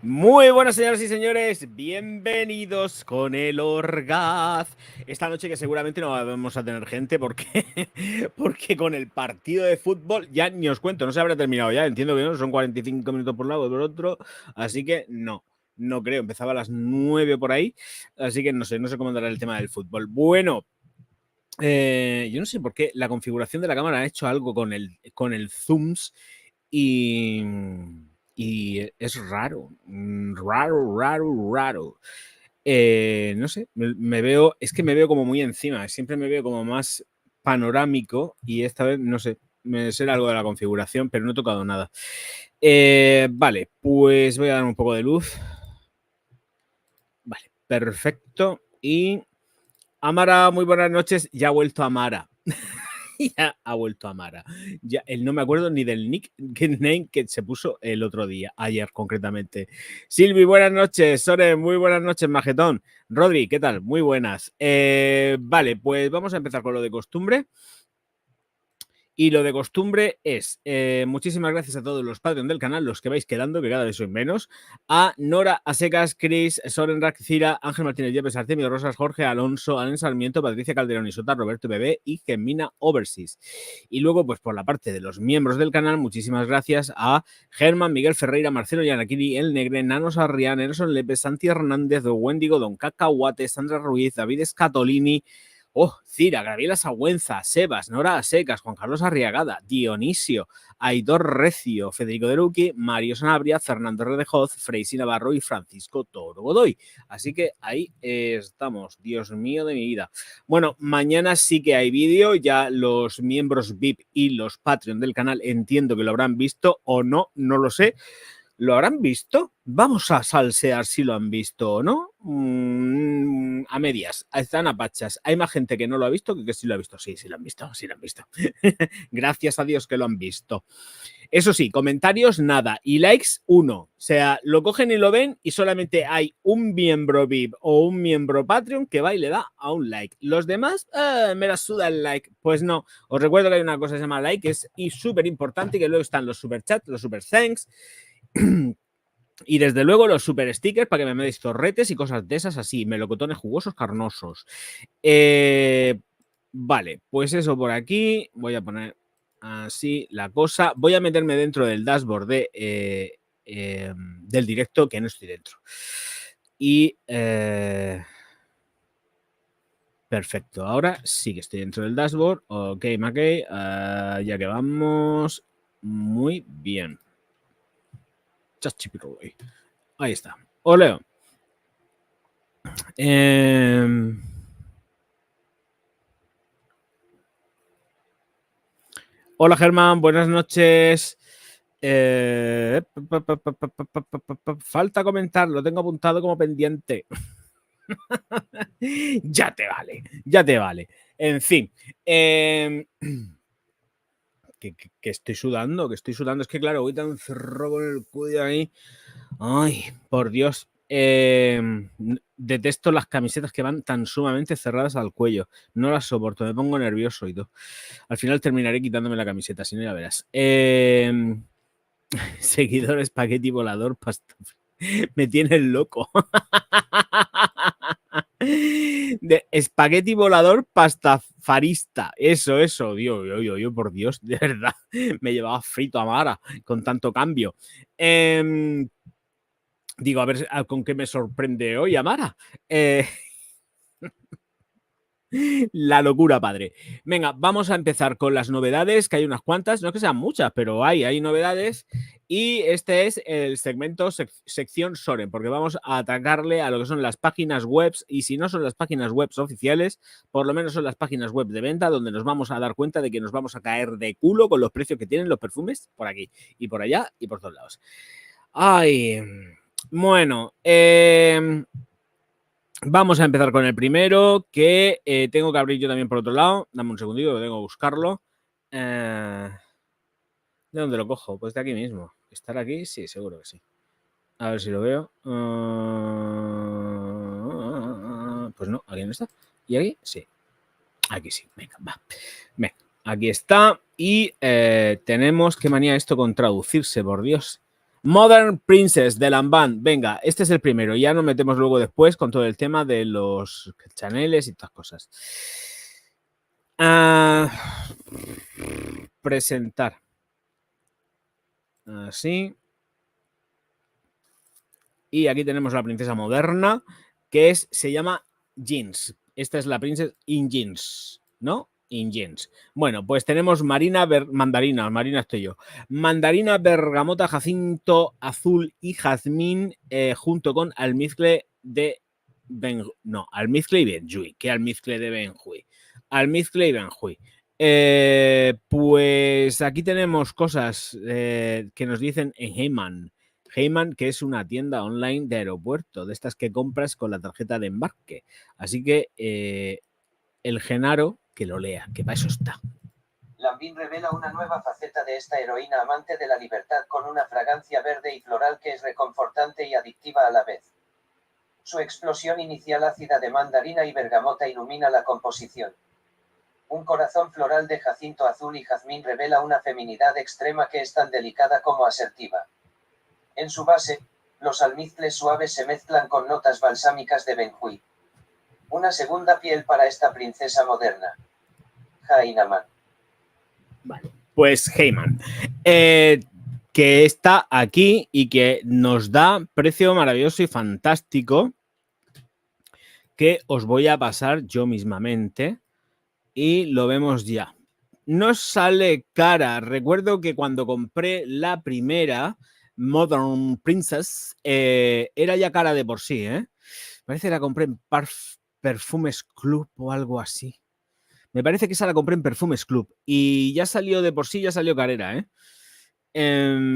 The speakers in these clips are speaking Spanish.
Muy buenas señoras y señores, bienvenidos con el Orgaz. Esta noche que seguramente no vamos a tener gente porque con el partido de fútbol ya ni os cuento, no se habrá terminado ya, entiendo que no, son 45 minutos por un lado y por otro, así que no creo, empezaba a las 9 por ahí, así que no sé cómo andará el tema del fútbol. Bueno, yo no sé por qué la configuración de la cámara ha hecho algo con el zooms y es raro. No sé, me veo como muy encima, siempre me veo como más panorámico y esta vez, no sé, me será algo de la configuración, pero no he tocado nada. Vale, pues voy a dar un poco de luz. Vale, perfecto. Y Amara, muy buenas noches. Ya ha vuelto Amara. Ya ha vuelto Amara. Ya, no me acuerdo ni del nickname que se puso el otro día, ayer concretamente. Silvi, buenas noches. Soren, muy buenas noches, Majetón. Rodri, ¿qué tal? Muy buenas. Vale, pues vamos a empezar con lo de costumbre. Y lo de costumbre es, muchísimas gracias a todos los Patreon del canal, los que vais quedando, que cada vez sois menos, a Nora, a Secas, Chris, Soren Rack, Cira, Ángel Martínez Yepes, Artemio Rosas, Jorge Alonso, Alen Sarmiento, Patricia Calderón, Isota, Roberto Bebé y Gemina Overseas. Y luego, pues por la parte de los miembros del canal, muchísimas gracias a Germán, Miguel Ferreira, Marcelo Yanakiri, El Negre, Nano Sarrián, Nelson Lepe, Santi Hernández, Wendigo, Don Cacahuate, Sandra Ruiz, David Scatolini, Cira, Gabriela Sagüenza, Sebas, Nora Secas, Juan Carlos Arriagada, Dionisio, Aidor Recio, Federico De Luqui, Mario Sanabria, Fernando Redejoz, Freisy Navarro y Francisco Toro Godoy. Así que ahí estamos. Dios mío de mi vida. Bueno, mañana sí que hay vídeo. Ya los miembros VIP y los Patreon del canal entiendo que lo habrán visto o no, no lo sé. ¿Lo habrán visto? Vamos a salsear si lo han visto o no. A medias. Están a pachas. Hay más gente que no lo ha visto que sí lo ha visto. Sí, sí lo han visto. Sí lo han visto. Gracias a Dios que lo han visto. Eso sí, comentarios nada. Y likes 1. O sea, lo cogen y lo ven y solamente hay un miembro VIP o un miembro Patreon que va y le da a un like. Los demás, me la suda el like. Pues no. Os recuerdo que hay una cosa que se llama like, que es súper importante, y que luego están los super chats, los super thanks. Y desde luego los super stickers para que me metéis torretes y cosas de esas así, melocotones jugosos, carnosos. Vale, pues eso por aquí. Voy a poner así la cosa. Voy a meterme dentro del dashboard del directo, que no estoy dentro. Y perfecto, ahora sí que estoy dentro del dashboard. Ok, Mackey, ya que vamos. Muy bien. Ahí está. Os leo. Hola Germán, buenas noches. Falta comentar, lo tengo apuntado como pendiente. Ya te vale, ya te vale. En fin, que estoy sudando, Es que claro, voy tan cerrado con el cuello ahí. Ay, por Dios. Detesto las camisetas que van tan sumamente cerradas al cuello. No las soporto, me pongo nervioso y todo. Al final terminaré quitándome la camiseta, si no ya verás. Seguidor espagueti volador, pasta. Me tienes loco. De espagueti volador pastafarista. Eso, Dios, por Dios, de verdad. Me llevaba frito a Mara con tanto cambio. Digo, a ver con qué me sorprende hoy Amara. La locura, padre. Venga, vamos a empezar con las novedades, que hay unas cuantas, no es que sean muchas, pero hay novedades. Y este es el segmento sección Soren, porque vamos a atacarle a lo que son las páginas web, y si no son las páginas web oficiales, por lo menos son las páginas web de venta, donde nos vamos a dar cuenta de que nos vamos a caer de culo con los precios que tienen los perfumes por aquí y por allá y por todos lados. Ay, bueno, vamos a empezar con el primero, que tengo que abrir yo también por otro lado. Dame un segundito, que tengo que buscarlo. ¿De dónde lo cojo? Pues de aquí mismo. ¿Estar aquí? Sí, seguro que sí. A ver si lo veo. Pues no, aquí no está. ¿Y aquí? Sí. Aquí sí. Venga, va. Venga, aquí está. Y tenemos... Qué manía esto con traducirse, por Dios. Modern Princess de Lanvin. Venga, este es el primero. Ya nos metemos luego después con todo el tema de los chaneles y todas cosas. Presentar. Así. Y aquí tenemos la princesa moderna, que se llama Jeans. Esta es la princesa in Jeans, ¿no? In Jeans. Bueno, pues tenemos Mandarina estoy yo. Mandarina, bergamota, jacinto, azul y jazmín, junto con almizcle de almizcle y benjuí. ¿Qué almizcle de benjuí? Almizcle y benjuí. Pues aquí tenemos cosas que nos dicen en Heyman. Heyman, que es una tienda online de aeropuerto, de estas que compras con la tarjeta de embarque. Así que el Genaro, que lo lea, que para eso está. Lanvin revela una nueva faceta de esta heroína amante de la libertad con una fragancia verde y floral que es reconfortante y adictiva a la vez. Su explosión inicial ácida de mandarina y bergamota ilumina la composición. Un corazón floral de jacinto azul y jazmín revela una feminidad extrema que es tan delicada como asertiva. En su base, los almizcles suaves se mezclan con notas balsámicas de benjuí. Una segunda piel para esta princesa moderna. Jainaman. Vale, pues Heyman, que está aquí y que nos da precio maravilloso y fantástico, que os voy a pasar yo mismamente y lo vemos ya. No sale cara. Recuerdo que cuando compré la primera Modern Princess era ya cara de por sí, ¿eh? Parece que la compré en Perfumes Club o algo así. Me parece que esa la compré en Perfumes Club y ya salió de por sí, ya salió carera, ¿eh?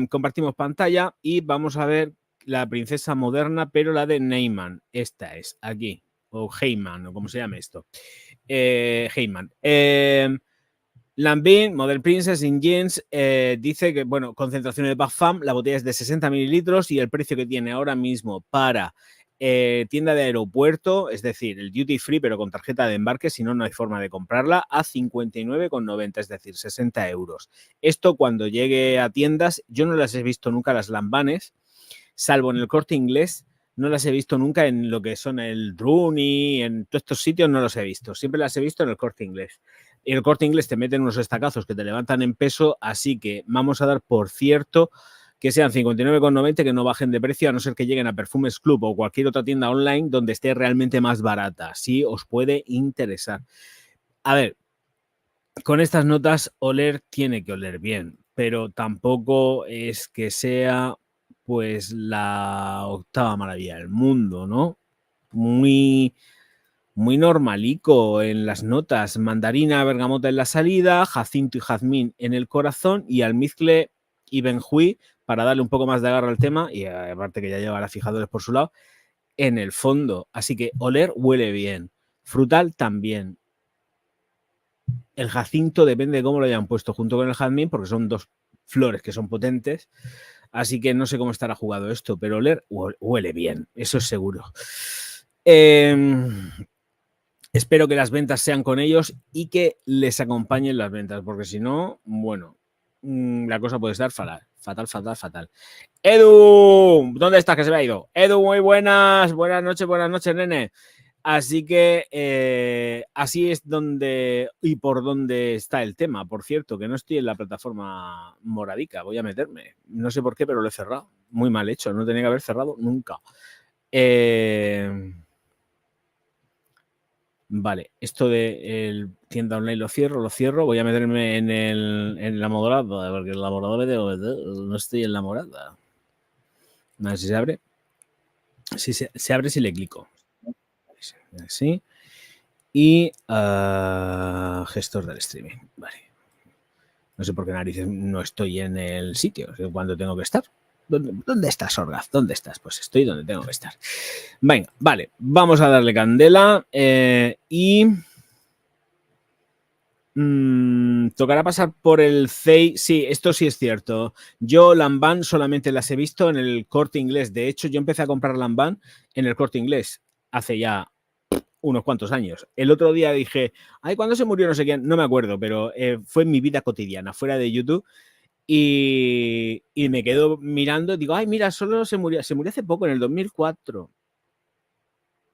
Compartimos pantalla y vamos a ver la princesa moderna, pero la de Neyman. Esta es, aquí. O Heyman, o como se llame esto. Heyman. Lanvin, Modern Princess in Jeans, dice que, bueno, concentración de parfum, la botella es de 60 mililitros y el precio que tiene ahora mismo para tienda de aeropuerto, es decir, el duty free, pero con tarjeta de embarque, si no, no hay forma de comprarla, a 59,90, es decir, 60 euros. Esto cuando llegue a tiendas, yo no las he visto nunca las Lambanes, salvo en el Corte Inglés, no las he visto nunca en lo que son el Rooney, en todos estos sitios no los he visto, siempre las he visto en el Corte Inglés. Y el Corte Inglés te meten unos estacazos que te levantan en peso, así que vamos a dar por cierto que sean 59,90, que no bajen de precio, a no ser que lleguen a Perfumes Club o cualquier otra tienda online donde esté realmente más barata. Sí, os puede interesar. A ver, con estas notas oler tiene que oler bien, pero tampoco es que sea pues la octava maravilla del mundo, ¿no? Muy normalico en las notas. Mandarina, bergamota en la salida, jacinto y jazmín en el corazón y almizcle y benjuí para darle un poco más de agarro al tema y aparte que ya llevará fijadores por su lado en el fondo. Así que oler huele bien. Frutal también. El jacinto depende de cómo lo hayan puesto junto con el jazmín porque son dos flores que son potentes. Así que no sé cómo estará jugado esto, pero oler huele bien. Eso es seguro. Espero que las ventas sean con ellos y que les acompañen las ventas, porque si no, bueno, la cosa puede estar fatal, fatal. Edu, ¿dónde estás? Que se me ha ido. Edu, muy buenas noches, nene. Así que así es donde y por donde está el tema. Por cierto, que no estoy en la plataforma moradica, voy a meterme. No sé por qué, pero lo he cerrado. Muy mal hecho, no tenía que haber cerrado nunca. Vale, esto de el tienda online lo cierro. Voy a meterme en la morada, porque en la morada no estoy en la morada. A ver si se abre. Si se abre si le clico. Así. Y gestor del streaming. Vale. No sé por qué narices no estoy en el sitio cuando tengo que estar. ¿Dónde estás, Orgaz? ¿Dónde estás? Pues estoy donde tengo que estar. Venga, vale. Vamos a darle candela y... tocará pasar por el CEI. Sí, esto sí es cierto. Yo Lanvin solamente las he visto en el Corte Inglés. De hecho, yo empecé a comprar Lanvin en el Corte Inglés hace ya unos cuantos años. El otro día dije, ay, ¿cuándo se murió no sé quién? No me acuerdo, pero fue en mi vida cotidiana, fuera de YouTube. Y me quedo mirando, digo, ay, mira, solo se murió hace poco, en el 2004.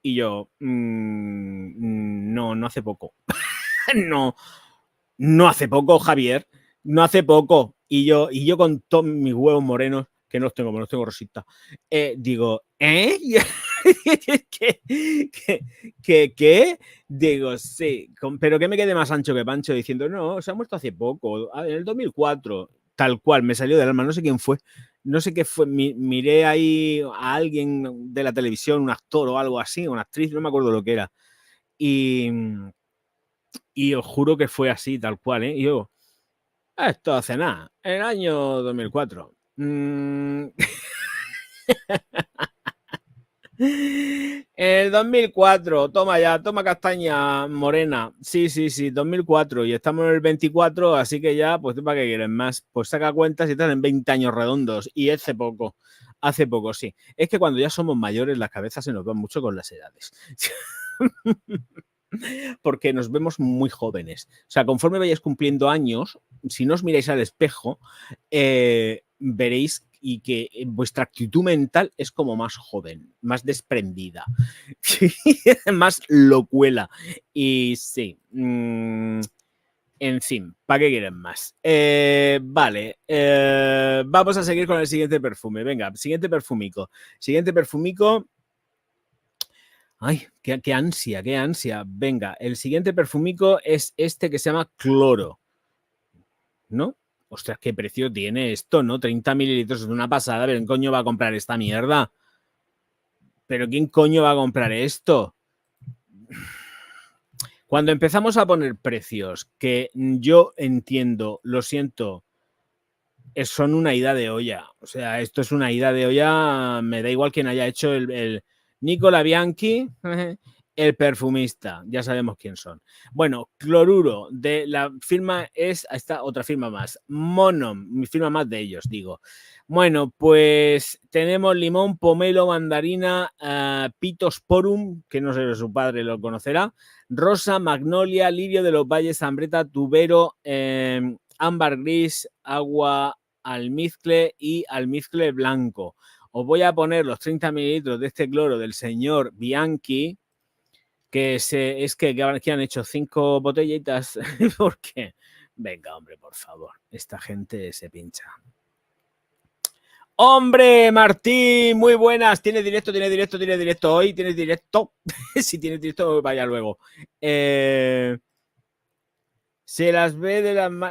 Y yo, no hace poco. no hace poco, Javier, no hace poco. Y yo con todos mis huevos morenos, que no los tengo rosita, digo, ¿Qué? Digo, sí, pero que me quede más ancho que Pancho diciendo, no, se ha muerto hace poco, en el 2004, tal cual, me salió del alma, no sé quién fue, no sé qué fue, miré ahí a alguien de la televisión, un actor o algo así, una actriz, no me acuerdo lo que era, y os juro que fue así, tal cual, ¿eh? Y yo, esto hace nada, en el año 2004. En el 2004, toma castaña morena. Sí, 2004. Y estamos en el 24, así que ya, pues ¿para qué quieres más? Pues saca cuentas y están en 20 años redondos. Y hace poco, sí. Es que cuando ya somos mayores, las cabezas se nos van mucho con las edades. Porque nos vemos muy jóvenes. O sea, conforme vayáis cumpliendo años, si no os miráis al espejo, veréis y que vuestra actitud mental es como más joven, más desprendida, más locuela. Y sí, en fin, ¿para qué quieren más? Vale, vamos a seguir con el siguiente perfume. Venga, siguiente perfumico. Ay, qué ansia, qué ansia. Venga, el siguiente perfumico es este que se llama Cloro, ¿no? Ostras, qué precio tiene esto, ¿no? 30 mililitros es una pasada, pero ¿quién coño va a comprar esta mierda? ¿Pero quién coño va a comprar esto? Cuando empezamos a poner precios que yo entiendo, lo siento, son una ida de olla. O sea, esto es una ida de olla, me da igual quien haya hecho el Nicola Bianchi, el perfumista, ya sabemos quién son. Bueno, Cloruro, de la firma es esta otra firma más, Monom, mi firma más de ellos, digo. Bueno, pues tenemos limón, pomelo, mandarina, pitosporum, que no sé si su padre lo conocerá, rosa, magnolia, lirio de los valles, ambreta, tubero, ámbar gris, agua almizcle y almizcle blanco. Os voy a poner los 30 mililitros de este cloro del señor Bianchi, que es que han hecho 5 botellitas. ¿Por qué? Venga, hombre, por favor. Esta gente se pincha. ¡Hombre, Martín! Muy buenas. ¿Tienes directo hoy? ¿Tienes directo? Si tienes directo, vaya luego. Se las ve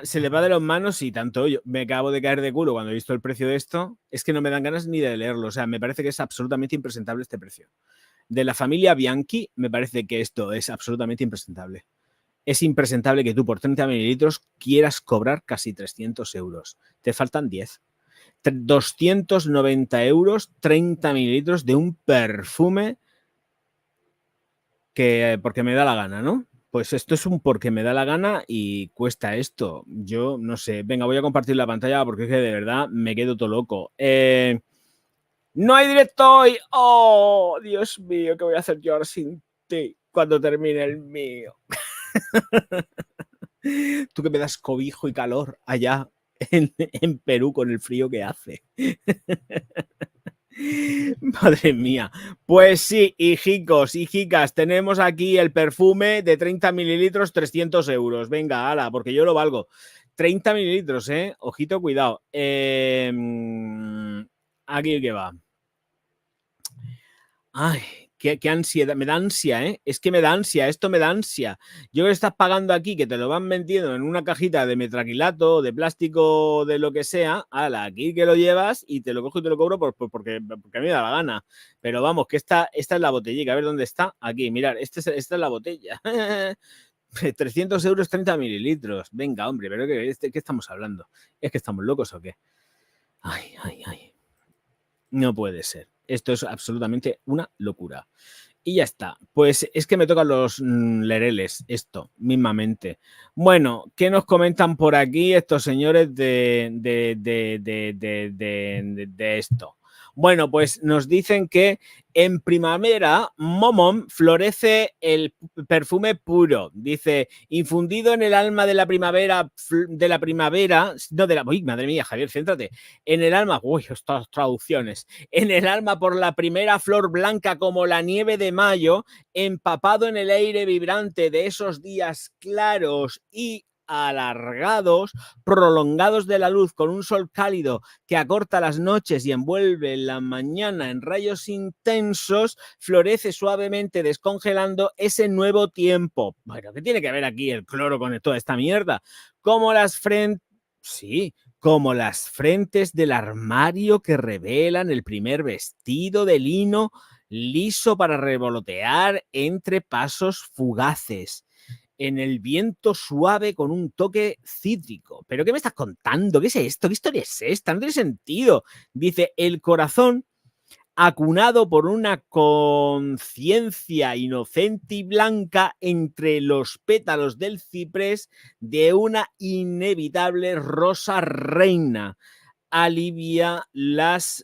se le va de las manos y tanto yo me acabo de caer de culo cuando he visto el precio de esto. Es que no me dan ganas ni de leerlo. O sea, me parece que es absolutamente impresentable este precio. De la familia Bianchi, me parece que esto es absolutamente impresentable. Es impresentable que tú por 30 mililitros quieras cobrar casi 300 euros. Te faltan 10. 290 euros, 30 mililitros de un perfume que porque me da la gana, ¿no? Pues esto es un porque me da la gana y cuesta esto. Yo no sé. Venga, voy a compartir la pantalla porque es que de verdad me quedo todo loco. ¡No hay directo hoy! ¡Oh, Dios mío! ¿Qué voy a hacer yo ahora sin ti cuando termine el mío? Tú que me das cobijo y calor allá en Perú con el frío que hace. Madre mía. Pues sí, hijicos, hijicas, tenemos aquí el perfume de 30 mililitros, 300 euros. Venga, ala, porque yo lo valgo. 30 mililitros, Ojito, cuidado. Aquí que va. Ay, qué ansiedad, me da ansia, Es que me da ansia, esto me da ansia. Yo que estás pagando aquí, que te lo van vendiendo en una cajita de metraquilato, de plástico, de lo que sea, ala, aquí que lo llevas y te lo cojo y te lo cobro porque a mí me da la gana. Pero vamos, que esta es la botellita, a ver dónde está. Aquí, mirad, esta es la botella. 300 euros, 30 mililitros. Venga, hombre, pero ¿qué estamos hablando? ¿Es que estamos locos o qué? Ay. No puede ser. Esto es absolutamente una locura. Y ya está. Pues es que me tocan los lereles, esto, mismamente. Bueno, ¿qué nos comentan por aquí estos señores de esto? Bueno, pues nos dicen que en primavera, Momom, florece el perfume puro. Dice, infundido en el alma de la primavera, uy, madre mía, Javier, céntrate. En el alma, uy, estas traducciones. En el alma por la primera flor blanca como la nieve de mayo, empapado en el aire vibrante de esos días claros y alargados, prolongados de la luz, con un sol cálido que acorta las noches y envuelve la mañana en rayos intensos, florece suavemente descongelando ese nuevo tiempo. Bueno, ¿qué tiene que ver aquí el cloro con toda esta mierda? Como las frentes... Sí, como las frentes del armario que revelan el primer vestido de lino liso para revolotear entre pasos fugaces en el viento suave con un toque cítrico. ¿Pero qué me estás contando? ¿Qué es esto? ¿Qué historia es esta? No tiene sentido. Dice, el corazón acunado por una conciencia inocente y blanca entre los pétalos del ciprés de una inevitable rosa reina, alivia las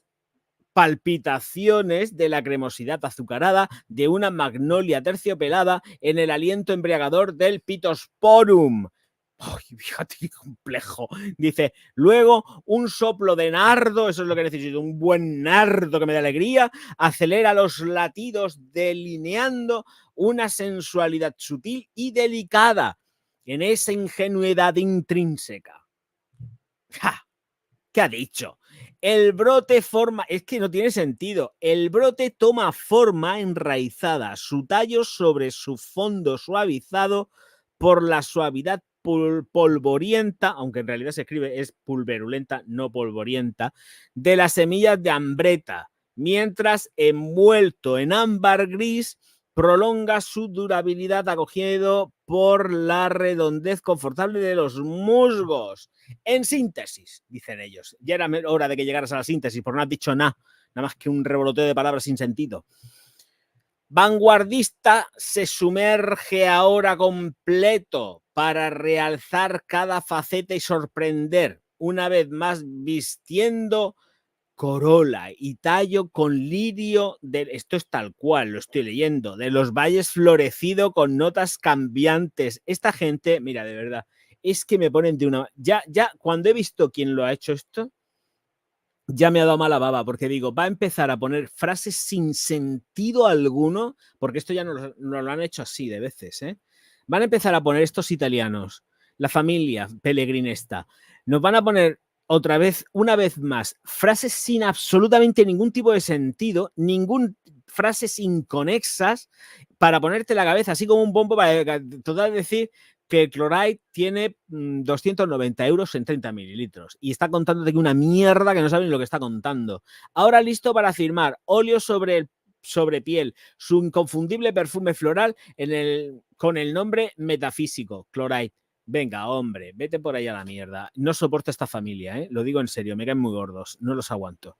palpitaciones de la cremosidad azucarada de una magnolia terciopelada en el aliento embriagador del Pittosporum. Ay, fíjate qué complejo. Dice, luego un soplo de nardo, eso es lo que necesito, un buen nardo que me dé alegría, acelera los latidos delineando una sensualidad sutil y delicada en esa ingenuidad intrínseca. ¡Ja! ¿Qué ha dicho? El brote forma, es que no tiene sentido, el brote toma forma enraizada, su tallo sobre su fondo suavizado por la suavidad polvorienta, aunque en realidad se escribe es pulverulenta, no polvorienta, de las semillas de ambreta, mientras envuelto en ámbar gris prolonga su durabilidad acogido por la redondez confortable de los musgos. En síntesis, dicen ellos, ya era hora de que llegaras a la síntesis, porque no has dicho nada más que un revoloteo de palabras sin sentido. Vanguardista se sumerge ahora completo para realzar cada faceta y sorprender, una vez más vistiendo corola y tallo con lirio, esto es tal cual, lo estoy leyendo, de los valles florecido con notas cambiantes. Esta gente, mira, de verdad, es que me ponen de una... Ya, cuando he visto quién lo ha hecho esto, ya me ha dado mala baba, porque digo, va a empezar a poner frases sin sentido alguno, porque esto ya nos lo han hecho así de veces, ¿eh? Van a empezar a poner estos italianos, la familia pelegrinesta, nos van a poner otra vez, una vez más, frases sin absolutamente ningún tipo de sentido, frases inconexas, para ponerte la cabeza así como un bombo, para total decir que el Chloride tiene 290 euros en 30 mililitros y está contándote que una mierda que no saben lo que está contando. Ahora listo para firmar óleo sobre piel, su inconfundible perfume floral con el nombre metafísico, Chloride. Venga, hombre, vete por ahí a la mierda. No soporto esta familia, ¿eh? Lo digo en serio, me caen muy gordos, no los aguanto.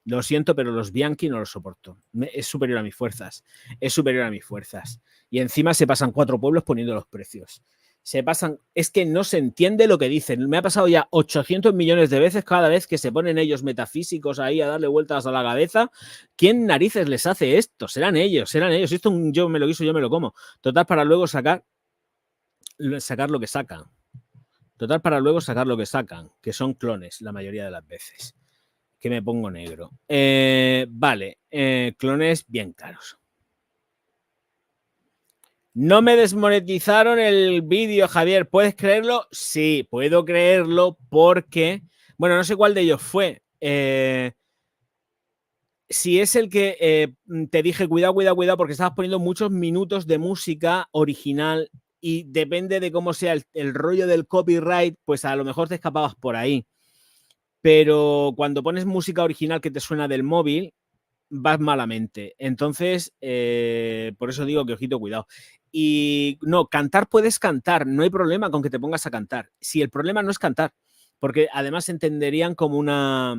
Lo siento, pero los Bianchi no los soporto. Es superior a mis fuerzas. Es superior a mis fuerzas. Y encima se pasan 4 pueblos poniendo los precios. Se pasan, es que no se entiende lo que dicen. Me ha pasado ya 800 millones de veces cada vez que se ponen ellos metafísicos ahí a darle vueltas a la cabeza. ¿Quién narices les hace esto? Serán ellos, serán ellos. Esto yo me lo guiso, yo me lo como. Total, para luego sacar lo que sacan. Total, para luego sacar lo que sacan, que son clones la mayoría de las veces. Que me pongo negro. Vale, clones bien caros. No me desmonetizaron el vídeo, Javier. ¿Puedes creerlo? Sí, puedo creerlo porque... Bueno, no sé cuál de ellos fue. Si es el que te dije, cuidado, porque estabas poniendo muchos minutos de música original y depende de cómo sea el rollo del copyright, pues a lo mejor te escapabas por ahí. Pero cuando pones música original que te suena del móvil, vas malamente. Entonces, por eso digo que ojito, cuidado. Y no, cantar puedes cantar, no hay problema con que te pongas a cantar. Si el problema no es cantar, porque además entenderían como una...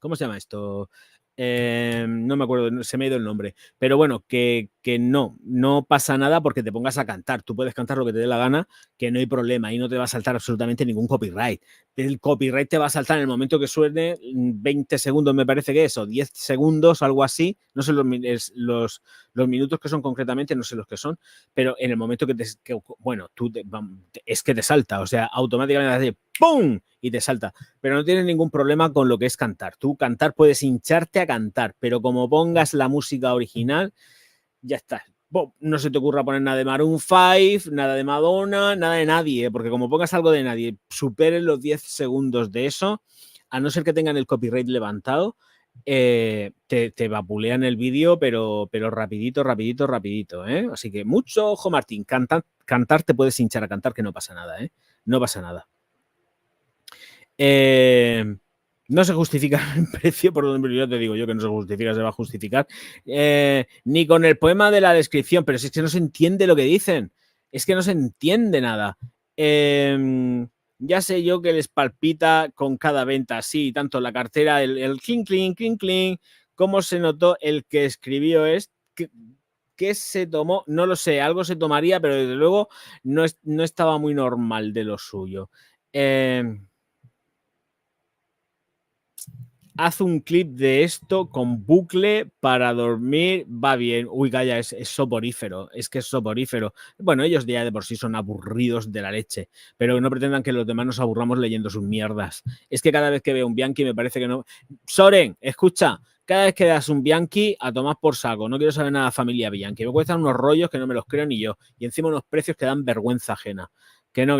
¿Cómo se llama esto? No me acuerdo, se me ha ido el nombre. Pero bueno, que que no pasa nada porque te pongas a cantar. Tú puedes cantar lo que te dé la gana, que no hay problema y no te va a saltar absolutamente ningún copyright. El copyright te va a saltar en el momento que suene 20 segundos, me parece que es, o 10 segundos, algo así. No sé los minutos que son concretamente, no sé los que son, pero en el momento es que te salta, o sea, automáticamente hace ¡pum! Y te salta. Pero no tienes ningún problema con lo que es cantar. Tú cantar puedes hincharte a cantar, pero como pongas la música original, ya está. No se te ocurra poner nada de Maroon 5, nada de Madonna, nada de nadie, porque como pongas algo de nadie, superen los 10 segundos de eso, a no ser que tengan el copyright levantado, te vapulean el vídeo, pero rapidito, ¿eh? Así que mucho ojo, Martín. Cantar te puedes hinchar a cantar, que no pasa nada, ¿eh? No pasa nada. No se justifica el precio, por donde yo te digo yo que no se justifica, se va a justificar. Ni con el poema de la descripción, pero si es que no se entiende lo que dicen. Es que no se entiende nada. Ya sé yo que les palpita con cada venta, sí, tanto la cartera, el clink, clink, clink, clink, cómo se notó el que escribió esto. ¿Qué se tomó? No lo sé, algo se tomaría, pero desde luego no estaba muy normal de lo suyo. Haz un clip de esto con bucle para dormir, va bien. Uy, calla, es soporífero, es que es soporífero. Bueno, ellos ya de por sí son aburridos de la leche, pero no pretendan que los demás nos aburramos leyendo sus mierdas. Es que cada vez que veo un Bianchi me parece que no... Soren, escucha, cada vez que das un Bianchi, a tomar por saco. No quiero saber nada de familia Bianchi. Me cuestan unos rollos que no me los creo ni yo. Y encima unos precios que dan vergüenza ajena. Que no.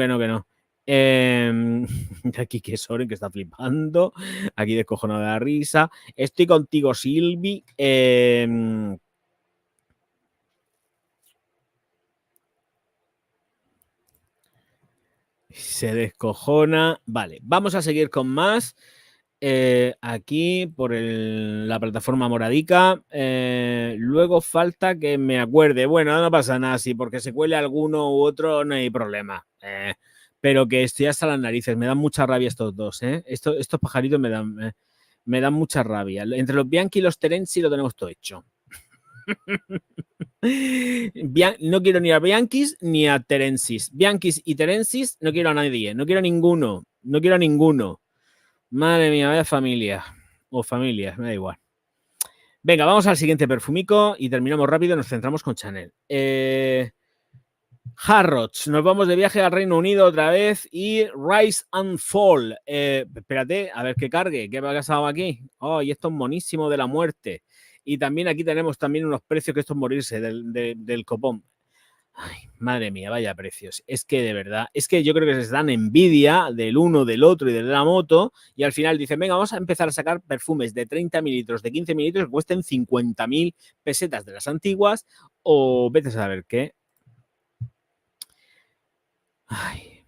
Aquí que Soren, que está flipando. Aquí descojonado de la risa. Estoy contigo, Silvi. Se descojona. Vale, vamos a seguir con más. Aquí por la plataforma moradica. Luego falta que me acuerde. Bueno, no pasa nada, sí, porque se cuele alguno u otro, no hay problema. Pero que estoy hasta las narices. Me dan mucha rabia estos dos, ¿eh? Estos pajaritos me dan mucha rabia. Entre los Bianchi y los Terenzi lo tenemos todo hecho. No quiero ni a Bianchis ni a Terenzis. Bianchis y Terenzis no quiero a nadie. No quiero a ninguno. No quiero a ninguno. Madre mía, vaya familia. O familias, me da igual. Venga, vamos al siguiente perfumico y terminamos rápido. Nos centramos con Chanel. Harrods, nos vamos de viaje al Reino Unido otra vez y Rise and Fall. Espérate, a ver que cargue. ¿Qué ha pasado aquí? Oh, y esto es monísimo de la muerte. Y también aquí tenemos también unos precios que esto es morirse del copón. Ay, madre mía, vaya precios. Es que de verdad, es que yo creo que se dan envidia del uno, del otro y de la moto y al final dicen, venga, vamos a empezar a sacar perfumes de 30 mililitros, de 15 mililitros que cuesten 50.000 pesetas de las antiguas o vete a saber qué. Ay.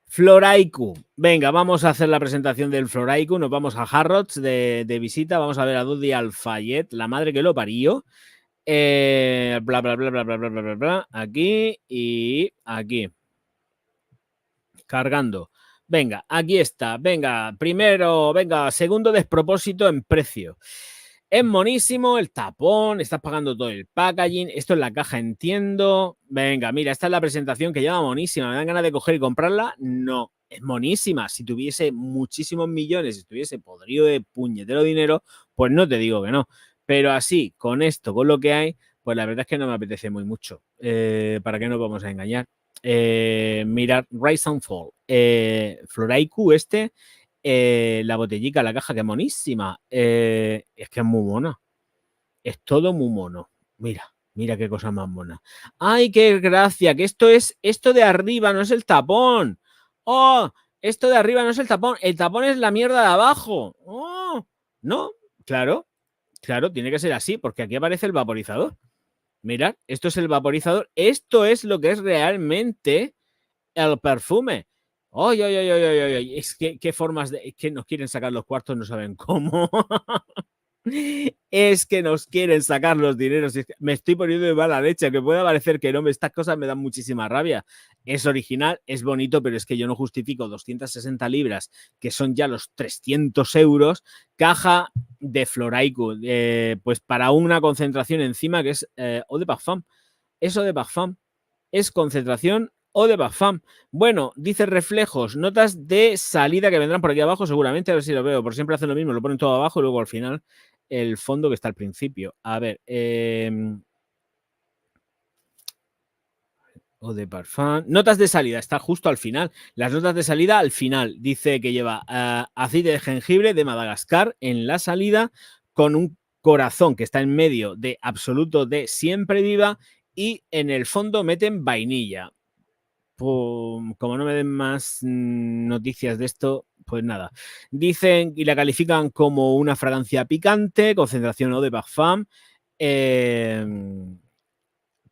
Floraiku. Venga, vamos a hacer la presentación del Floraiku. Nos vamos a Harrods de visita. Vamos a ver a Dodi Al-Fayed, la madre que lo parió. Bla, bla, bla, bla, bla, bla, bla, bla. Aquí y aquí. Cargando. Venga, aquí está. Venga, primero, venga, segundo despropósito en precio. Es monísimo el tapón, estás pagando todo el packaging, esto es la caja, entiendo. Venga, mira, esta es la presentación que lleva monísima. ¿Me dan ganas de coger y comprarla? No, es monísima. Si tuviese muchísimos millones, si estuviese podrido de puñetero dinero, pues no te digo que no. Pero así, con esto, con lo que hay, pues la verdad es que no me apetece muy mucho. ¿Para qué nos vamos a engañar? Mirad, Rise and Fall. Floraiku la botellica, la caja, que monísima. Es que es muy mona. Es todo muy mono. Mira qué cosa más mona. ¡Ay, qué gracia! Que esto de arriba no es el tapón. ¡Oh! Esto de arriba no es el tapón. El tapón es la mierda de abajo. ¡Oh! No, claro, tiene que ser así, porque aquí aparece el vaporizador. Mirad, esto es el vaporizador. Esto es lo que es realmente el perfume. ¡Ay! Es que qué formas de... que nos quieren sacar los cuartos, no saben cómo. Es que nos quieren sacar los dineros. Me estoy poniendo de mala leche, que puede parecer que no, estas cosas me dan muchísima rabia. Es original, es bonito, pero es que yo no justifico 260 libras, que son ya los 300 euros, caja de Floraico, pues para una concentración enzima que es eau de parfum. Eso de parfum es concentración o de parfum. Bueno, dice reflejos, notas de salida que vendrán por aquí abajo seguramente, a ver si lo veo, por siempre hacen lo mismo, lo ponen todo abajo y luego al final el fondo que está al principio. A ver, o de parfum. Notas de salida, está justo al final. Las notas de salida al final. Dice que lleva aceite de jengibre de Madagascar en la salida con un corazón que está en medio de absoluto de siempre viva y en el fondo meten vainilla. Como no me den más noticias de esto, pues nada. Dicen y la califican como una fragancia picante, concentración eau de parfum,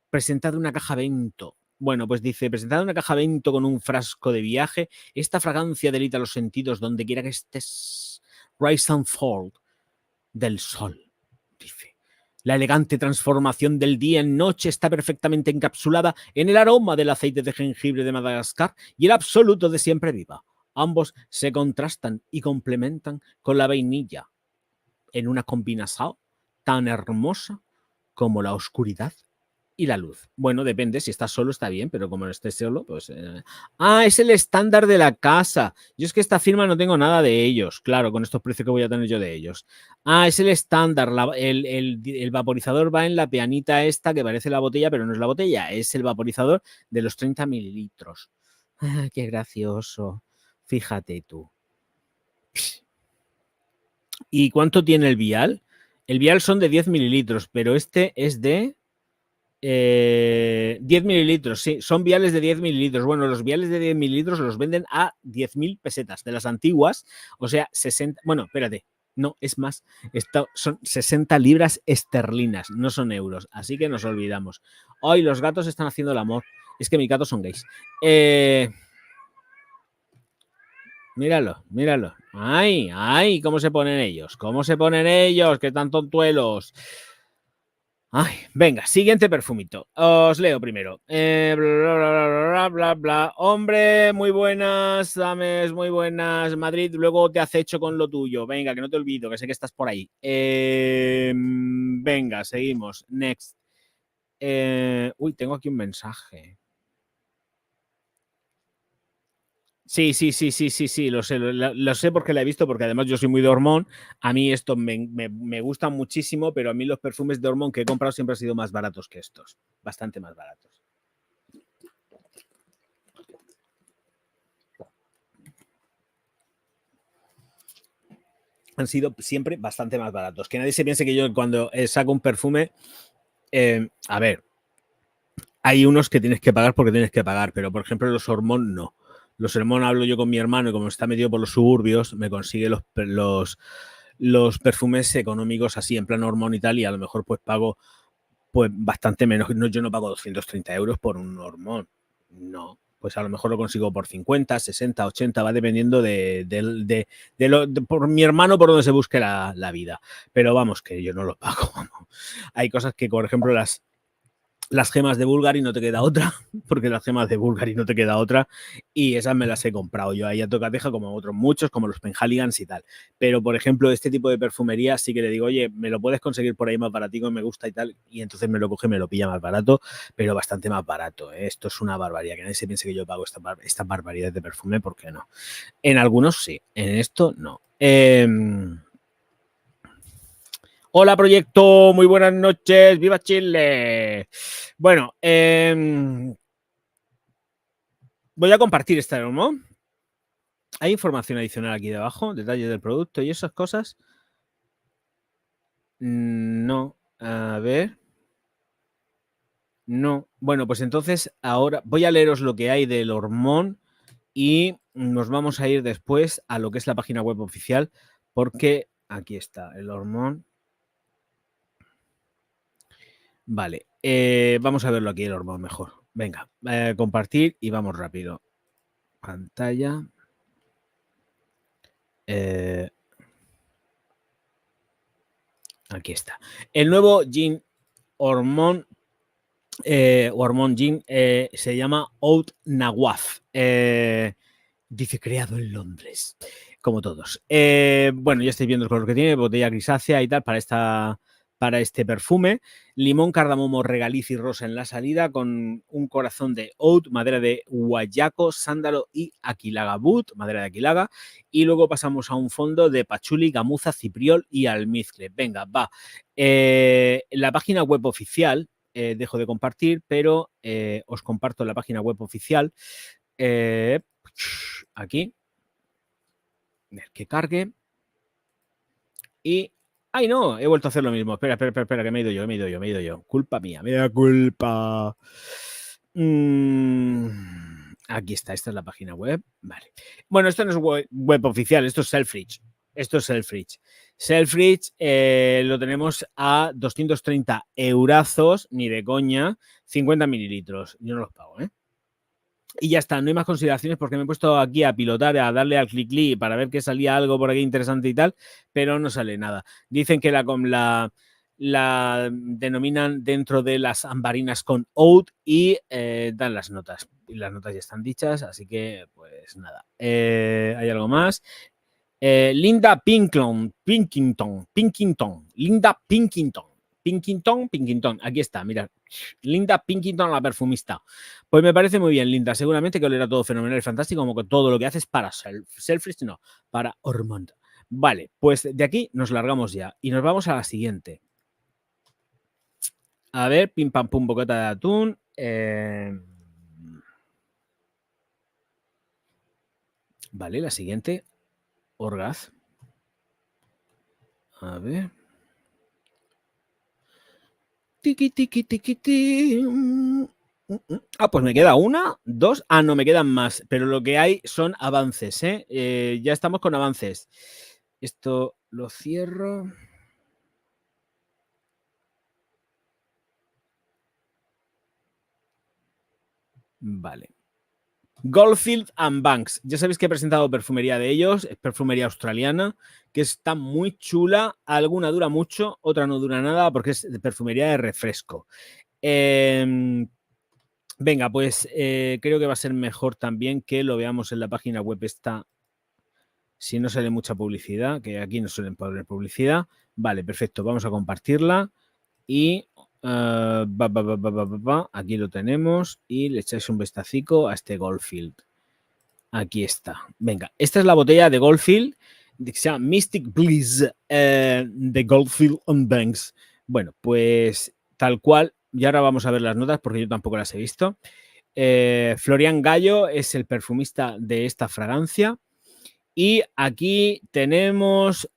presentada una caja Vento. Bueno, pues dice, presentada una caja Vento con un frasco de viaje, esta fragancia delita los sentidos donde quiera que estés. Rise and Fall del sol, dice. La elegante transformación del día en noche está perfectamente encapsulada en el aroma del aceite de jengibre de Madagascar y el absoluto de siempre viva. Ambos se contrastan y complementan con la vainilla en una combinación tan hermosa como la oscuridad y la luz. Bueno, depende, si estás solo está bien, pero como no estés solo, pues... es el estándar de la casa. Yo es que esta firma no tengo nada de ellos, claro, con estos precios que voy a tener yo de ellos. Es el estándar, el vaporizador va en la pianita esta que parece la botella, pero no es la botella, es el vaporizador de los 30 mililitros. Qué gracioso, fíjate tú. ¿Y cuánto tiene el vial? El vial son de 10 mililitros, pero este es de... 10 mililitros, sí, son viales de 10 mililitros. Bueno, los viales de 10 mililitros los venden a 10.000 pesetas de las antiguas, o sea, 60. Bueno, espérate, no, es más, son 60 libras esterlinas, no son euros, así que nos olvidamos. Hoy los gatos están haciendo el amor. Es que mis gatos son gays. Míralo, míralo. Ay, ay, ¿cómo se ponen ellos? ¿Cómo se ponen ellos? ¿Qué tan tontuelos? Ay, venga, siguiente perfumito. Os leo primero. Bla, bla, bla, bla, bla. Hombre, muy buenas, Dames, muy buenas. Madrid, luego te acecho con lo tuyo. Venga, que no te olvido, que sé que estás por ahí. Venga, seguimos. Next. Tengo aquí un mensaje. Sí, lo sé porque la he visto, porque además yo soy muy de hormón. A mí esto me gusta muchísimo, pero a mí los perfumes de hormón que he comprado siempre han sido más baratos que estos, bastante más baratos. Han sido siempre bastante más baratos. Que nadie se piense que yo cuando saco un perfume, a ver, hay unos que tienes que pagar porque tienes que pagar, pero por ejemplo los hormón no. Los hormón hablo yo con mi hermano y como está metido por los suburbios, me consigue los perfumes económicos así, en plan hormón y tal, y a lo mejor pues pago pues bastante menos. No, yo no pago 230 euros por un hormón, no. Pues a lo mejor lo consigo por 50, 60, 80, va dependiendo por mi hermano por donde se busque la vida. Pero vamos, que yo no lo pago. Hay cosas que, por ejemplo, las gemas de Bulgari no te queda otra, porque las gemas de Bulgari no te queda otra, y esas me las he comprado yo ahí a tocateja, como otros muchos, como los Penhaligans y tal. Pero, por ejemplo, este tipo de perfumería sí que le digo, oye, me lo puedes conseguir por ahí más baratico, me gusta y tal, y entonces me lo coge, me lo pilla más barato, pero bastante más barato, ¿eh? Esto es una barbaridad, que nadie se piense que yo pago estas barbaridades de perfume, porque no. En algunos sí, en esto no. Hola, proyecto, muy buenas noches, viva Chile. Bueno, voy a compartir esta demo. Hay información adicional aquí debajo, detalles del producto y esas cosas. No, a ver. No, bueno, pues entonces ahora voy a leeros lo que hay del hormón y nos vamos a ir después a lo que es la página web oficial, porque aquí está el hormón. Vale, vamos a verlo aquí el hormón mejor. Venga, compartir y vamos rápido. Pantalla. Aquí está. El nuevo Gin Hormón Hormón Gin se llama Oud Nawaf. Dice creado en Londres. como todos. Bueno, ya estáis viendo el color que tiene, botella grisácea y tal para este perfume. Limón, cardamomo, regaliz y rosa en la salida, con un corazón de oud, madera de guayaco, sándalo y aquilagabut, madera de aquilaga. Y luego pasamos a un fondo de pachuli, gamuza, cipriol y almizcle. Venga, va. La página web oficial, dejo de compartir, pero os comparto la página web oficial. Aquí. Que cargue. Y... ¡Ay, no! He vuelto a hacer lo mismo. Espera, que me he ido yo. Culpa mía, me da culpa. Aquí está, esta es la página web. Vale. Bueno, esto no es web oficial, esto es Selfridge. Selfridge lo tenemos a 230 eurazos, ni de coña, 50 mililitros. Yo no los pago, ¿eh? Y ya está, no hay más consideraciones porque me he puesto aquí a pilotar, a darle al clic para ver que salía algo por aquí interesante y tal, pero no sale nada. Dicen que la denominan dentro de las ambarinas con oud y dan las notas. Y las notas ya están dichas, así que pues nada. ¿Hay algo más? Linda Pilkington. Aquí está, mirad. Linda Pilkington, la perfumista. Pues me parece muy bien, Linda. Seguramente que olera todo fenomenal y fantástico, como que todo lo que haces para Selfridge, no, para Ormond. Vale, pues de aquí nos largamos ya y nos vamos a la siguiente. A ver, pim pam pum, bocata de atún. Vale, la siguiente. Orgaz. A ver. Tiki, tiki, tiki, tiki. Ah, pues me queda una, dos. Ah, no, me quedan más. Pero lo que hay son avances, ¿eh? Ya estamos con avances. Esto lo cierro. Vale. Goldfield and Banks. Ya sabéis que he presentado perfumería de ellos. Es perfumería australiana, que está muy chula. Alguna dura mucho, otra no dura nada porque es de perfumería de refresco. Venga, pues creo que va a ser mejor también que lo veamos en la página web esta. Si no sale mucha publicidad, que aquí no suelen poner publicidad. Vale, perfecto. Vamos a compartirla. Y aquí lo tenemos. Y le echáis un vistacico a este Goldfield. Aquí está. Venga, esta es la botella de Goldfield, que se llama Mystic Bliss de Goldfield and Banks. Bueno, pues tal cual. Y ahora vamos a ver las notas porque yo tampoco las he visto. Florian Gallo es el perfumista de esta fragancia. Y aquí tenemos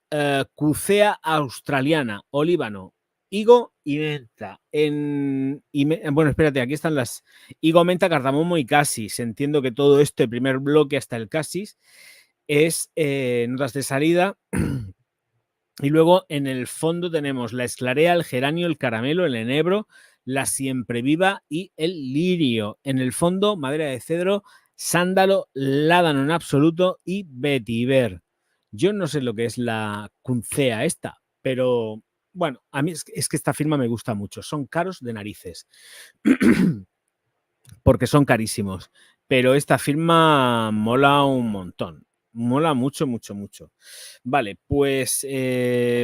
Cucea australiana, olíbano, higo y menta. Bueno, espérate, aquí están las higo, menta, cardamomo y casis. Entiendo que todo este primer bloque hasta el casis es notas de salida. Y luego en el fondo tenemos la esclarea, el geranio, el caramelo, el enebro, la siempre viva y el lirio. En el fondo, madera de cedro, sándalo, ládano en absoluto y vetiver. Yo no sé lo que es la cuncea esta, pero bueno, a mí es que esta firma me gusta mucho. Son caros de narices porque son carísimos, pero esta firma mola un montón. Mola mucho, mucho, mucho. Vale, pues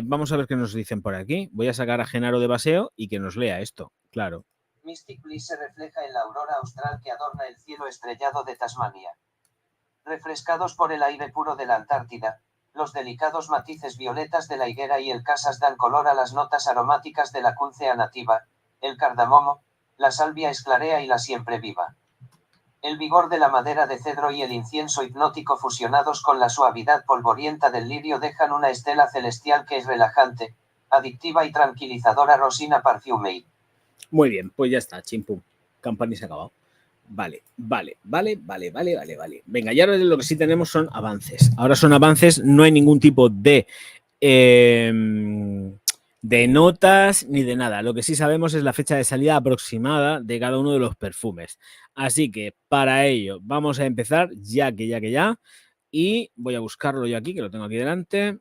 vamos a ver qué nos dicen por aquí. Voy a sacar a Genaro de paseo y que nos lea esto, claro. Mystic Bliss se refleja en la aurora austral que adorna el cielo estrellado de Tasmania. Refrescados por el aire puro de la Antártida, los delicados matices violetas de la higuera y el casas dan color a las notas aromáticas de la cuncea nativa, el cardamomo, la salvia esclarea y la siempre viva. El vigor de la madera de cedro y el incienso hipnótico fusionados con la suavidad polvorienta del lirio dejan una estela celestial que es relajante, adictiva y tranquilizadora. Rosina Parfumey. Muy bien, pues ya está, chimpum. Campani se ha acabado. Vale. Venga, y ahora lo que sí tenemos son avances. Ahora son avances, no hay ningún tipo de notas ni de nada. Lo que sí sabemos es la fecha de salida aproximada de cada uno de los perfumes. Así que para ello vamos a empezar ya. Y voy a buscarlo yo aquí, que lo tengo aquí delante.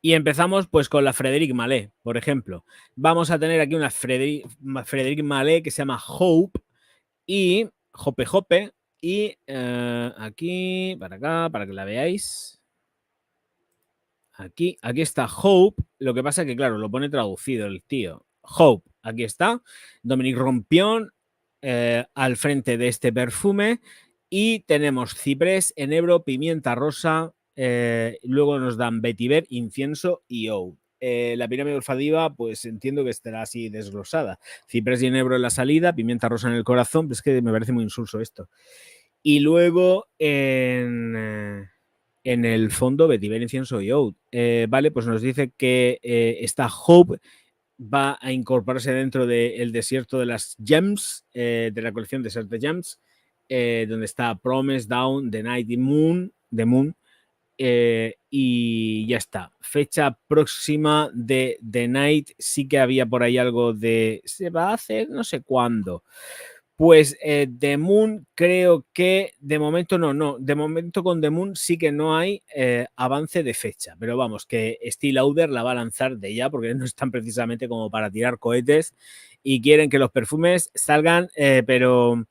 Y empezamos pues con la Frédéric Malle, por ejemplo. Vamos a tener aquí una Frédéric Malle que se llama Hope, y y aquí, para acá, para que la veáis. Aquí está Hope. Lo que pasa es que, claro, lo pone traducido el tío. Hope, aquí está. Dominic Rompión al frente de este perfume. Y tenemos ciprés, enebro, pimienta rosa. Luego nos dan vetiver, incienso y oud. La pirámide olfativa, pues entiendo que estará así desglosada. Ciprés y enebro en la salida, pimienta rosa en el corazón. Pues es que me parece muy insulso esto. Y luego en el fondo vetiver, incienso y oud. Vale, pues nos dice que esta Hope va a incorporarse dentro del desierto de las Gems, de la colección Desert de Gems, donde está Promise, Down, The Night y Moon, The Moon, y ya está. Fecha próxima de The Night, sí que había por ahí algo de se va a hacer no sé cuándo. Pues The Moon creo que de momento no. De momento con The Moon sí que no hay avance de fecha. Pero vamos, que Steel Lauder la va a lanzar de ya porque no están precisamente como para tirar cohetes y quieren que los perfumes salgan, pero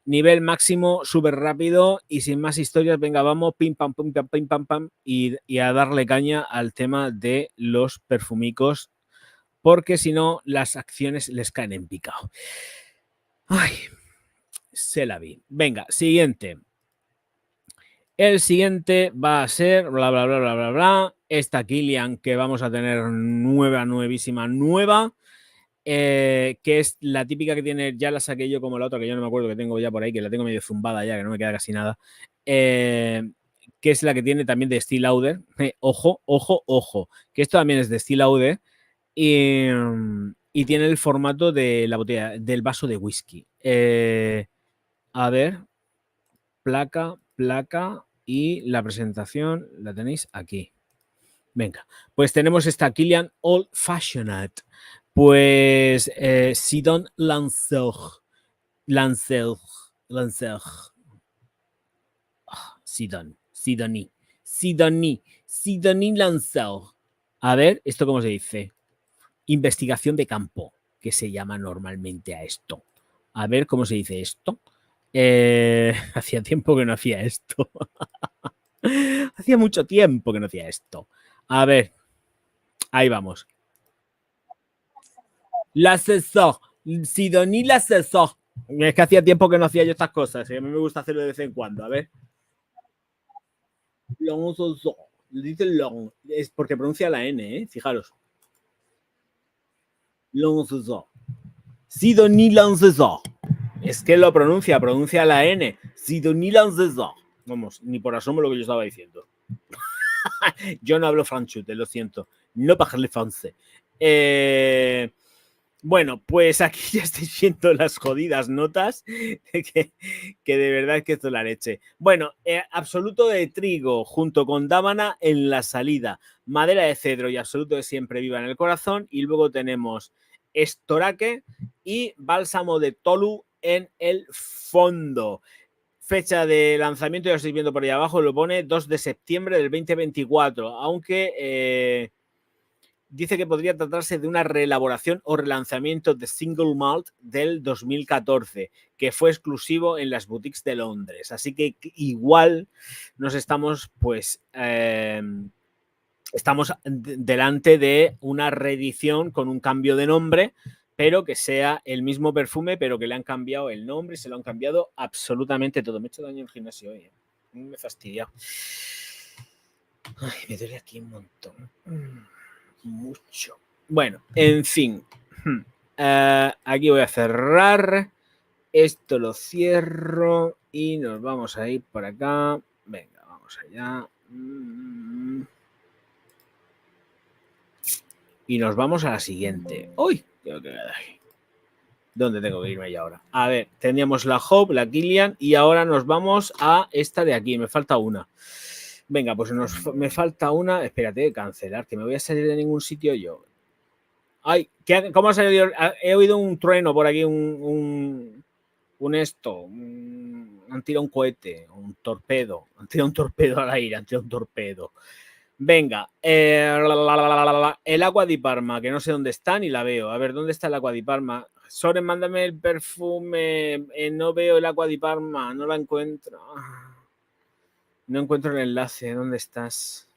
nivel máximo, súper rápido y sin más historias. Venga, vamos, pim, pam, pim, pam, pim, pam, pam y a darle caña al tema de los perfumicos porque si no las acciones les caen en picado. Ay, se la vi. Venga, siguiente. El siguiente va a ser bla, bla, bla, bla, bla, bla. Esta Kilian que vamos a tener nuevísima, nueva. Que es la típica que tiene, ya la saqué yo como la otra, que yo no me acuerdo que tengo ya por ahí, que la tengo medio zumbada ya, que no me queda casi nada. Que es la que tiene también de Steel Lauder. Ojo, ojo, ojo. Que esto también es de Steel Lauder. Y tiene el formato de la botella, del vaso de whisky. A ver, placa y la presentación la tenéis aquí. Venga, pues tenemos esta Kilian Old Fashioned. Pues Sidon Lancer. Sidonie Lancer. A ver, ¿esto cómo se dice? Investigación de campo, que se llama normalmente a esto. A ver cómo se dice esto. Hacía tiempo que no hacía esto. Hacía mucho tiempo que no hacía esto. A ver, ahí vamos. L'ascensor. Sidonie l'ascensor. Es que hacía tiempo que no hacía yo estas cosas. A mí me gusta hacerlo de vez en cuando. A ver. Dice long. Es porque pronuncia la N, ¿eh? Fijaros. Sidonie l'ascensor. Es que lo pronuncia la N. Sidonie l'ascensor. Vamos, ni por asomo lo que yo estaba diciendo. Yo no hablo francés, lo siento. No parle francés. Bueno, pues aquí ya estáis viendo las jodidas notas, que de verdad es que esto es la leche. Bueno, absoluto de trigo junto con dábana en la salida, madera de cedro y absoluto de siempre viva en el corazón. Y luego tenemos estoraque y bálsamo de tolu en el fondo. Fecha de lanzamiento, ya estoy viendo por ahí abajo, lo pone 2 de septiembre del 2024, aunque dice que podría tratarse de una reelaboración o relanzamiento de Single Malt del 2014, que fue exclusivo en las boutiques de Londres. Así que igual nos estamos, pues, estamos delante de una reedición con un cambio de nombre, pero que sea el mismo perfume, pero que le han cambiado el nombre, se lo han cambiado absolutamente todo. Me he hecho daño en el gimnasio hoy. Me he fastidiado. Ay, me duele aquí un montón. Mucho. Bueno, en fin. Aquí voy a cerrar. Esto lo cierro y nos vamos a ir por acá. Venga, vamos allá. Y nos vamos a la siguiente. ¡Uy! ¿Dónde tengo que irme ya ahora? A ver, teníamos la Hope, la Kilian y ahora nos vamos a esta de aquí. Me falta una. Venga, pues me falta una. Espérate, cancelar, que me voy a salir de ningún sitio yo. Ay, ¿cómo ha salido? He oído un trueno por aquí, han tirado un cohete, un torpedo, han tirado un torpedo al aire, han tirado un torpedo. Venga, el Acqua di Parma, que no sé dónde está ni la veo. A ver, ¿dónde está el Acqua di Parma? Soren, mándame el perfume. No veo el Acqua di Parma, no la encuentro. No encuentro el enlace. ¿Dónde estás?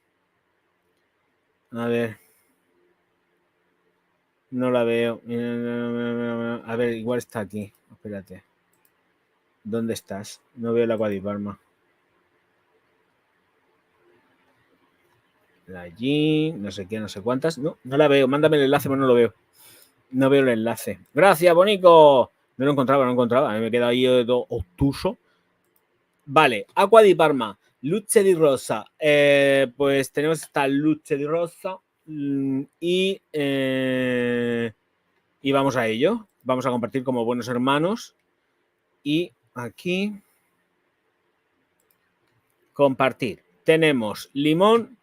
A ver. No la veo. A ver, igual está aquí. Espérate. ¿Dónde estás? No veo el Acqua di Parma. Allí, no sé qué, no sé cuántas. No, no la veo. Mándame el enlace, pero no lo veo. No veo el enlace. Gracias, Bonico. No lo encontraba, no lo encontraba. Me he quedado ahí todo obtuso. Vale, Acqua di Parma, Luce di Rosa. Pues tenemos esta Luce di Rosa y vamos a ello. Vamos a compartir como buenos hermanos. Y aquí compartir. Tenemos limón,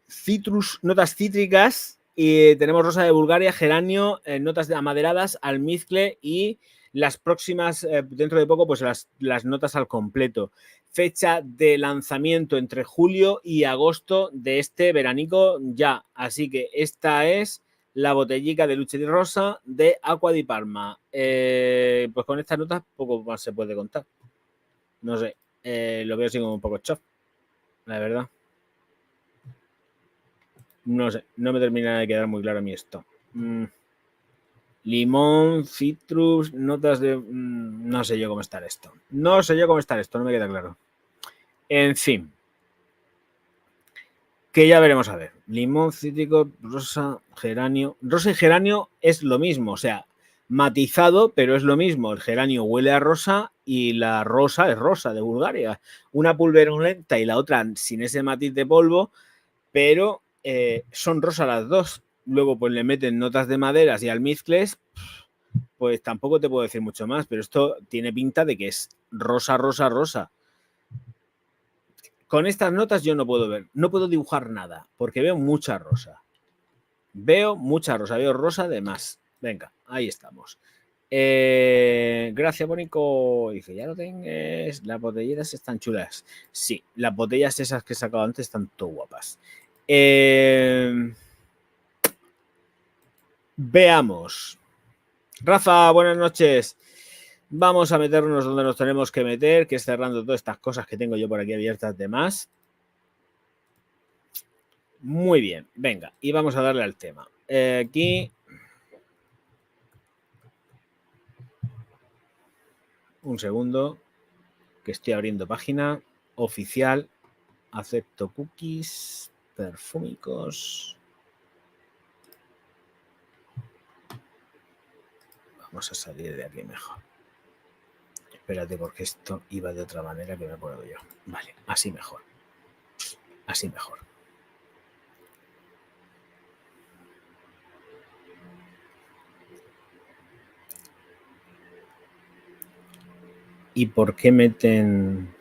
citrus, notas cítricas y tenemos rosa de Bulgaria, geranio, notas amaderadas, almizcle y las próximas, dentro de poco, pues las notas al completo. Fecha de lanzamiento entre julio y agosto de este veranico ya. Así que esta es la botellica de Luce di Rosa de Acqua di Parma. Pues con estas notas poco más se puede contar. No sé, lo veo así como un poco chof, la verdad. No sé, no me termina de quedar muy claro a mí esto. Limón, citrus, notas de... no sé yo cómo está esto. No sé yo cómo está esto, no me queda claro. En fin. Que ya veremos a ver. Limón, cítrico, rosa, geranio. Rosa y geranio es lo mismo, o sea, matizado, pero es lo mismo. El geranio huele a rosa y la rosa es rosa de Bulgaria. Una pulverulenta y la otra sin ese matiz de polvo, pero son rosas las dos. Luego pues le meten notas de maderas y almizcles, pues tampoco te puedo decir mucho más, pero esto tiene pinta de que es rosa, rosa, rosa. Con estas notas yo no puedo ver, no puedo dibujar nada, porque veo mucha rosa. Veo mucha rosa, veo rosa de más. Venga, ahí estamos. Gracias, Bonico. Dice, ya lo tenés. Las botelleras están chulas. Sí, las botellas esas que he sacado antes están todo guapas. Veamos. Rafa, buenas noches. Vamos a meternos donde nos tenemos que meter, que es cerrando todas estas cosas que tengo yo por aquí abiertas de más. Muy bien, venga, y vamos a darle al tema. Aquí. Un segundo, que estoy abriendo página oficial. Acepto cookies, perfúmicos. Vamos a salir de aquí mejor. Espérate, porque esto iba de otra manera que me acuerdo yo. Vale, así mejor. Así mejor. ¿Y por qué meten...?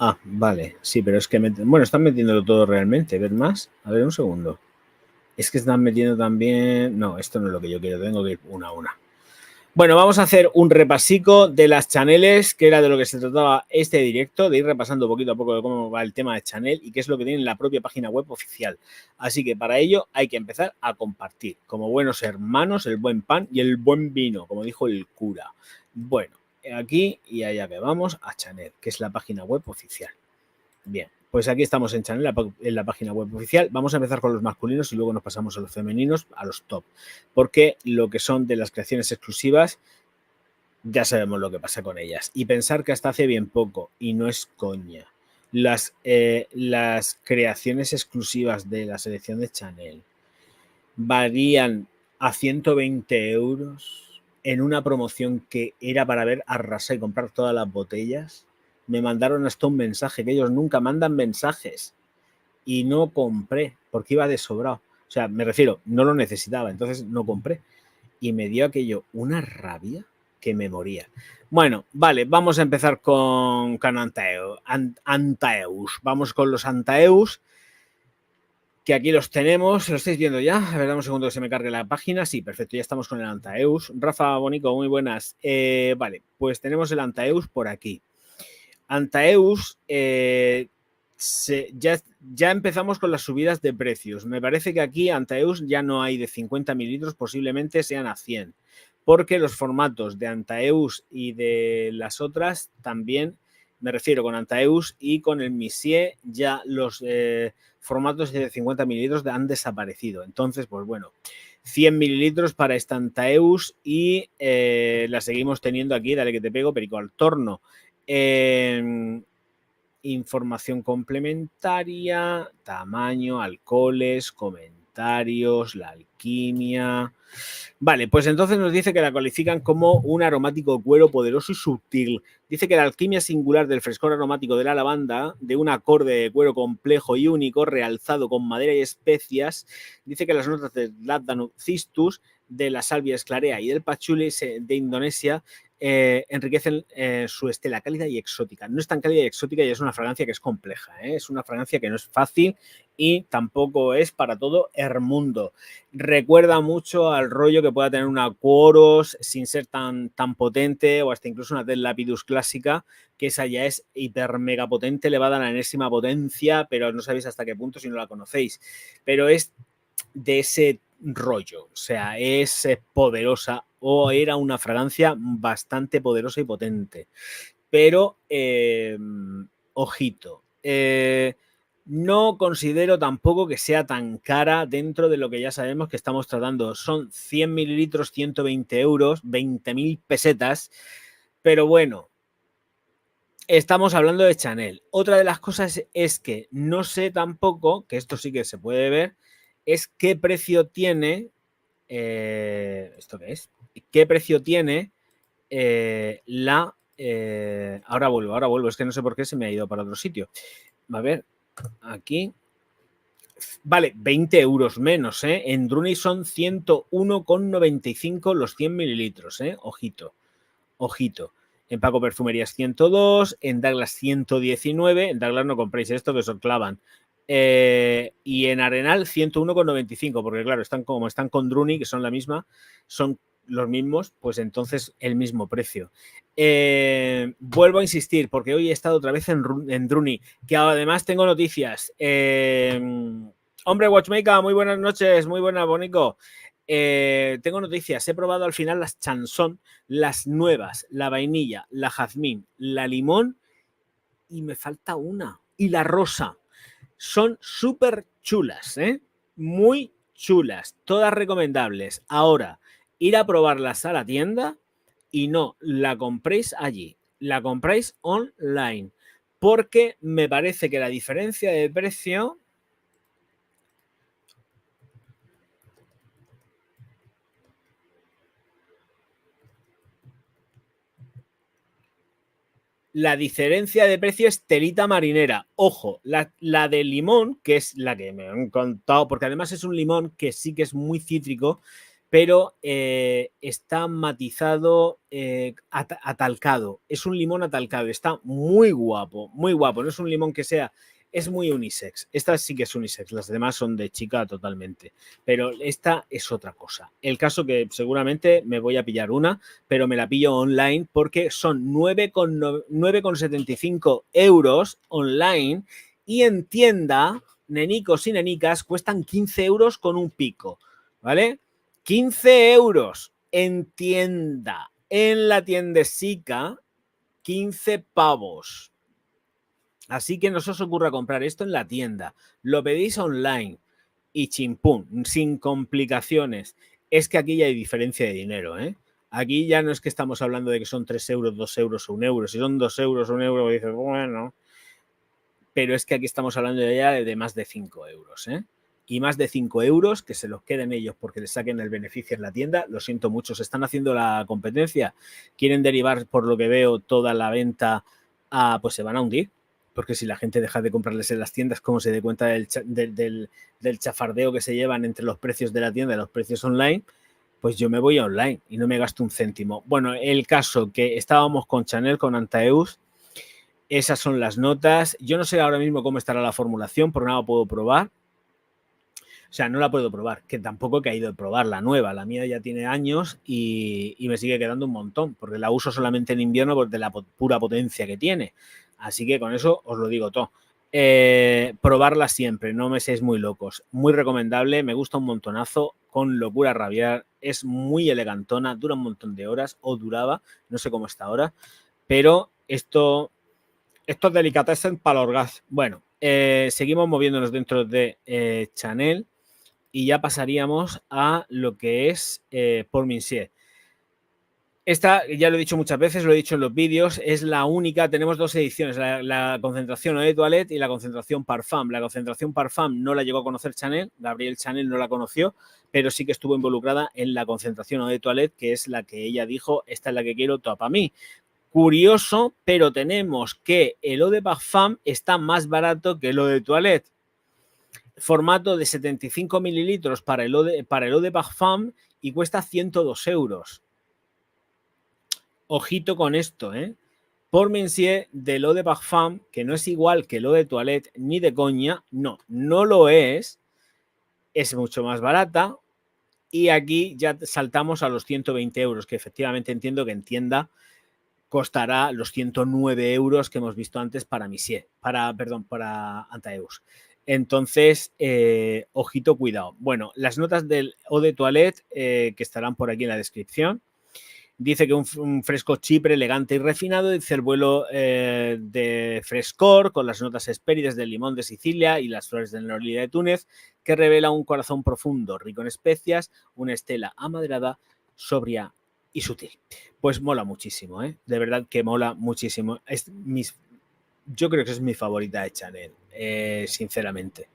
Ah, vale, sí, pero es que meten... Bueno, están metiéndolo todo realmente, ¿ves más? A ver, un segundo. Es que están metiendo también... No, esto no es lo que yo quiero, tengo que ir una a una. Bueno, vamos a hacer un repasico de las Channeles, que era de lo que se trataba este directo, de ir repasando poquito a poco de cómo va el tema de Chanel y qué es lo que tiene en la propia página web oficial. Así que para ello hay que empezar a compartir, como buenos hermanos, el buen pan y el buen vino, como dijo el cura. Bueno, aquí y allá que vamos a Chanel, que es la página web oficial. Bien, pues aquí estamos en Chanel, en la página web oficial. Vamos a empezar con los masculinos y luego nos pasamos a los femeninos, a los top. Porque lo que son de las creaciones exclusivas, ya sabemos lo que pasa con ellas. Y pensar que hasta hace bien poco, y no es coña, las creaciones exclusivas de la selección de Chanel varían a 120 euros en una promoción que era para ver arrasar y comprar todas las botellas. Me mandaron hasta un mensaje, que ellos nunca mandan mensajes, y no compré porque iba de sobrado. O sea, me refiero, no lo necesitaba, entonces no compré. Y me dio aquello una rabia que me moría. Bueno, vale, vamos a empezar con Antaeus. Vamos con los Antaeus, que aquí los tenemos. ¿Lo estáis viendo ya? A ver, dame un segundo que se me cargue la página. Sí, perfecto, ya estamos con el Antaeus. Rafa, Bonico, muy buenas. Vale, pues tenemos el Antaeus por aquí. Antaeus ya empezamos con las subidas de precios. Me parece que aquí Antaeus ya no hay de 50 mililitros, posiblemente sean a 100, porque los formatos de Antaeus y de las otras también, me refiero con Antaeus y con el Missier, ya los formatos de 50 mililitros han desaparecido. Entonces, pues bueno, 100 mililitros para esta Antaeus y la seguimos teniendo aquí, dale que te pego, perico al torno. Información complementaria, tamaño, alcoholes, comentarios, la alquimia. Vale, pues entonces nos dice que la califican como un aromático cuero poderoso y sutil. Dice que la alquimia singular del frescor aromático de la lavanda, de un acorde de cuero complejo y único, realzado con madera y especias, dice que las notas del Laddanum cistus, de la salvia esclarea y del patchouli de Indonesia enriquecen su estela cálida y exótica. No es tan cálida y exótica y es una fragancia que es compleja, ¿eh? Es una fragancia que no es fácil y tampoco es para todo el mundo. Recuerda mucho al rollo que pueda tener una Quoros sin ser tan potente, o hasta incluso una Del Lapidus clásica, que esa ya es hiper mega potente, elevada a la enésima potencia, pero no sabéis hasta qué punto si no la conocéis. Pero es de ese rollo, o sea, es poderosa, o era una fragancia bastante poderosa y potente. Pero, ojito, no considero tampoco que sea tan cara dentro de lo que ya sabemos que estamos tratando. Son 100 mililitros, 120 euros, 20.000 pesetas, pero bueno, estamos hablando de Chanel. Otra de las cosas es que no sé tampoco, que esto sí que se puede ver, es qué precio tiene, ¿esto qué es? ¿Qué precio tiene ahora vuelvo, es que no sé por qué se me ha ido para otro sitio. A ver, aquí. Vale, 20 euros menos, ¿eh? En Druni son 101,95 los 100 mililitros, ¿eh? Ojito, ojito. En Paco Perfumerías 102, en Douglas 119, en Douglas no compréis esto que os clavan. Y en Arenal 101,95, porque claro, están con Druni, que son la misma, son los mismos, pues entonces el mismo precio. Vuelvo a insistir, porque hoy he estado otra vez en Druni, que además tengo noticias. Hombre, Watchmaker, muy buenas noches, muy buenas, Bonico. Tengo noticias, he probado al final las Chanson, las nuevas, la vainilla, la jazmín, la limón y me falta una, y la rosa. Son súper chulas, ¿eh? Muy chulas, todas recomendables. Ahora, ir a probarlas a la tienda y no la compréis allí, la compráis online, porque me parece que la diferencia de precio... La diferencia de precio es telita marinera. Ojo, la de limón, que es la que me han contado, porque además es un limón que sí que es muy cítrico, pero está matizado, atalcado. Es un limón atalcado, está muy guapo, muy guapo. No es un limón que sea... Es muy unisex. Esta sí que es unisex. Las demás son de chica totalmente. Pero esta es otra cosa. El caso que seguramente me voy a pillar una, pero me la pillo online porque son 9,75 euros online y en tienda, nenicos y nenicas, cuestan 15 euros con un pico. ¿Vale? 15 euros en tienda. En la tiendesica, 15 pavos. Así que no se os ocurra comprar esto en la tienda. Lo pedís online y chimpún, sin complicaciones. Es que aquí ya hay diferencia de dinero, ¿eh? Aquí ya no es que estamos hablando de que son 3 euros, 2 euros o 1 euro. Si son 2 euros o 1 euro, dices, bueno. Pero es que aquí estamos hablando ya de más de 5 euros, ¿eh? Y más de 5 euros que se los queden ellos porque les saquen el beneficio en la tienda. Lo siento mucho, se están haciendo la competencia. Quieren derivar, por lo que veo, toda la venta a, pues se van a hundir. Porque si la gente deja de comprarles en las tiendas, ¿cómo se dé cuenta del chafardeo que se llevan entre los precios de la tienda y los precios online? Pues yo me voy a online y no me gasto un céntimo. Bueno, el caso que estábamos con Chanel, con Antaeus, esas son las notas. Yo no sé ahora mismo cómo estará la formulación, porque no la puedo probar. O sea, no la puedo probar, que tampoco he caído de probar la nueva. La mía ya tiene años y me sigue quedando un montón, porque la uso solamente en invierno por de la pura potencia que tiene. Así que con eso os lo digo todo. probarla siempre, no me seáis muy locos. Muy recomendable, me gusta un montonazo, con locura rabiar, es muy elegantona, dura un montón de horas, o duraba, no sé cómo está ahora, pero esto es delicatessen para los gas. Bueno, seguimos moviéndonos dentro de Chanel y ya pasaríamos a lo que es Pour Monsieur. Esta, ya lo he dicho muchas veces, lo he dicho en los vídeos, es la única, tenemos dos ediciones, la concentración Eau de Toilette y la concentración Parfum. La concentración Parfum no la llegó a conocer Chanel, Gabrielle Chanel no la conoció, pero sí que estuvo involucrada en la concentración Eau de Toilette, que es la que ella dijo, esta es la que quiero, toda para mí. Curioso, pero tenemos que el Eau de Parfum está más barato que el Eau de Toilette. Formato de 75 mililitros para el Eau de Parfum y cuesta 102 euros. Ojito con esto, ¿eh? Pour Monsieur de Eau de Parfum, que no es igual que el Eau de Toilette ni de coña, no lo es mucho más barata y aquí ya saltamos a los 120 euros, que efectivamente entiendo que en tienda costará los 109 euros que hemos visto antes para Monsieur, para Antaeus. Entonces, ojito, cuidado. Bueno, las notas del Eau de Toilette que estarán por aquí en la descripción. Dice que un fresco chipre elegante y refinado, dice el vuelo de frescor con las notas hespérides del limón de Sicilia y las flores de Norlida de Túnez, que revela un corazón profundo, rico en especias, una estela amaderada, sobria y sutil. Pues mola muchísimo, ¿eh? De verdad que mola muchísimo. Yo creo que es mi favorita de Chanel, sinceramente.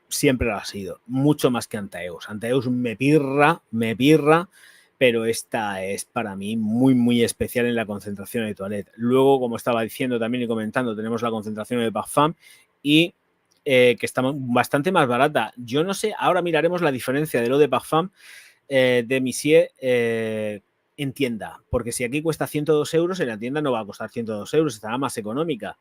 Siempre lo ha sido, mucho más que Antaeus. Antaeus me pirra, pero esta es para mí muy, muy especial en la concentración de Toilette. Luego, como estaba diciendo también y comentando, tenemos la concentración de Parfum y que está bastante más barata. Yo no sé, ahora miraremos la diferencia de lo de Parfum de Monsieur en tienda, porque si aquí cuesta 102 euros, en la tienda no va a costar 102 euros, estará más económica.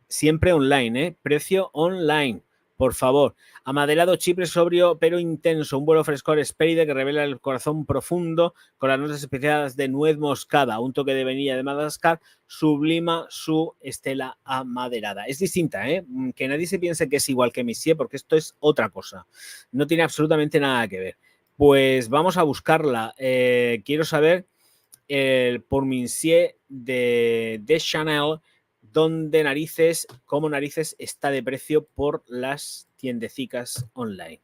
Siempre online, precio online. Por favor, amaderado chipre sobrio pero intenso, un vuelo frescor espéride que revela el corazón profundo con las notas especiadas de nuez moscada, un toque de vainilla de Madagascar, sublima su estela amaderada. Es distinta, ¿eh? Que nadie se piense que es igual que Monsieur, porque esto es otra cosa. No tiene absolutamente nada que ver. Pues vamos a buscarla. Quiero saber el Pour Monsieur de Chanel, donde cómo narices está de precio por las tiendecicas online.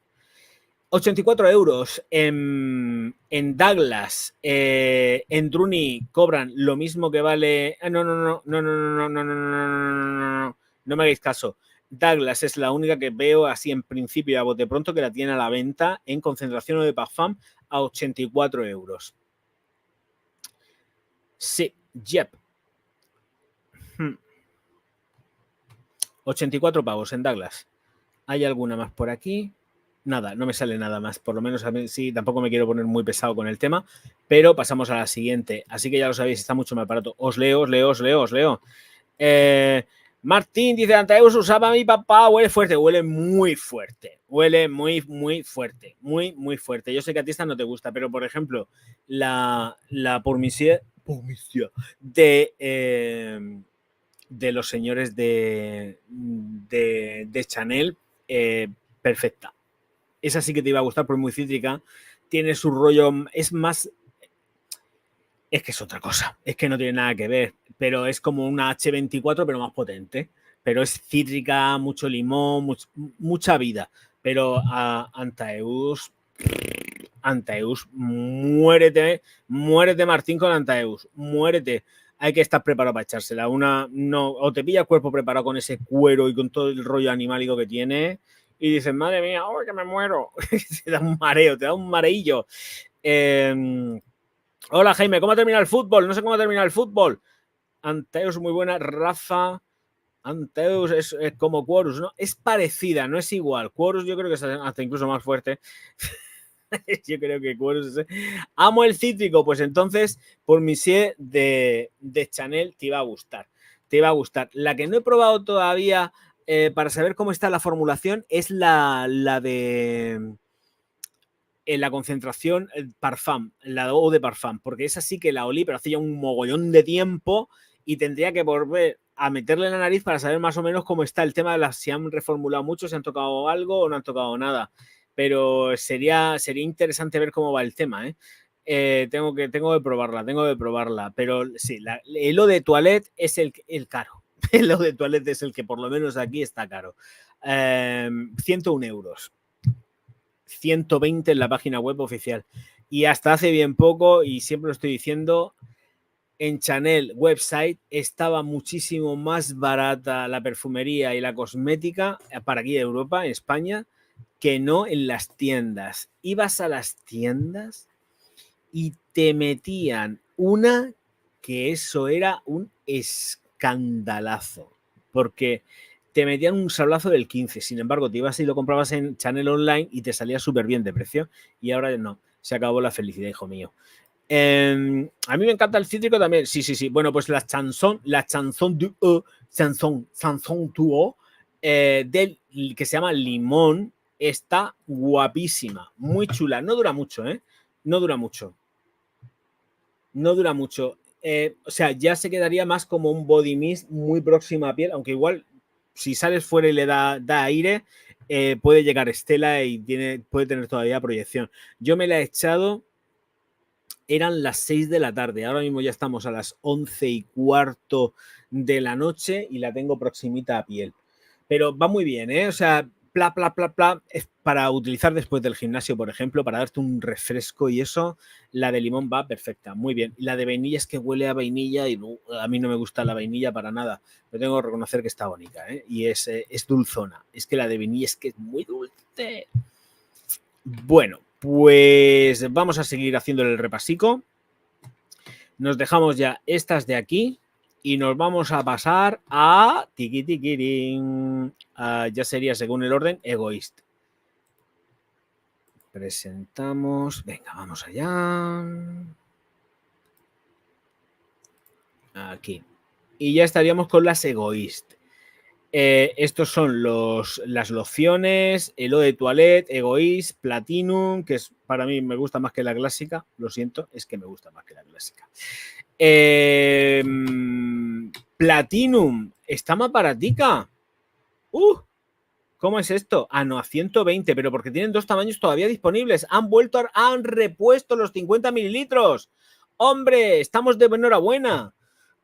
84 euros en Douglas, en Druni cobran lo mismo que vale. No me hagáis caso. Douglas es la única que veo así en principio a bote pronto que la tiene a la venta en concentración de Parfum a 84 euros. Sí, yep. 84 pavos en Douglas. ¿Hay alguna más por aquí? Nada, no me sale nada más. Por lo menos a mí sí, tampoco me quiero poner muy pesado con el tema, pero pasamos a la siguiente. Así que ya lo sabéis, está mucho más barato. Os leo. Martín dice, Antaeus usaba mi papá, huele fuerte, huele muy fuerte. Huele muy fuerte. Muy fuerte. Yo sé que a ti esta no te gusta, pero por ejemplo, la Pour Monsieur de los señores de Chanel, perfecta. Esa sí que te iba a gustar porque es muy cítrica, tiene su rollo, es más, es que es otra cosa, es que no tiene nada que ver, pero es como una H24 pero más potente, pero es cítrica, mucho limón, mucha vida, pero a Antaeus, muérete Martín con Antaeus, muérete. Hay que estar preparado para echársela. O te pilla el cuerpo preparado con ese cuero y con todo el rollo animálico que tiene y dices, madre mía, oh, que me muero. Te da un mareo, te da un mareillo. Hola Jaime, ¿cómo ha terminado el fútbol? No sé cómo ha terminado el fútbol. Antaeus muy buena, Rafa. Antaeus es como Quorus, ¿no? Es parecida, no es igual. Quorus yo creo que es hasta incluso más fuerte. Yo creo que Quorus es... Amo el cítrico, pues entonces Pour Monsieur de Chanel te iba a gustar. La que no he probado todavía para saber cómo está la formulación es la de la concentración Parfum, la Eau de Parfum, porque esa sí que la olí, pero hace ya un mogollón de tiempo y tendría que volver a meterle en la nariz para saber más o menos cómo está el tema de si han reformulado mucho, si han tocado algo o no han tocado nada. Pero sería interesante ver cómo va el tema, ¿eh? Tengo que probarla. Pero sí, el eau de toilette es el caro. El eau de toilette es el que por lo menos aquí está caro. 101 euros. 120 en la página web oficial. Y hasta hace bien poco, y siempre lo estoy diciendo, en Chanel website estaba muchísimo más barata la perfumería y la cosmética para aquí de Europa, en España, que no en las tiendas. Ibas a las tiendas y te metían una que eso era un escandalazo, porque te metían un sablazo del 15, sin embargo te ibas y lo comprabas en Chanel Online y te salía súper bien de precio, y ahora no, se acabó la felicidad, hijo mío. A mí me encanta el cítrico también, sí, bueno, pues la chanson duo, del que se llama limón, está guapísima, muy chula, no dura mucho, no dura mucho. O sea, ya se quedaría más como un body mist muy próximo a piel, aunque igual si sales fuera y le da aire, puede llegar estela y puede tener todavía proyección. Yo me la he echado, eran las 6 de la tarde, ahora mismo ya estamos a las 11:15 de la noche y la tengo proximita a piel. Pero va muy bien, o sea, es para utilizar después del gimnasio, por ejemplo, para darte un refresco y eso. La de limón va perfecta, muy bien. La de vainilla es que huele a vainilla y a mí no me gusta la vainilla para nada, pero tengo que reconocer que está bonita, y es dulzona. Es que la de vainilla es que es muy dulce. Bueno, pues vamos a seguir haciéndole el repasico. Nos dejamos ya estas de aquí y nos vamos a pasar a ya sería según el orden Egoist. Presentamos, venga, vamos allá. Aquí. Y ya estaríamos con las Egoist. Estos son las lociones, el eau de toilette, Egoist, Platinum, que para mí me gusta más que la clásica. Lo siento, es que me gusta más que la clásica. Platinum, está más baratica. ¿Cómo es esto? Ah, no, a 120, pero porque tienen 2 tamaños todavía disponibles. Han repuesto los 50 mililitros. ¡Hombre! Estamos de enhorabuena.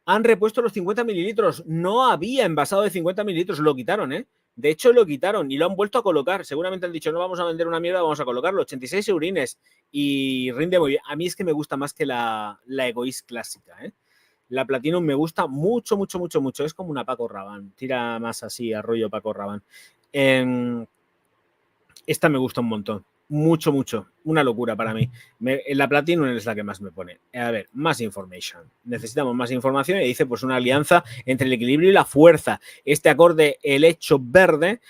Han repuesto los 50 mililitros. No había envasado de 50 mililitros. Lo quitaron, De hecho, lo quitaron y lo han vuelto a colocar. Seguramente han dicho, no vamos a vender una mierda, vamos a colocarlo. 86 eurines y rinde muy bien. A mí es que me gusta más que la Egoist clásica, La Platinum me gusta mucho. Es como una Paco Rabanne. Tira más así a rollo Paco Rabanne. Esta me gusta un montón. Mucho. Una locura para mí. La Platinum es la que más me pone. A ver, más information. Necesitamos más información y dice pues una alianza entre el equilibrio y la fuerza. Este acorde helecho verde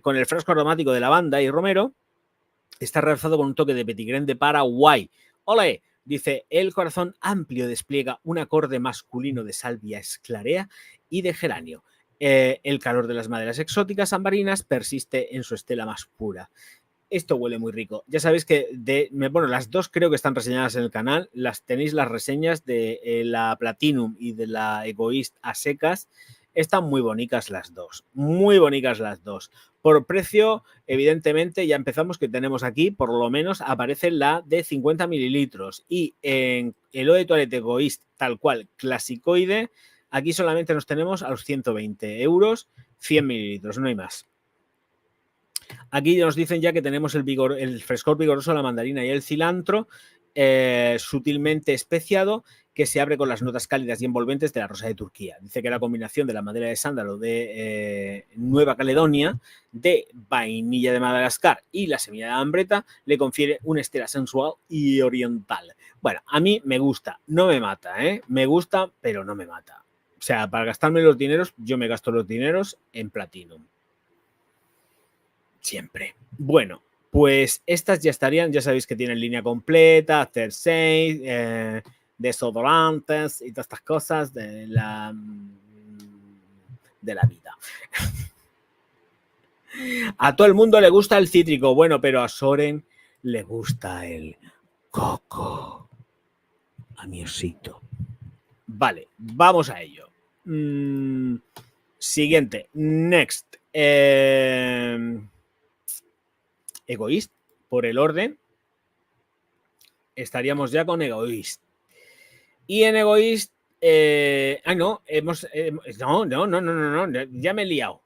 con el frasco aromático de lavanda y romero está realzado con un toque de petigrén de Paraguay. ¡Ole! Dice, el corazón amplio despliega un acorde masculino de salvia esclarea y de geranio. El calor de las maderas exóticas ambarinas persiste en su estela más pura. Esto huele muy rico. Ya sabéis que las dos creo que están reseñadas en el canal. Tenéis las reseñas de la Platinum y de la Egoist a secas. Están muy bonitas las dos. Por precio, evidentemente, ya empezamos que tenemos aquí, por lo menos, aparece la de 50 mililitros. Y en el eau de toilette Egoist, tal cual, clasicoide, aquí solamente nos tenemos a los 120 euros, 100 mililitros, no hay más. Aquí nos dicen ya que tenemos el frescor vigoroso de la mandarina y el cilantro, sutilmente especiado, que se abre con las notas cálidas y envolventes de la rosa de Turquía. Dice que la combinación de la madera de sándalo de Nueva Caledonia, de vainilla de Madagascar y la semilla de ambreta le confiere una estela sensual y oriental. Bueno, a mí me gusta, no me mata, me gusta, pero no me mata. O sea, para gastarme los dineros, yo me gasto los dineros en Platinum. Siempre. Bueno, pues estas ya estarían, ya sabéis que tienen línea completa, After Shave, desodorantes y todas estas cosas de la vida. A todo el mundo le gusta el cítrico, bueno, pero a Soren le gusta el coco. A mi osito. Vale, vamos a ello. Siguiente. Next. Egoist. Por el orden. Estaríamos ya con Egoist. Y en Egoist. No. No. Ya me he liado.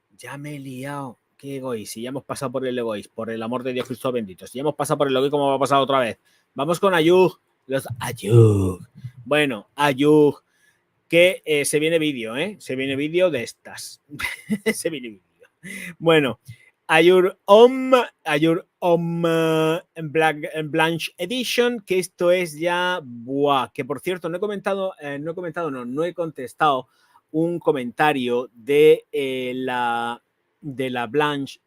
Qué Egoist. Si ya hemos pasado por el Egoist. Por el amor de Dios Cristo bendito. Si ya hemos pasado por el Egoist, ¿cómo va a pasar otra vez? Vamos con Ayug. Los Ayug. Bueno, Ayug. Que se viene vídeo, Se viene vídeo de estas. Se viene vídeo. Bueno, Ayur Blanche Edition, que esto es ya... Buah, que por cierto, no he contestado un comentario de la Blanche,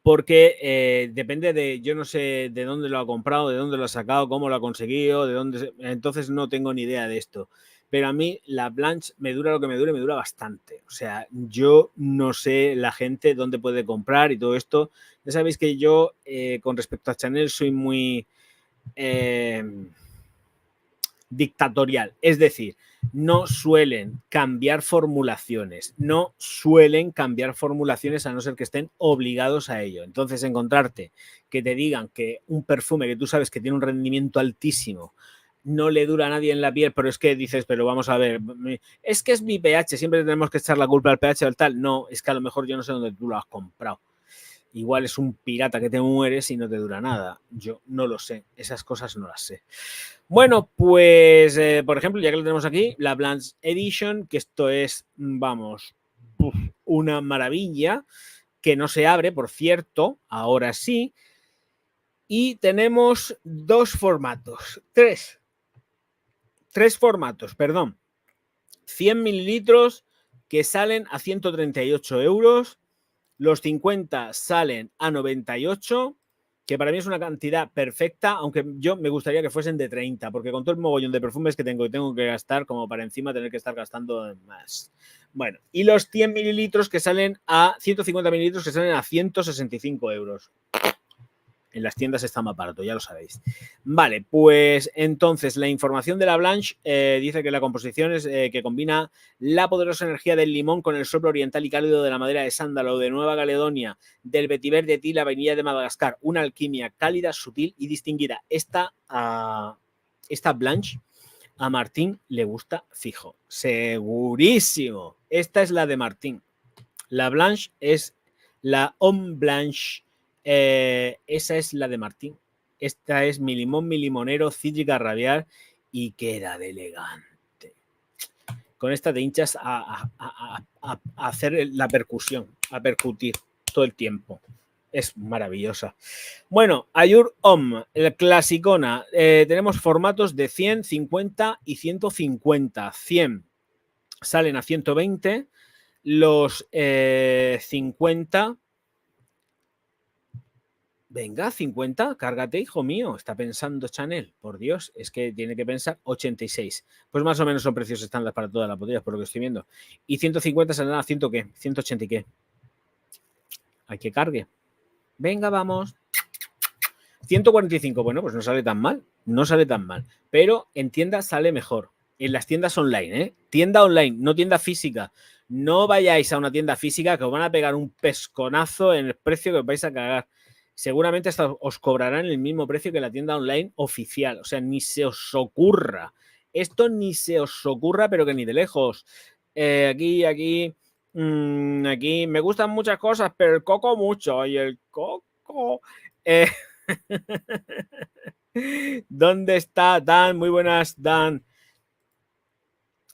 porque depende de, yo no sé de dónde lo ha comprado, de dónde lo ha sacado, cómo lo ha conseguido, entonces no tengo ni idea de esto. Pero a mí la Blanche me dura lo que me dure, me dura bastante. O sea, yo no sé la gente dónde puede comprar y todo esto. Ya sabéis que yo, con respecto a Chanel, soy muy dictatorial. Es decir, no suelen cambiar formulaciones, a no ser que estén obligados a ello. Entonces, encontrarte que te digan que un perfume que tú sabes que tiene un rendimiento altísimo no le dura a nadie en la piel, pero es que dices, pero vamos a ver, es que es mi pH, siempre tenemos que echar la culpa al pH o al tal. No, es que a lo mejor yo no sé dónde tú lo has comprado. Igual es un pirata que te mueres y no te dura nada. Yo no lo sé, esas cosas no las sé. Bueno, pues, por ejemplo, ya que lo tenemos aquí, la Blanche Edition, que esto es, vamos, una maravilla, que no se abre, por cierto, ahora sí. Y tenemos tres formatos, perdón. 100 mililitros que salen a 138 euros, los 50 salen a 98, que para mí es una cantidad perfecta, aunque yo me gustaría que fuesen de 30, porque con todo el mogollón de perfumes que tengo que gastar, como para encima tener que estar gastando más. Bueno, y los 100 mililitros que salen a 150 mililitros que salen a 165 euros. En las tiendas está más barato, ya lo sabéis. Vale, pues entonces la información de la Blanche dice que la composición es que combina la poderosa energía del limón con el soplo oriental y cálido de la madera de sándalo de Nueva Caledonia, del vetiver de tila, vainilla de Madagascar. Una alquimia cálida, sutil y distinguida. Esta Blanche a Martín le gusta fijo. Segurísimo. Esta es la de Martín. La Blanche es la Homme Blanche. Esa es la de Martín. Esta es mi limón, mi limonero, cítrica rabiar y queda de elegante. Con esta te hinchas a hacer la percusión, a percutir todo el tiempo. Es maravillosa. Bueno, Ayur Homme, el clasicona. Tenemos formatos de 100, 50 y 150. 100 salen a 120. Los 50... Venga, 50, cárgate, hijo mío. Está pensando Chanel. Por Dios, es que tiene que pensar 86. Pues más o menos son precios estándar para todas las botellas, por lo que estoy viendo. Y 150 saldrán a 100 qué, 180 y qué. Hay que cargue. Venga, vamos. 145, bueno, pues no sale tan mal. No sale tan mal. Pero en tienda sale mejor. En las tiendas online, ¿eh? Tienda online, no tienda física. No vayáis a una tienda física que os van a pegar un pesconazo en el precio que os vais a cagar. Seguramente hasta os cobrarán el mismo precio que la tienda online oficial. O sea, ni se os ocurra. Esto ni se os ocurra, pero que ni de lejos. Aquí me gustan muchas cosas, pero el coco mucho. Y el coco... ¿Dónde está Dan? Muy buenas, Dan.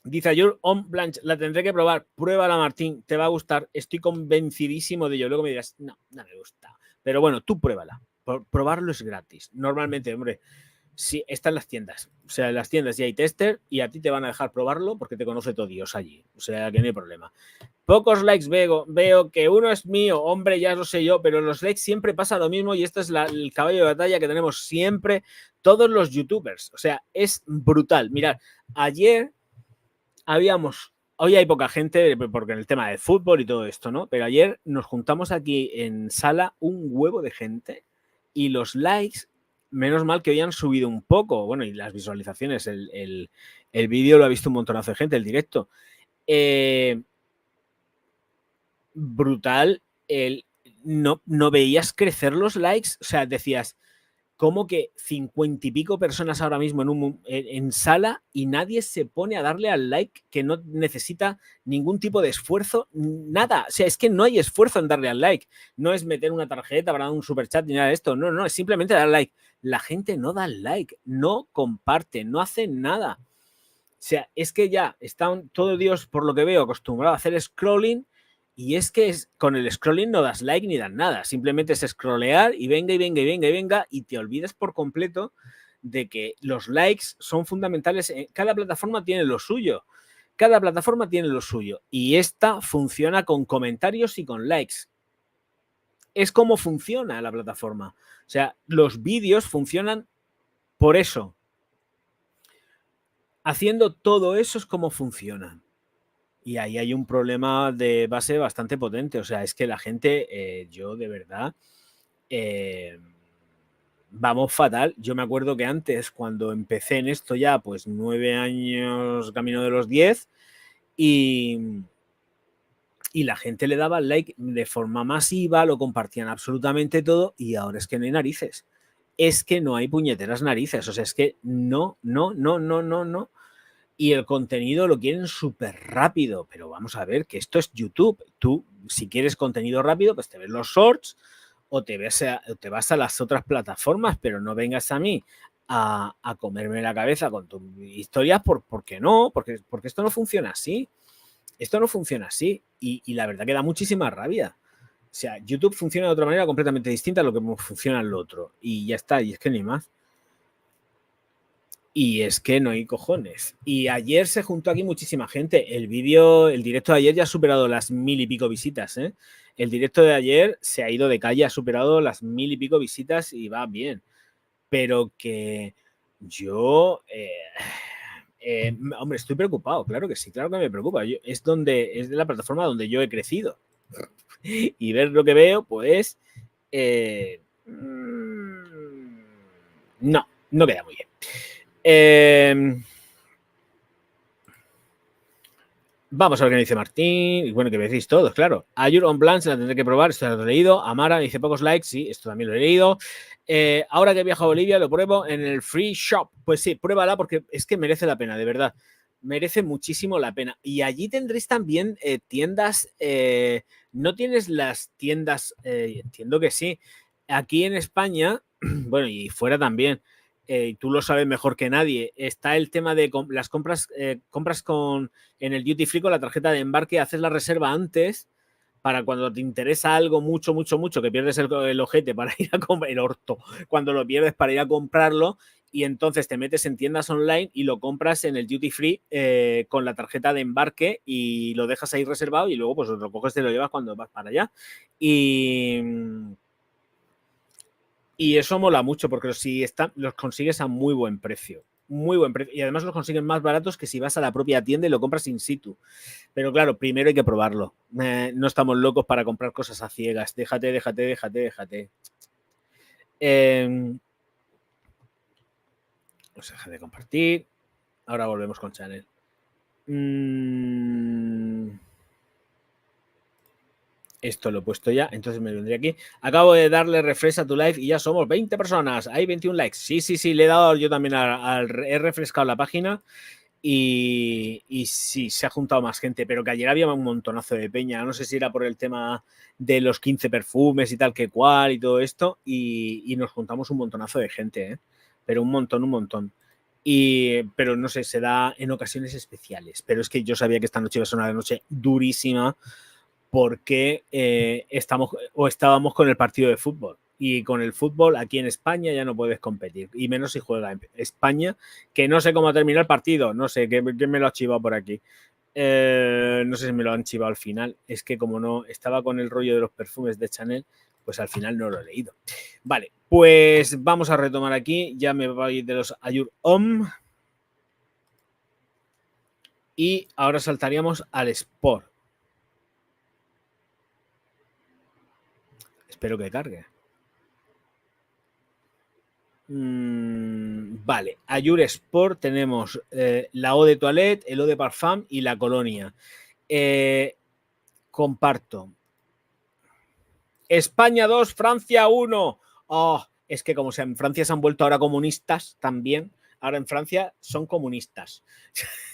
Dice Ayur Homme Blanche, la tendré que probar. Pruébala, Martín, te va a gustar. Estoy convencidísimo de ello. Luego me dirás, no me gusta. Pero bueno, tú pruébala. Probarlo es gratis. Normalmente, hombre, sí, está en las tiendas. O sea, en las tiendas ya hay tester y a ti te van a dejar probarlo porque te conoce todo Dios allí. O sea, que no hay problema. Pocos likes veo que uno es mío. Hombre, ya lo sé yo, pero en los likes siempre pasa lo mismo y este es el caballo de batalla que tenemos siempre todos los youtubers. O sea, es brutal. Mirad, ayer... hoy hay poca gente porque en el tema del fútbol y todo esto, ¿no? Pero ayer nos juntamos aquí en sala un huevo de gente y los likes menos mal que hoy han subido un poco. Bueno, y las visualizaciones, el vídeo lo ha visto un montonazo de gente, el directo. Brutal, no veías crecer los likes, o sea, decías, ¿cómo que 50 y pico personas ahora mismo en sala y nadie se pone a darle al like, que no necesita ningún tipo de esfuerzo, nada? O sea, es que no hay esfuerzo en darle al like. No es meter una tarjeta para dar un superchat ni nada de esto. No, es simplemente dar like. La gente no da like, no comparte, no hace nada. O sea, es que ya están todo Dios, por lo que veo, acostumbrado a hacer scrolling. Y es que con el scrolling no das like ni das nada. Simplemente es scrollear y venga, y venga, y venga, y venga. Y te olvidas por completo de que los likes son fundamentales. Cada plataforma tiene lo suyo. Cada plataforma tiene lo suyo. Y esta funciona con comentarios y con likes. Es como funciona la plataforma. O sea, los vídeos funcionan por eso. Haciendo todo eso es como funciona. Y ahí hay un problema de base bastante potente. O sea, es que la gente, yo de verdad, vamos fatal. Yo me acuerdo que antes, cuando empecé en esto ya, pues 9 años, camino de los 10, y la gente le daba like de forma masiva, lo compartían absolutamente todo, y ahora es que no hay narices. Es que no hay puñeteras narices. O sea, es que no. Y el contenido lo quieren súper rápido, pero vamos a ver que esto es YouTube. Tú, si quieres contenido rápido, pues te ves los shorts o te vas a las otras plataformas, pero no vengas a mí a comerme la cabeza con tus historias, ¿por qué no? Porque esto no funciona así. Esto no funciona así y la verdad que da muchísima rabia. O sea, YouTube funciona de otra manera completamente distinta a lo que funciona el otro. Y ya está, y es que ni más. Y es que no hay cojones. Y ayer se juntó aquí muchísima gente. El directo de ayer ya ha superado las 1000 y pico visitas, ¿eh? El directo de ayer se ha ido de calle, ha superado las 1000 y pico visitas y va bien. Pero que yo, hombre, estoy preocupado, claro que sí, claro que me preocupa. Es de la plataforma donde yo he crecido. Y ver lo que veo, pues, no queda muy bien. Vamos a ver qué me dice Martín. Y bueno, que me decís todos, claro. Ayur on Plan se la tendré que probar, esto lo he leído. Amara me dice pocos likes, sí, esto también lo he leído. Ahora que viajo a Bolivia, lo pruebo en el Free Shop. Pues sí, pruébala porque es que merece la pena, de verdad. Merece muchísimo la pena. Y allí tendréis también tiendas. No tienes las tiendas, entiendo que sí. Aquí en España, bueno, y fuera también. Tú lo sabes mejor que nadie. Está el tema de las compras en el duty free con la tarjeta de embarque, haces la reserva antes para cuando te interesa algo mucho, que pierdes el ojete para ir a comprar, el orto, cuando lo pierdes para ir a comprarlo, y entonces te metes en tiendas online y lo compras en el duty free con la tarjeta de embarque y lo dejas ahí reservado y luego pues lo coges y te lo llevas cuando vas para allá. Y eso mola mucho porque los consigues a muy buen precio. Muy buen precio. Y además los consigues más baratos que si vas a la propia tienda y lo compras in situ. Pero claro, primero hay que probarlo. No estamos locos para comprar cosas a ciegas. Déjate. Os deja de compartir. Ahora volvemos con Chanel. Esto lo he puesto ya, entonces me vendría aquí. Acabo de darle refresh a tu live y ya somos 20 personas. Hay 21 likes. Sí, le he dado yo también he refrescado la página y sí, se ha juntado más gente, pero que ayer había un montonazo de peña. No sé si era por el tema de los 15 perfumes y tal que cual y todo esto, y nos juntamos un montonazo de gente, ¿eh? Pero un montón. Pero no sé, se da en ocasiones especiales. Pero es que yo sabía que esta noche iba a ser una noche durísima porque estábamos con el partido de fútbol. Y con el fútbol aquí en España ya no puedes competir. Y menos si juega en España, que no sé cómo ha terminado el partido. No sé, ¿quién me lo ha chivado por aquí? No sé si me lo han chivado al final. Es que como no estaba con el rollo de los perfumes de Chanel, pues al final no lo he leído. Vale, pues vamos a retomar aquí. Ya me voy de los Ayur Om. Y ahora saltaríamos al Sport. Espero que cargue. Vale, Ayur Sport tenemos la eau de toilette, el eau de parfum y la colonia. Comparto. España 2, Francia 1. Oh, es que como en Francia se han vuelto ahora comunistas también. Ahora en Francia son comunistas.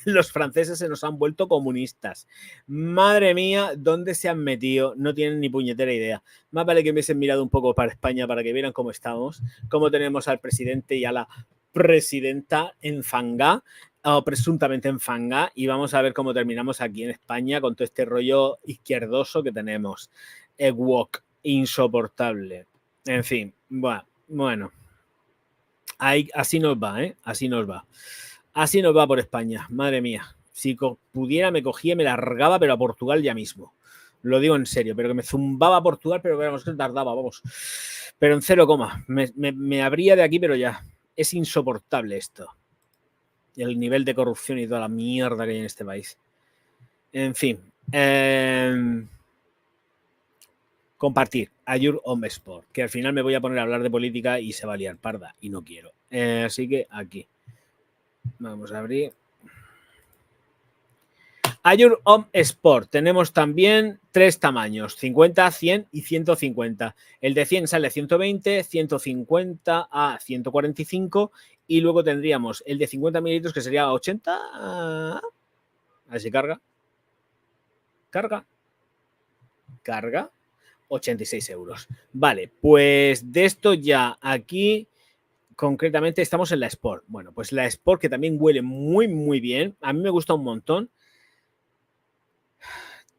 Los franceses se nos han vuelto comunistas. Madre mía, ¿dónde se han metido? No tienen ni puñetera idea. Más vale que me hubiesen mirado un poco para España para que vieran cómo estamos, cómo tenemos al presidente y a la presidenta en fanga, o presuntamente en fanga, y vamos a ver cómo terminamos aquí en España con todo este rollo izquierdoso que tenemos. Wok, insoportable. En fin, bueno. Ahí, así nos va, ¿eh? Así nos va. Así nos va por España, madre mía. Si pudiera me cogía y me largaba, pero a Portugal ya mismo. Lo digo en serio, pero que me zumbaba a Portugal, pero vamos, que tardaba, vamos. Pero en 0, me abría de aquí, pero ya. Es insoportable esto. El nivel de corrupción y toda la mierda que hay en este país. En fin. Compartir Ayur Home Sport, que al final me voy a poner a hablar de política y se va a liar parda y no quiero. Así que aquí. Vamos a abrir. Ayur Home Sport. Tenemos también 3 tamaños, 50, 100 y 150. El de 100 sale a 120, 150 a 145 y luego tendríamos el de 50 mililitros que sería a 80. A ver si carga. Carga. 86 euros. Vale, pues de esto ya aquí concretamente estamos en la Sport. Bueno, pues la Sport que también huele muy, muy bien. A mí me gusta un montón.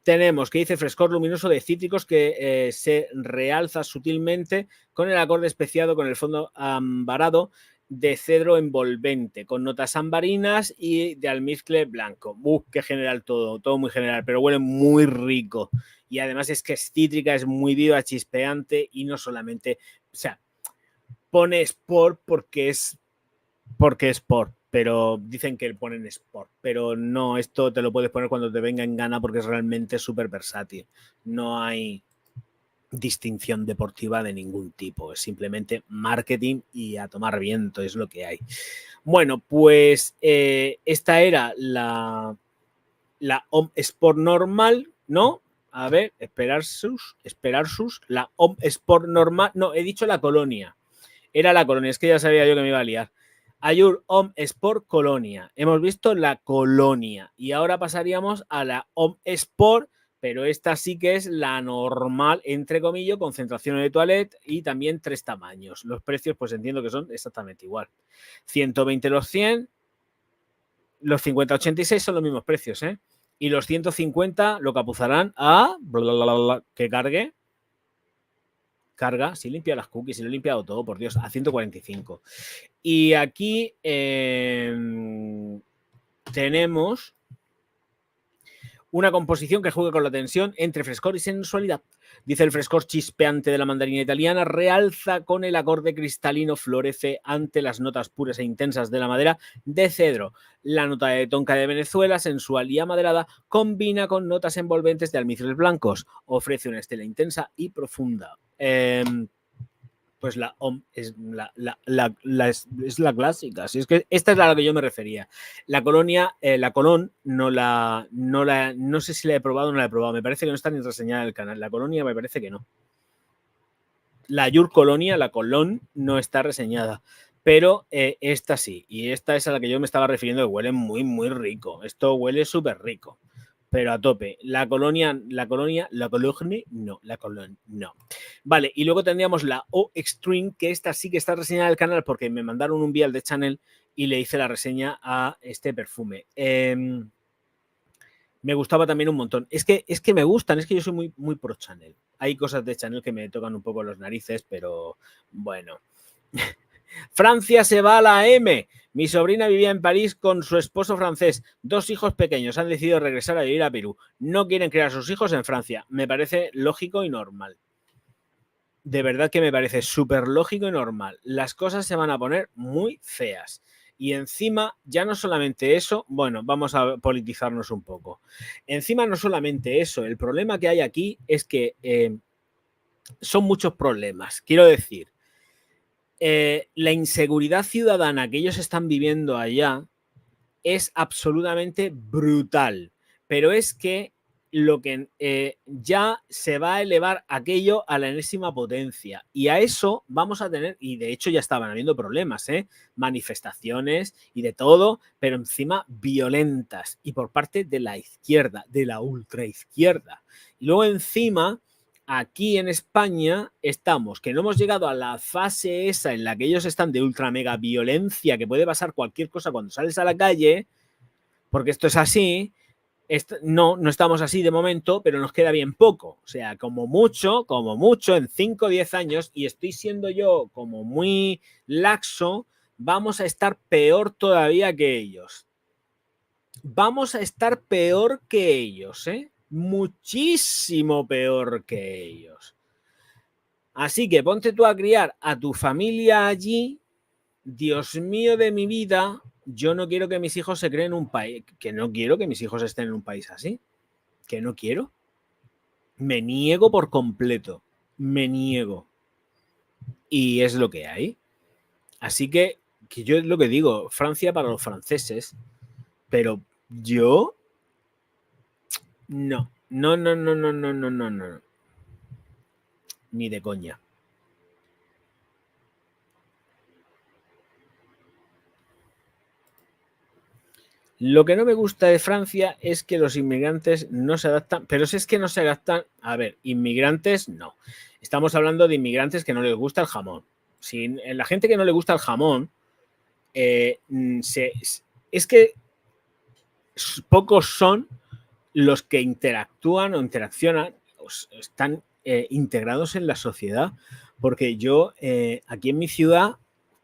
Tenemos que dice frescor luminoso de cítricos que se realza sutilmente con el acorde especiado con el fondo ambarado de cedro envolvente, con notas ambarinas y de almizcle blanco. Qué general todo muy general, pero huele muy rico. Y además es que es cítrica, es muy viva, chispeante y no solamente, o sea, pone Sport porque es Sport, pero dicen que ponen Sport, pero no, esto te lo puedes poner cuando te venga en gana porque es realmente súper versátil. No hay distinción deportiva de ningún tipo, es simplemente marketing y a tomar viento, es lo que hay. Bueno, pues esta era la Home Sport normal, ¿no? A ver, esperar sus, la Home Sport normal, no, he dicho la colonia. Era la colonia, es que ya sabía yo que me iba a liar. Ayur Home Sport Colonia. Hemos visto la colonia y ahora pasaríamos a la Home Sport, pero esta sí que es la normal, entre comillas, concentración de toilette y también 3 tamaños. Los precios, pues entiendo que son exactamente igual. 120 los 100, los 50-86 son los mismos precios, ¿eh? Y los 150 lo capuzarán a que cargue. Carga, si limpia las cookies, si lo he limpiado todo, por Dios, a 145. Y aquí tenemos una composición que juega con la tensión entre frescor y sensualidad. Dice el frescor chispeante de la mandarina italiana, realza con el acorde cristalino, florece ante las notas puras e intensas de la madera de cedro. La nota de tonka de Venezuela, sensual y amaderada, combina con notas envolventes de almizcles blancos. Ofrece una estela intensa y profunda. Pues la OM es es la clásica. Así es que esta es a la que yo me refería. La colonia, la Colón, no sé si la he probado o no la he probado. Me parece que no está ni reseñada en el canal. La colonia me parece que no. La Ayur Colonia, la Colón, no está reseñada. Pero esta sí. Y esta es a la que yo me estaba refiriendo, que huele muy, muy rico. Esto huele súper rico. Pero a tope. La colonia, no. Vale, y luego tendríamos la O Extreme, que esta sí que está reseñada del canal porque me mandaron un vial de Chanel y le hice la reseña a este perfume. Me gustaba también un montón. Es que me gustan, es que yo soy muy, muy pro Chanel. Hay cosas de Chanel que me tocan un poco los narices, pero bueno. Francia se va a la M. Mi sobrina vivía en París con su esposo francés. 2 hijos pequeños. Han decidido regresar a vivir a Perú. No quieren criar a sus hijos en Francia. Me parece lógico y normal. De verdad que me parece súper lógico y normal. Las cosas se van a poner muy feas. Y encima, ya no solamente eso, bueno, vamos a politizarnos un poco. Encima, no solamente eso. El problema que hay aquí es que son muchos problemas. Quiero decir, la inseguridad ciudadana que ellos están viviendo allá es absolutamente brutal. Pero es que lo que ya se va a elevar aquello a la enésima potencia. Y a eso vamos a tener, y de hecho ya estaban habiendo problemas, manifestaciones y de todo, pero encima violentas y por parte de la izquierda, de la ultraizquierda. Y luego encima, aquí en España estamos, que no hemos llegado a la fase esa en la que ellos están de ultra mega violencia, que puede pasar cualquier cosa cuando sales a la calle, porque esto es así. No estamos así de momento, pero nos queda bien poco. O sea, como mucho, en 5 o 10 años, y estoy siendo yo como muy laxo, vamos a estar peor todavía que ellos. Vamos a estar peor que ellos, ¿eh? Muchísimo peor que ellos. Así que ponte tú a criar a tu familia allí. Dios mío de mi vida, yo no quiero que mis hijos se creen un país, que no quiero que mis hijos estén en un país así, que no quiero. Me niego por completo, me niego. Y es lo que hay. Así que yo es lo que digo, Francia para los franceses, pero yo no, ni de coña. Lo que no me gusta de Francia es que los inmigrantes no se adaptan, pero si es que no se adaptan, a ver, inmigrantes no. Estamos hablando de inmigrantes que no les gusta el jamón. Si la gente que no le gusta el jamón, es que pocos son los que interactúan o interaccionan, o están integrados en la sociedad. Porque yo aquí en mi ciudad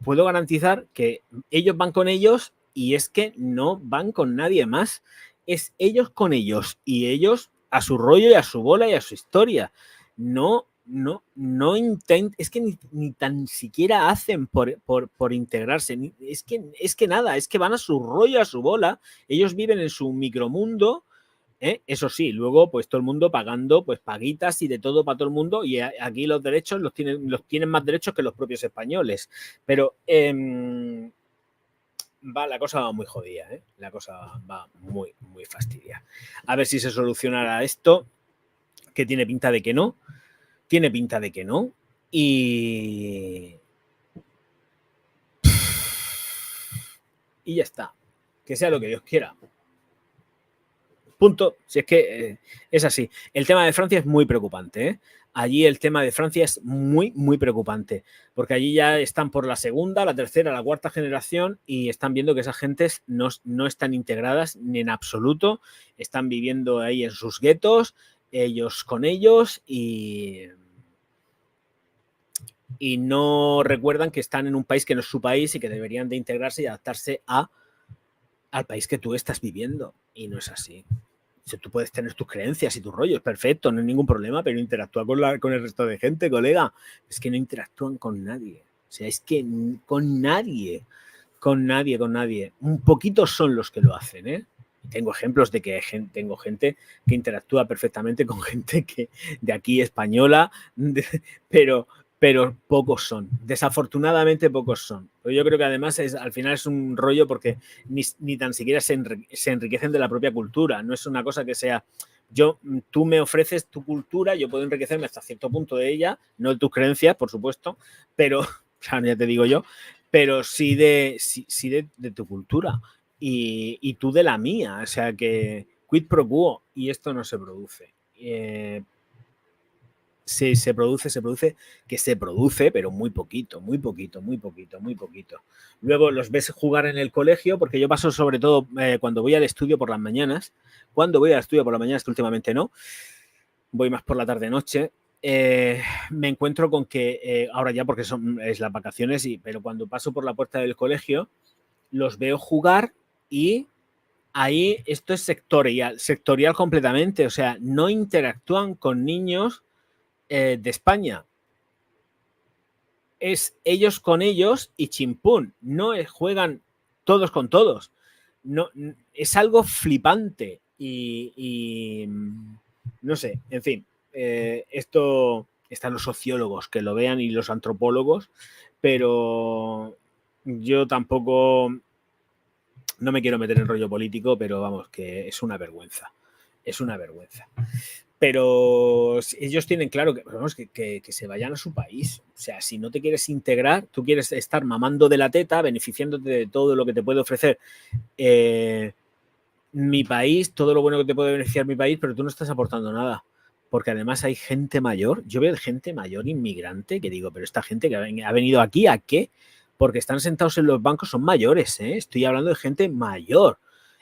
puedo garantizar que ellos van con ellos y es que no van con nadie más. Es ellos con ellos y ellos a su rollo y a su bola y a su historia. No intentan, es que ni tan siquiera hacen por integrarse. Es que nada, es que van a su rollo, a su bola. Ellos viven en su micromundo. Eso sí, luego pues todo el mundo pagando pues paguitas y de todo para todo el mundo, y aquí los derechos los tienen más derechos que los propios españoles, pero la cosa va muy jodida, la cosa va muy fastidiada. A ver si se solucionará esto, que tiene pinta de que no, y ya está, que sea lo que Dios quiera. Punto. Si es que es así. El tema de Francia es muy preocupante, ¿eh? Allí el tema de Francia es muy preocupante, porque allí ya están por la segunda, la tercera, la cuarta generación y están viendo que esas gentes no están integradas ni en absoluto, están viviendo ahí en sus guetos, ellos con ellos, y no recuerdan que están en un país que no es su país y que deberían de integrarse y adaptarse al país que tú estás viviendo, y no es así. Si tú puedes tener tus creencias y tus rollos, perfecto, no hay ningún problema, pero interactúa con el resto de gente, colega. Es que no interactúan con nadie. O sea, es que con nadie. Un poquito son los que lo hacen, ¿eh? Tengo ejemplos de que tengo gente que interactúa perfectamente con gente que de aquí española, pero pocos son. Desafortunadamente pocos son. Pero yo creo que además al final es un rollo porque ni tan siquiera se enriquecen de la propia cultura. No es una cosa que sea, tú me ofreces tu cultura, yo puedo enriquecerme hasta cierto punto de ella, no de tus creencias, por supuesto, pero, claro, ya te digo yo, pero sí de tu cultura y tú de la mía. O sea que quid pro quo, y esto no se produce. Sí, se produce, pero muy poquito. Luego los ves jugar en el colegio, porque yo paso sobre todo cuando voy al estudio por las mañanas. Que últimamente no, voy más por la tarde-noche. Me encuentro con que ahora ya porque es las vacaciones, pero cuando paso por la puerta del colegio los veo jugar y ahí esto es sectorial completamente. O sea, no interactúan con niños de España. Es ellos con ellos y chimpún. No juegan todos con todos. No, es algo flipante y no sé, en fin, esto están los sociólogos que lo vean y los antropólogos, pero yo tampoco no me quiero meter en rollo político, pero vamos, que es una vergüenza. Es una vergüenza. Pero ellos tienen claro que, vamos, que se vayan a su país. O sea, si no te quieres integrar, tú quieres estar mamando de la teta, beneficiándote de todo lo que te puede ofrecer mi país, todo lo bueno que te puede beneficiar mi país, pero tú no estás aportando nada. Porque además hay gente mayor. Yo veo gente mayor inmigrante que digo, pero esta gente que ha venido aquí, ¿a qué? Porque están sentados en los bancos, son mayores, ¿eh? Estoy hablando de gente mayor.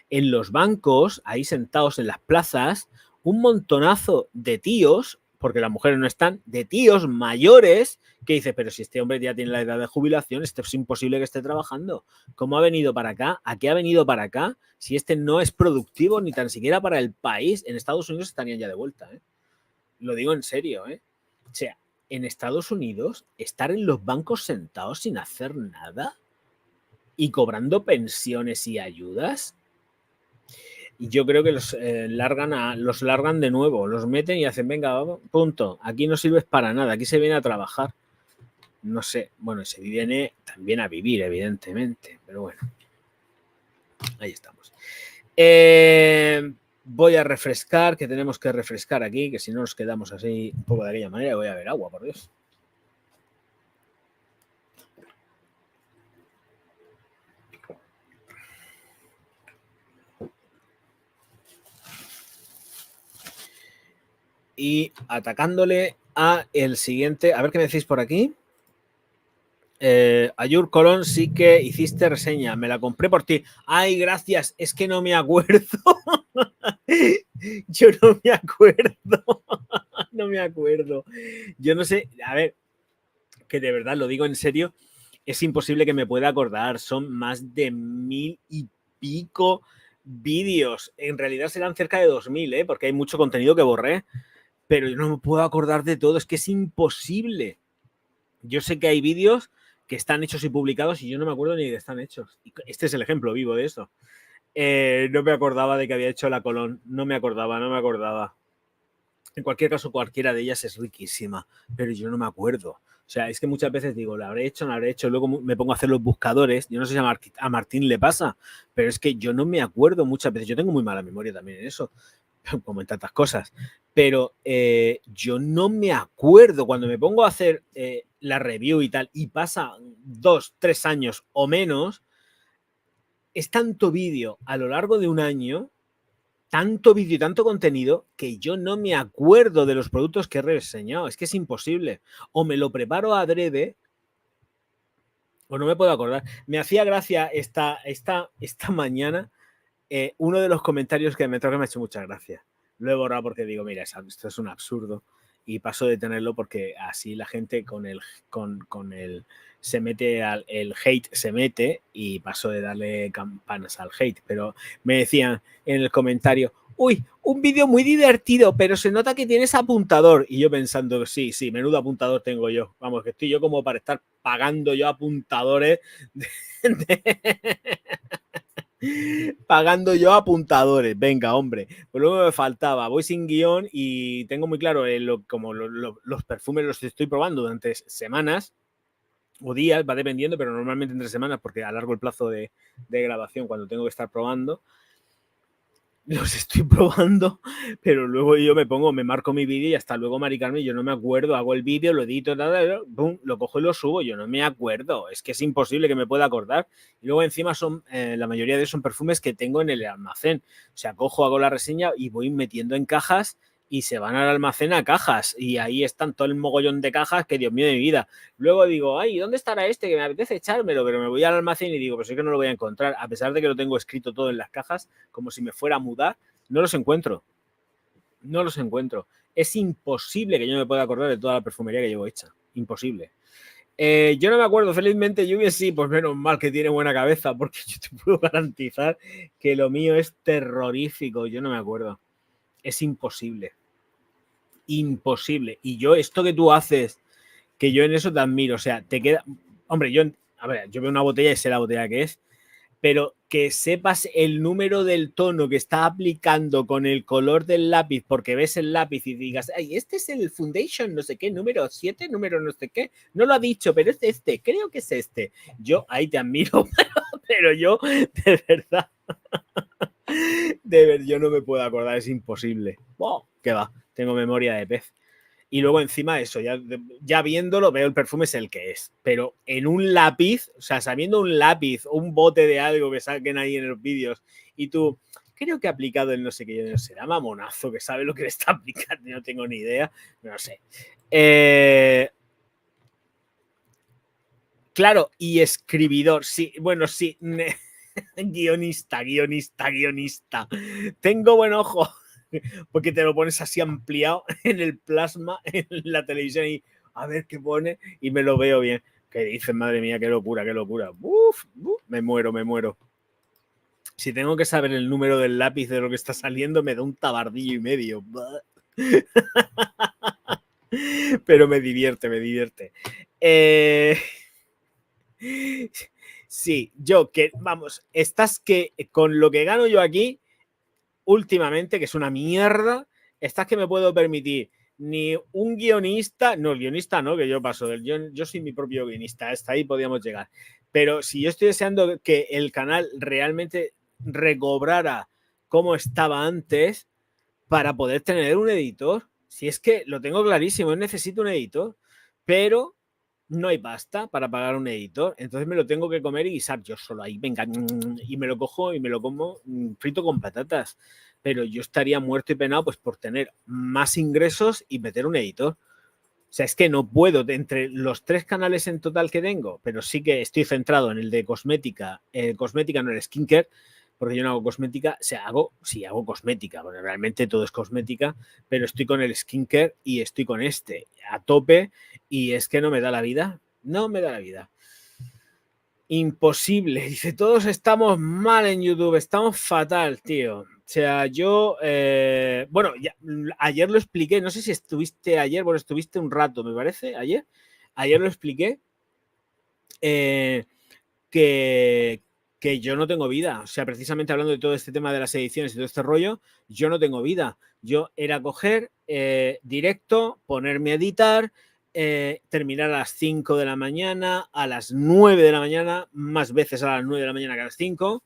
En los bancos, ahí sentados en las plazas, un montonazo de tíos, porque las mujeres no están, de tíos mayores, que dice, pero si este hombre ya tiene la edad de jubilación, esto es imposible que esté trabajando. ¿Cómo ha venido para acá? ¿A qué ha venido para acá? Si este no es productivo ni tan siquiera para el país, en Estados Unidos estarían ya de vuelta, ¿eh? Lo digo en serio, ¿eh? O sea, en Estados Unidos, estar en los bancos sentados sin hacer nada y cobrando pensiones y ayudas, yo creo que los largan de nuevo, los meten y hacen, venga, vamos, punto, aquí no sirves para nada, aquí se viene a trabajar. No sé, bueno, se viene también a vivir, evidentemente, pero bueno, ahí estamos. Voy a refrescar, que tenemos que refrescar aquí, que si no nos quedamos así un poco de aquella manera. Voy a ver agua, por Dios. Y atacándole a el siguiente, a ver qué me decís por aquí. Ayur Colón, sí que hiciste reseña, me la compré por ti. Ay, gracias, es que no me acuerdo. Yo no me acuerdo. No me acuerdo. Yo no sé, a ver, que de verdad lo digo en serio, es imposible que me pueda acordar. Son más de 1000 y pico vídeos. En realidad serán cerca de 2000, ¿eh? Porque hay mucho contenido que borré, pero yo no me puedo acordar de todo. Es que es imposible. Yo sé que hay vídeos que están hechos y publicados y yo no me acuerdo ni de que están hechos. Este es el ejemplo vivo de eso. No me acordaba de que había hecho la Colón. No me acordaba. En cualquier caso, cualquiera de ellas es riquísima, pero yo no me acuerdo. O sea, es que muchas veces digo, la habré hecho, no la habré hecho, luego me pongo a hacer los buscadores. Yo no sé si a Martín le pasa, pero es que yo no me acuerdo muchas veces. Yo tengo muy mala memoria también en eso, como en tantas cosas. Pero yo no me acuerdo cuando me pongo a hacer la review y tal, y pasa 2, 3 años o menos, es tanto vídeo a lo largo de un año, tanto vídeo y tanto contenido que yo no me acuerdo de los productos que he reseñado. Es que es imposible. O me lo preparo adrede o no me puedo acordar. Me hacía gracia esta mañana uno de los comentarios que me ha hecho mucha gracia. Lo he borrado porque digo, mira, esto es un absurdo y paso de tenerlo porque así la gente con el se mete el hate se mete y paso de darle campanas al hate. Pero me decían en el comentario, uy, un vídeo muy divertido, pero se nota que tienes apuntador. Y yo pensando, sí, menudo apuntador tengo yo. Vamos, que estoy yo como para estar pagando yo apuntadores pagando yo apuntadores, venga, hombre. Pues luego me faltaba, voy sin guión y tengo muy claro como los perfumes los estoy probando durante semanas o días, va dependiendo, pero normalmente entre semanas porque alargo el plazo de grabación cuando tengo que estar probando. Los estoy probando, pero luego yo me marco mi vídeo y hasta luego maricarme, yo no me acuerdo, hago el vídeo, lo edito, boom, lo cojo y lo subo, yo no me acuerdo, es que es imposible que me pueda acordar. Y luego encima son, la mayoría de ellos son perfumes que tengo en el almacén, o sea, cojo, hago la reseña y voy metiendo en cajas y se van al almacén a cajas y ahí están todo el mogollón de cajas que Dios mío de mi vida. Luego digo, ay, ¿dónde estará este? Que me apetece echármelo, pero me voy al almacén y digo, pues es que no lo voy a encontrar, a pesar de que lo tengo escrito todo en las cajas, como si me fuera a mudar, no los encuentro. No los encuentro. Es imposible que yo me pueda acordar de toda la perfumería que llevo hecha. Imposible. Yo no me acuerdo, felizmente Lluvia sí, pues menos mal que tiene buena cabeza, porque yo te puedo garantizar que lo mío es terrorífico. Yo no me acuerdo. Es imposible. Imposible. Y yo, esto que tú haces, que yo en eso te admiro, o sea, te queda. Hombre, yo veo una botella y sé la botella que es. pero que sepas el número del tono que está aplicando con el color del lápiz, porque ves el lápiz y digas, ay, este es el Foundation, no sé qué, número 7, número no sé qué, no lo ha dicho, pero es este, creo que es este. Yo ahí te admiro, pero yo, de verdad, yo no me puedo acordar, es imposible. Oh, ¿qué va? Tengo memoria de pez. Y luego encima eso, ya viéndolo, veo el perfume es el que es. Pero en un lápiz, o sea, sabiendo un lápiz o un bote de algo que saquen ahí en los vídeos y tú, creo que ha aplicado el no sé qué, yo no sé, será mamonazo que sabe lo que le está aplicando, no tengo ni idea, no sé. Claro, y escribidor, sí, bueno, sí, guionista. Tengo buen ojo. Porque te lo pones así ampliado en el plasma, en la televisión y a ver qué pone y me lo veo bien. ¿Qué dices? Madre mía, qué locura, qué locura. Uf, me muero. Si tengo que saber el número del lápiz de lo que está saliendo, me da un tabardillo y medio. Pero me divierte. Sí, yo que, vamos, estás que con lo que gano yo aquí últimamente, que es una mierda, estás que me puedo permitir ni un guionista, no, el guionista no, que yo paso del yo soy mi propio guionista, hasta ahí podíamos llegar. Pero si yo estoy deseando que el canal realmente recobrara como estaba antes para poder tener un editor, si es que lo tengo clarísimo, necesito un editor, pero no hay pasta para pagar un editor, entonces me lo tengo que comer y guisar yo solo ahí, venga, y me lo cojo y me lo como frito con patatas, pero yo estaría muerto y penado pues por tener más ingresos y meter un editor. O sea, es que no puedo, entre los 3 canales en total que tengo, pero sí que estoy centrado en el de cosmética, cosmética no el skincare, porque yo no hago cosmética, o sea, hago cosmética, porque realmente todo es cosmética, pero estoy con el skincare y estoy con este a tope y es que no me da la vida, Imposible, dice, todos estamos mal en YouTube, estamos fatal, tío. O sea, yo, bueno, ya, ayer lo expliqué, no sé si estuviste ayer, bueno, estuviste un rato, me parece, ayer lo expliqué, que yo no tengo vida, o sea, precisamente hablando de todo este tema de las ediciones y todo este rollo, yo no tengo vida. Yo era coger directo, ponerme a editar, terminar a las 5 de la mañana, a las 9 de la mañana, más veces a las 9 de la mañana que a las 5,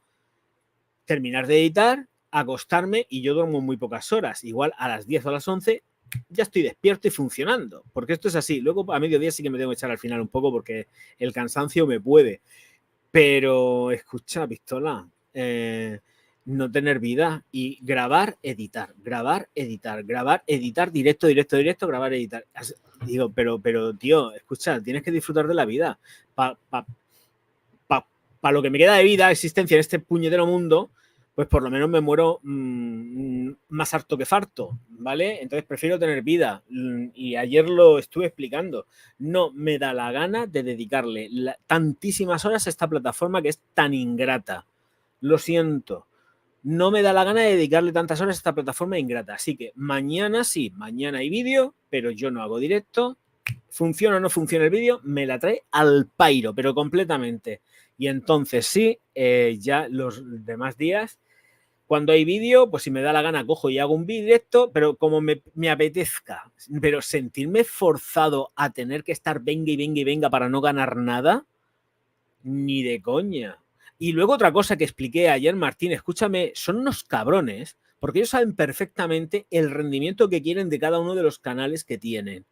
terminar de editar, acostarme y yo duermo muy pocas horas, igual a las 10 o a las 11 ya estoy despierto y funcionando, porque esto es así. Luego a mediodía sí que me tengo que echar al final un poco porque el cansancio me puede. Pero escucha, pistola, no tener vida y grabar, editar, directo, grabar, editar. Digo, pero tío, escucha, tienes que disfrutar de la vida. Pa lo que me queda de vida, existencia en este puñetero mundo, pues por lo menos me muero más harto que farto, ¿vale? Entonces prefiero tener vida. Y ayer lo estuve explicando. No me da la gana de dedicarle tantísimas horas a esta plataforma que es tan ingrata. Lo siento. No me da la gana de dedicarle tantas horas a esta plataforma ingrata. Así que mañana sí, mañana hay vídeo, pero yo no hago directo. Funciona o no funciona el vídeo, me la trae al pairo, pero completamente. Y entonces sí, ya los demás días, cuando hay vídeo, pues si me da la gana cojo y hago un directo, pero como me apetezca. Pero sentirme forzado a tener que estar venga para no ganar nada, ni de coña. Y luego otra cosa que expliqué ayer, Martín, escúchame, son unos cabrones, porque ellos saben perfectamente el rendimiento que quieren de cada uno de los canales que tienen.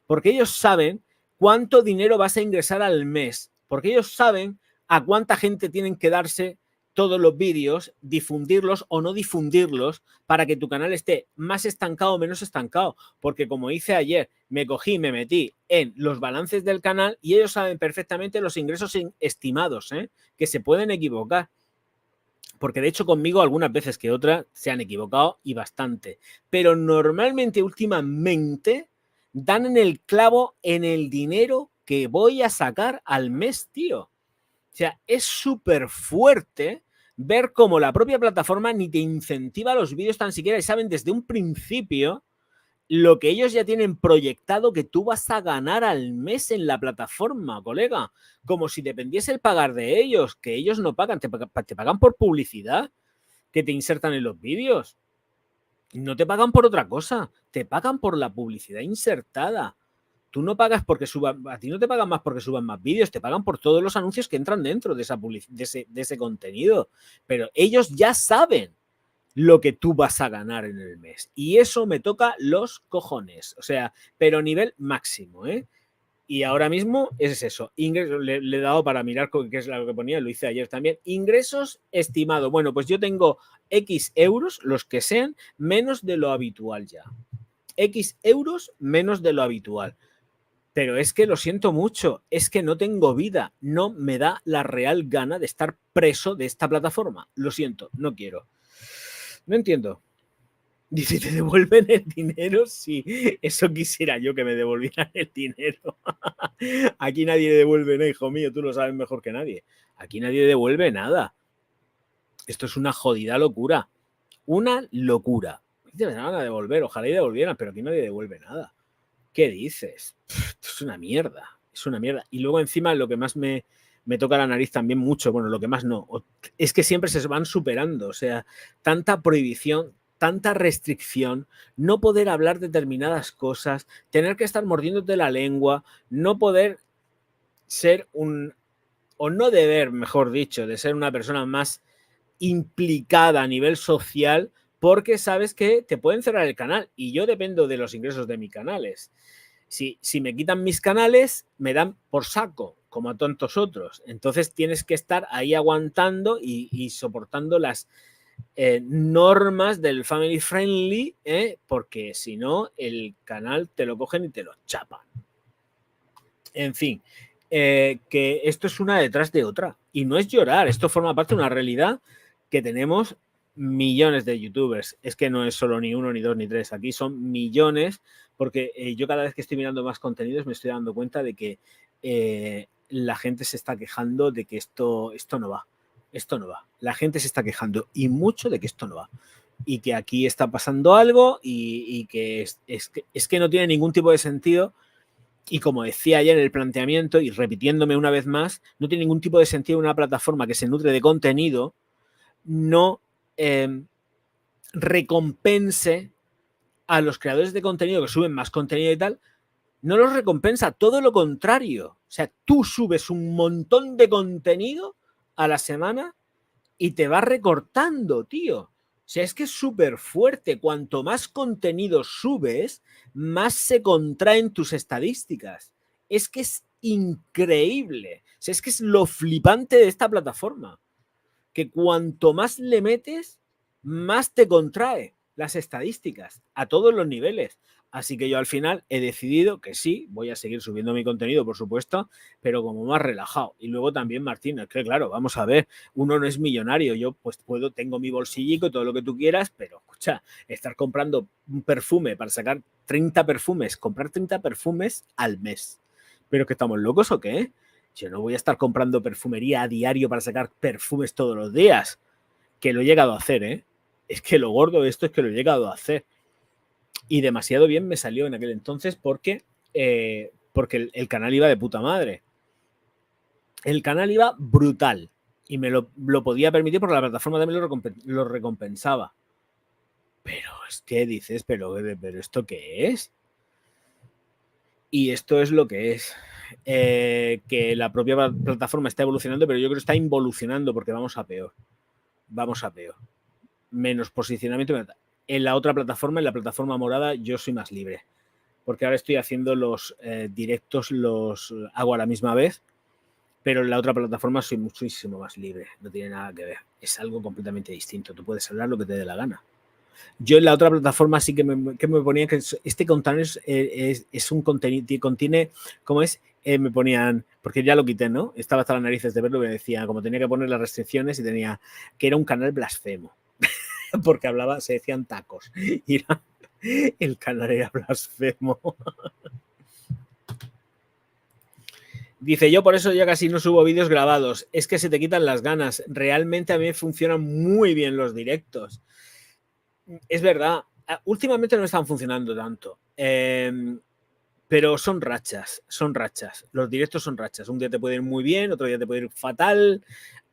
Porque ellos saben cuánto dinero vas a ingresar al mes. Porque ellos saben a cuánta gente tienen que darse todos los vídeos, difundirlos o no difundirlos para que tu canal esté más estancado o menos estancado. Porque como hice ayer, me metí en los balances del canal y ellos saben perfectamente los ingresos estimados, que se pueden equivocar. Porque de hecho conmigo algunas veces que otras se han equivocado y bastante. Pero normalmente, últimamente, dan en el clavo en el dinero que voy a sacar al mes, tío. O sea, es súper fuerte ver cómo la propia plataforma ni te incentiva los vídeos tan siquiera y saben desde un principio lo que ellos ya tienen proyectado que tú vas a ganar al mes en la plataforma, colega. Como si dependiese el pagar de ellos, que ellos no pagan, te pagan por publicidad que te insertan en los vídeos. No te pagan por otra cosa, te pagan por la publicidad insertada. Tú no pagas porque suban, a ti no te pagan más porque suban más vídeos, te pagan por todos los anuncios que entran dentro de ese contenido. Pero ellos ya saben lo que tú vas a ganar en el mes. Y eso me toca los cojones. O sea, pero a nivel máximo, ¿eh? Y ahora mismo es eso. Ingresos, le he dado para mirar qué es lo que ponía, lo hice ayer también. Ingresos estimado. Bueno, pues yo tengo X euros, los que sean, menos de lo habitual ya. X euros menos de lo habitual. Pero es que lo siento mucho, es que no tengo vida, no me da la real gana de estar preso de esta plataforma. Lo siento, no quiero. No entiendo. Dice, ¿te devuelven el dinero? Sí, eso quisiera yo, que me devolvieran el dinero. Aquí nadie devuelve nada, hijo mío, tú lo sabes mejor que nadie. Aquí nadie devuelve nada. Esto es una jodida locura. Una locura. Te van a devolver, ojalá y devolvieran, pero aquí nadie devuelve nada. ¿Qué dices? Esto es una mierda. Es una mierda. Y luego encima lo que más me toca la nariz también mucho, bueno, lo que más no, es que siempre se van superando. O sea, tanta prohibición, tanta restricción, no poder hablar determinadas cosas, tener que estar mordiéndote la lengua, no poder ser o no deber, mejor dicho, de ser una persona más implicada a nivel social, porque sabes que te pueden cerrar el canal y yo dependo de los ingresos de mis canales. Si me quitan mis canales, me dan por saco, como a tantos otros. Entonces tienes que estar ahí aguantando y soportando las normas del family friendly, porque si no, el canal te lo cogen y te lo chapan. En fin, que esto es una detrás de otra. Y no es llorar, esto forma parte de una realidad que tenemos millones de youtubers. Es que no es solo ni uno, ni dos, ni tres. Aquí son millones, porque yo cada vez que estoy mirando más contenidos me estoy dando cuenta de que la gente se está quejando de que esto no va. Esto no va. La gente se está quejando y mucho de que esto no va. Y que aquí está pasando algo y que es que no tiene ningún tipo de sentido. Y como decía ayer en el planteamiento, y repitiéndome una vez más, no tiene ningún tipo de sentido una plataforma que se nutre de contenido no recompense a los creadores de contenido que suben más contenido y tal, no los recompensa, todo lo contrario. O sea, tú subes un montón de contenido a la semana y te vas recortando, tío. O sea, es que es súper fuerte. Cuanto más contenido subes, más se contraen tus estadísticas. Es que es increíble. O sea, es que es lo flipante de esta plataforma. Que cuanto más le metes, más te contrae las estadísticas a todos los niveles. Así que yo al final he decidido que sí, voy a seguir subiendo mi contenido, por supuesto, pero como más relajado. Y luego también, Martín, es que claro, vamos a ver, uno no es millonario, yo pues tengo mi bolsillico y todo lo que tú quieras, pero escucha, estar comprando un perfume para sacar 30 perfumes, comprar 30 perfumes al mes. ¿Pero que estamos locos o qué? Yo no voy a estar comprando perfumería a diario para sacar perfumes todos los días. Que lo he llegado a hacer, ¿eh? Es que lo gordo de esto es que lo he llegado a hacer. Y demasiado bien me salió en aquel entonces porque el canal iba de puta madre. El canal iba brutal. Y me lo podía permitir porque la plataforma también lo recompensaba. Pero es que dices, pero ¿esto qué es? Y esto es lo que es. Que la propia plataforma está evolucionando, pero yo creo que está involucionando porque vamos a peor. Vamos a peor. Menos posicionamiento. En la otra plataforma, en la plataforma morada, yo soy más libre. Porque ahora estoy haciendo los directos, los hago a la misma vez, pero en la otra plataforma soy muchísimo más libre. No tiene nada que ver. Es algo completamente distinto. Tú puedes hablar lo que te dé la gana. Yo en la otra plataforma sí que me ponía que este contenido es un contenido, contiene, ¿cómo es? Me ponían, porque ya lo quité, ¿no? Estaba hasta las narices de verlo, me decía, como tenía que poner las restricciones y tenía que era un canal blasfemo, porque hablaba, se decían tacos, y el canal era blasfemo. Dice, yo por eso ya casi no subo vídeos grabados, es que se te quitan las ganas, realmente a mí me funcionan muy bien los directos. Es verdad, Últimamente no están funcionando tanto. Pero son rachas, son rachas. Los directos son rachas. Un día te puede ir muy bien, otro día te puede ir fatal.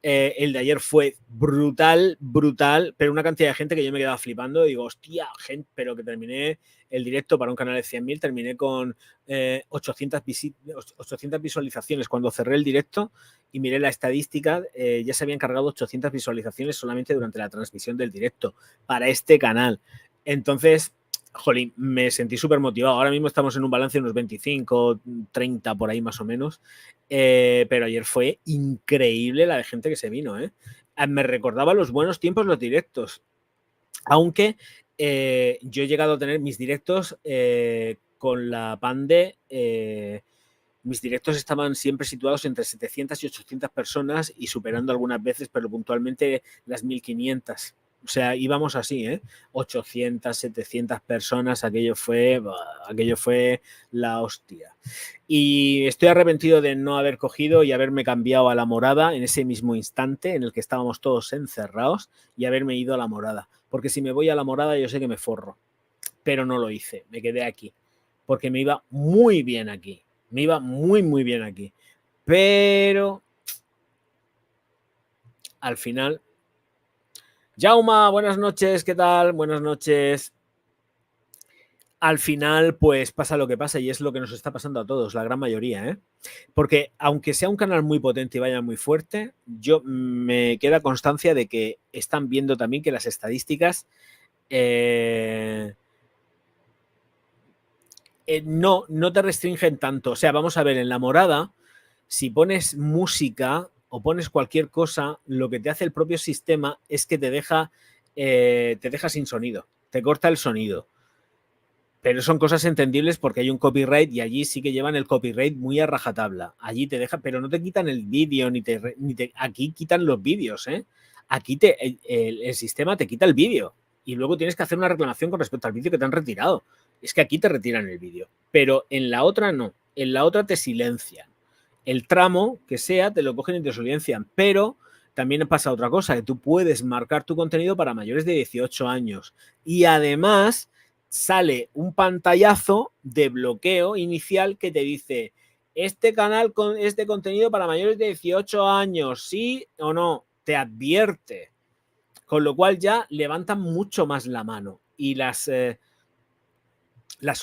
El de ayer fue brutal, brutal, pero una cantidad de gente que yo me quedaba flipando y digo, hostia, gente, pero que terminé el directo para un canal de 100.000, terminé con 800 visualizaciones. Cuando cerré el directo y miré la estadística, ya se habían cargado 800 visualizaciones solamente durante la transmisión del directo para este canal. Entonces, jolín, me sentí súper motivado. Ahora mismo estamos en un balance de unos 25, 30 por ahí más o menos. Pero ayer fue increíble la de gente que se vino. Me recordaba los buenos tiempos los directos. Aunque yo he llegado a tener mis directos con la Pande. Mis directos estaban siempre situados entre 700 y 800 personas y superando algunas veces, pero puntualmente las 1500. O sea, íbamos así, 800, 700 personas, aquello fue la hostia. Y estoy arrepentido de no haber cogido y haberme cambiado a la morada en ese mismo instante en el que estábamos todos encerrados y haberme ido a la morada. Porque si me voy a la morada yo sé que me forro. Pero no lo hice, me quedé aquí. Porque me iba muy bien aquí. Me iba muy, muy bien aquí. Pero al final... Jauma, buenas noches, ¿qué tal? Buenas noches. Al final, pues pasa lo que pasa y es lo que nos está pasando a todos, la gran mayoría, Porque aunque sea un canal muy potente y vaya muy fuerte, yo me queda constancia de que están viendo también que las estadísticas no te restringen tanto. O sea, vamos a ver, en la morada, si pones música o pones cualquier cosa, lo que te hace el propio sistema es que te deja sin sonido, te corta el sonido. Pero son cosas entendibles porque hay un copyright y allí sí que llevan el copyright muy a rajatabla. Allí te deja, pero no te quitan el vídeo, aquí quitan los vídeos, Aquí el sistema te quita el vídeo y luego tienes que hacer una reclamación con respecto al vídeo que te han retirado. Es que aquí te retiran el vídeo, pero en la otra no. En la otra te silencian. El tramo que sea te lo cogen y te silencian, pero también pasa otra cosa, que tú puedes marcar tu contenido para mayores de 18 años y además sale un pantallazo de bloqueo inicial que te dice este canal con este contenido para mayores de 18 años, sí o no, te advierte. Con lo cual ya levantan mucho más la mano y las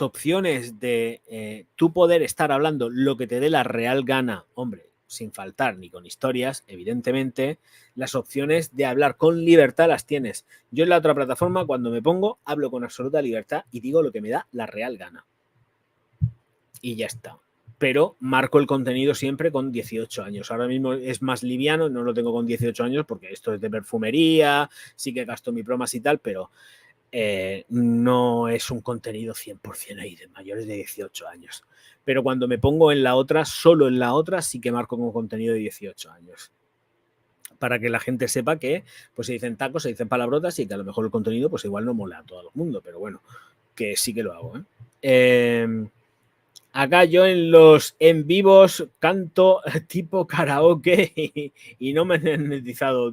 opciones de tú poder estar hablando lo que te dé la real gana, hombre, sin faltar ni con historias, evidentemente, las opciones de hablar con libertad las tienes. Yo en la otra plataforma, cuando me pongo, hablo con absoluta libertad y digo lo que me da la real gana. Y ya está. Pero marco el contenido siempre con 18 años. Ahora mismo es más liviano, no lo tengo con 18 años porque esto es de perfumería, sí que gasto mi bromas y tal, pero no es un contenido 100% ahí de mayores de 18 años. Pero cuando me pongo en la otra, solo en la otra, sí que marco con contenido de 18 años. Para que la gente sepa que pues se dicen tacos, se dicen palabrotas y que a lo mejor el contenido pues igual no mola a todo el mundo, pero bueno, que sí que lo hago. Acá yo en los en vivos canto tipo karaoke y no me han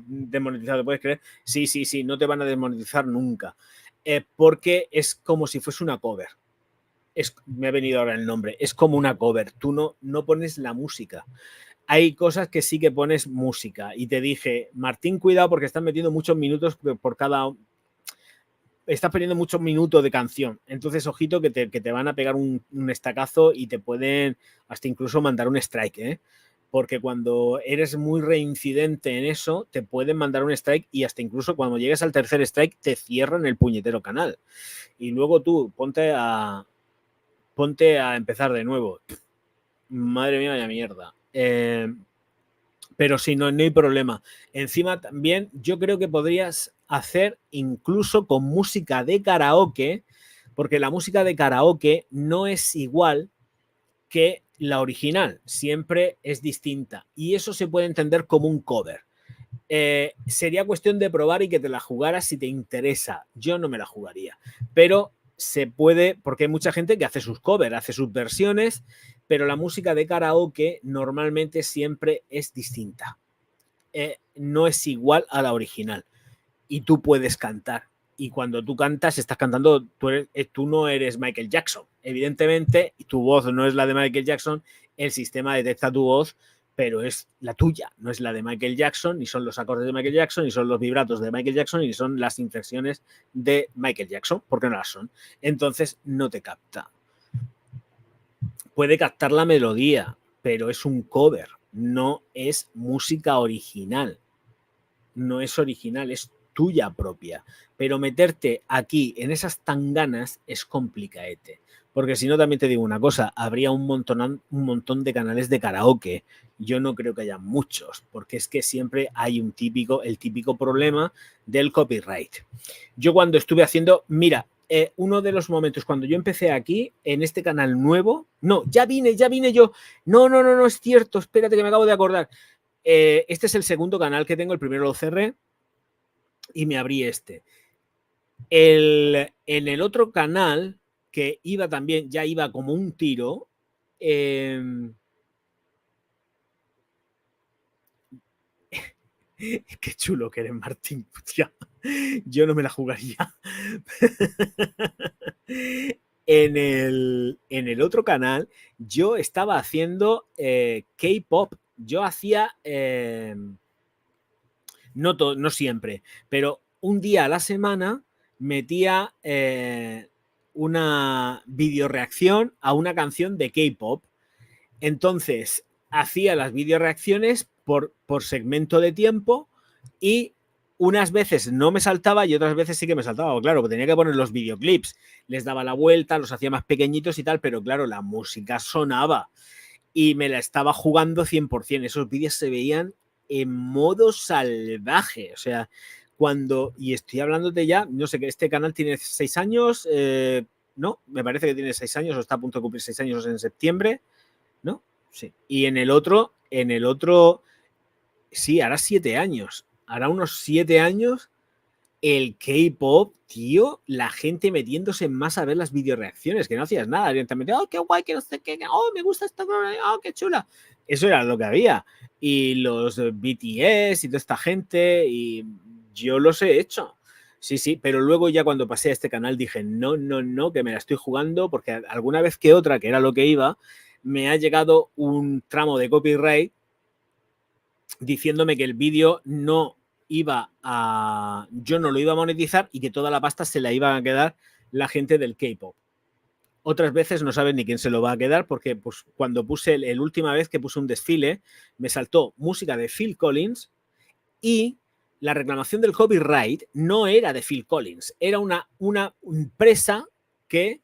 desmonetizado, ¿puedes creer? Sí, no te van a desmonetizar nunca. Porque es como si fuese una cover. Me ha venido ahora el nombre. Es como una cover. Tú no pones la música. Hay cosas que sí que pones música. Y te dije, Martín, cuidado porque están metiendo muchos minutos por cada... Estás perdiendo muchos minutos de canción. Entonces, ojito que te van a pegar un estacazo y te pueden hasta incluso mandar un strike, Porque cuando eres muy reincidente en eso, te pueden mandar un strike y hasta incluso cuando llegues al tercer strike te cierran el puñetero canal. Y luego tú ponte a empezar de nuevo. Madre mía, vaya mierda. Pero sí, no hay problema. Encima también yo creo que podrías hacer incluso con música de karaoke, porque la música de karaoke no es igual que la original, siempre es distinta y eso se puede entender como un cover. Sería cuestión de probar y que te la jugaras si te interesa. Yo no me la jugaría, pero se puede, porque hay mucha gente que hace sus covers, hace sus versiones, pero la música de karaoke normalmente siempre es distinta. No es igual a la original y tú puedes cantar y cuando tú cantas, estás cantando, tú no eres Michael Jackson. Evidentemente, tu voz no es la de Michael Jackson, el sistema detecta tu voz, pero es la tuya, no es la de Michael Jackson, ni son los acordes de Michael Jackson, ni son los vibratos de Michael Jackson, ni son las inflexiones de Michael Jackson, porque no las son. Entonces, no te capta. Puede captar la melodía, pero es un cover, no es música original. No es original, es tuya propia. Pero meterte aquí en esas tanganas es complicaete. Porque si no, también te digo una cosa, habría un montón de canales de karaoke. Yo no creo que haya muchos, porque es que siempre hay el típico problema del copyright. Yo cuando estuve haciendo, mira, uno de los momentos cuando yo empecé aquí, en este canal nuevo, no, ya vine yo, no, es cierto, espérate que me acabo de acordar. Este es el segundo canal que tengo, el primero lo cerré y me abrí este. En el otro canal, que iba también, ya iba como un tiro, qué chulo que eres, Martín. Tía, yo no me la jugaría. En el otro canal, yo estaba haciendo K-pop. Yo hacía, no siempre, pero un día a la semana metía una videoreacción a una canción de K-pop. Entonces, hacía las videoreacciones por segmento de tiempo y unas veces no me saltaba y otras veces sí que me saltaba. Claro, porque tenía que poner los videoclips. Les daba la vuelta, los hacía más pequeñitos y tal, pero claro, la música sonaba y me la estaba jugando 100%. Esos vídeos se veían en modo salvaje. O sea, y estoy hablándote ya, no sé, que este canal tiene 6 años, no, me parece que tiene 6 años o está a punto de cumplir 6 años en septiembre, ¿no? Sí. Y en el otro, sí, hará 7 años. Hará unos 7 años el K-pop, tío, la gente metiéndose más a ver las videoreacciones, que no hacías nada, directamente, oh, qué guay, que no sé qué, oh, me gusta esta, oh, qué chula. Eso era lo que había. Y los BTS y toda esta gente, y yo los he hecho. Sí, pero luego ya cuando pasé a este canal dije, no, que me la estoy jugando, porque alguna vez que otra, que era lo que iba, me ha llegado un tramo de copyright diciéndome que el vídeo yo no lo iba a monetizar y que toda la pasta se la iban a quedar la gente del K-pop. Otras veces no saben ni quién se lo va a quedar porque pues, cuando puse la última vez que puse un desfile, me saltó música de Phil Collins y la reclamación del copyright no era de Phil Collins, era una empresa que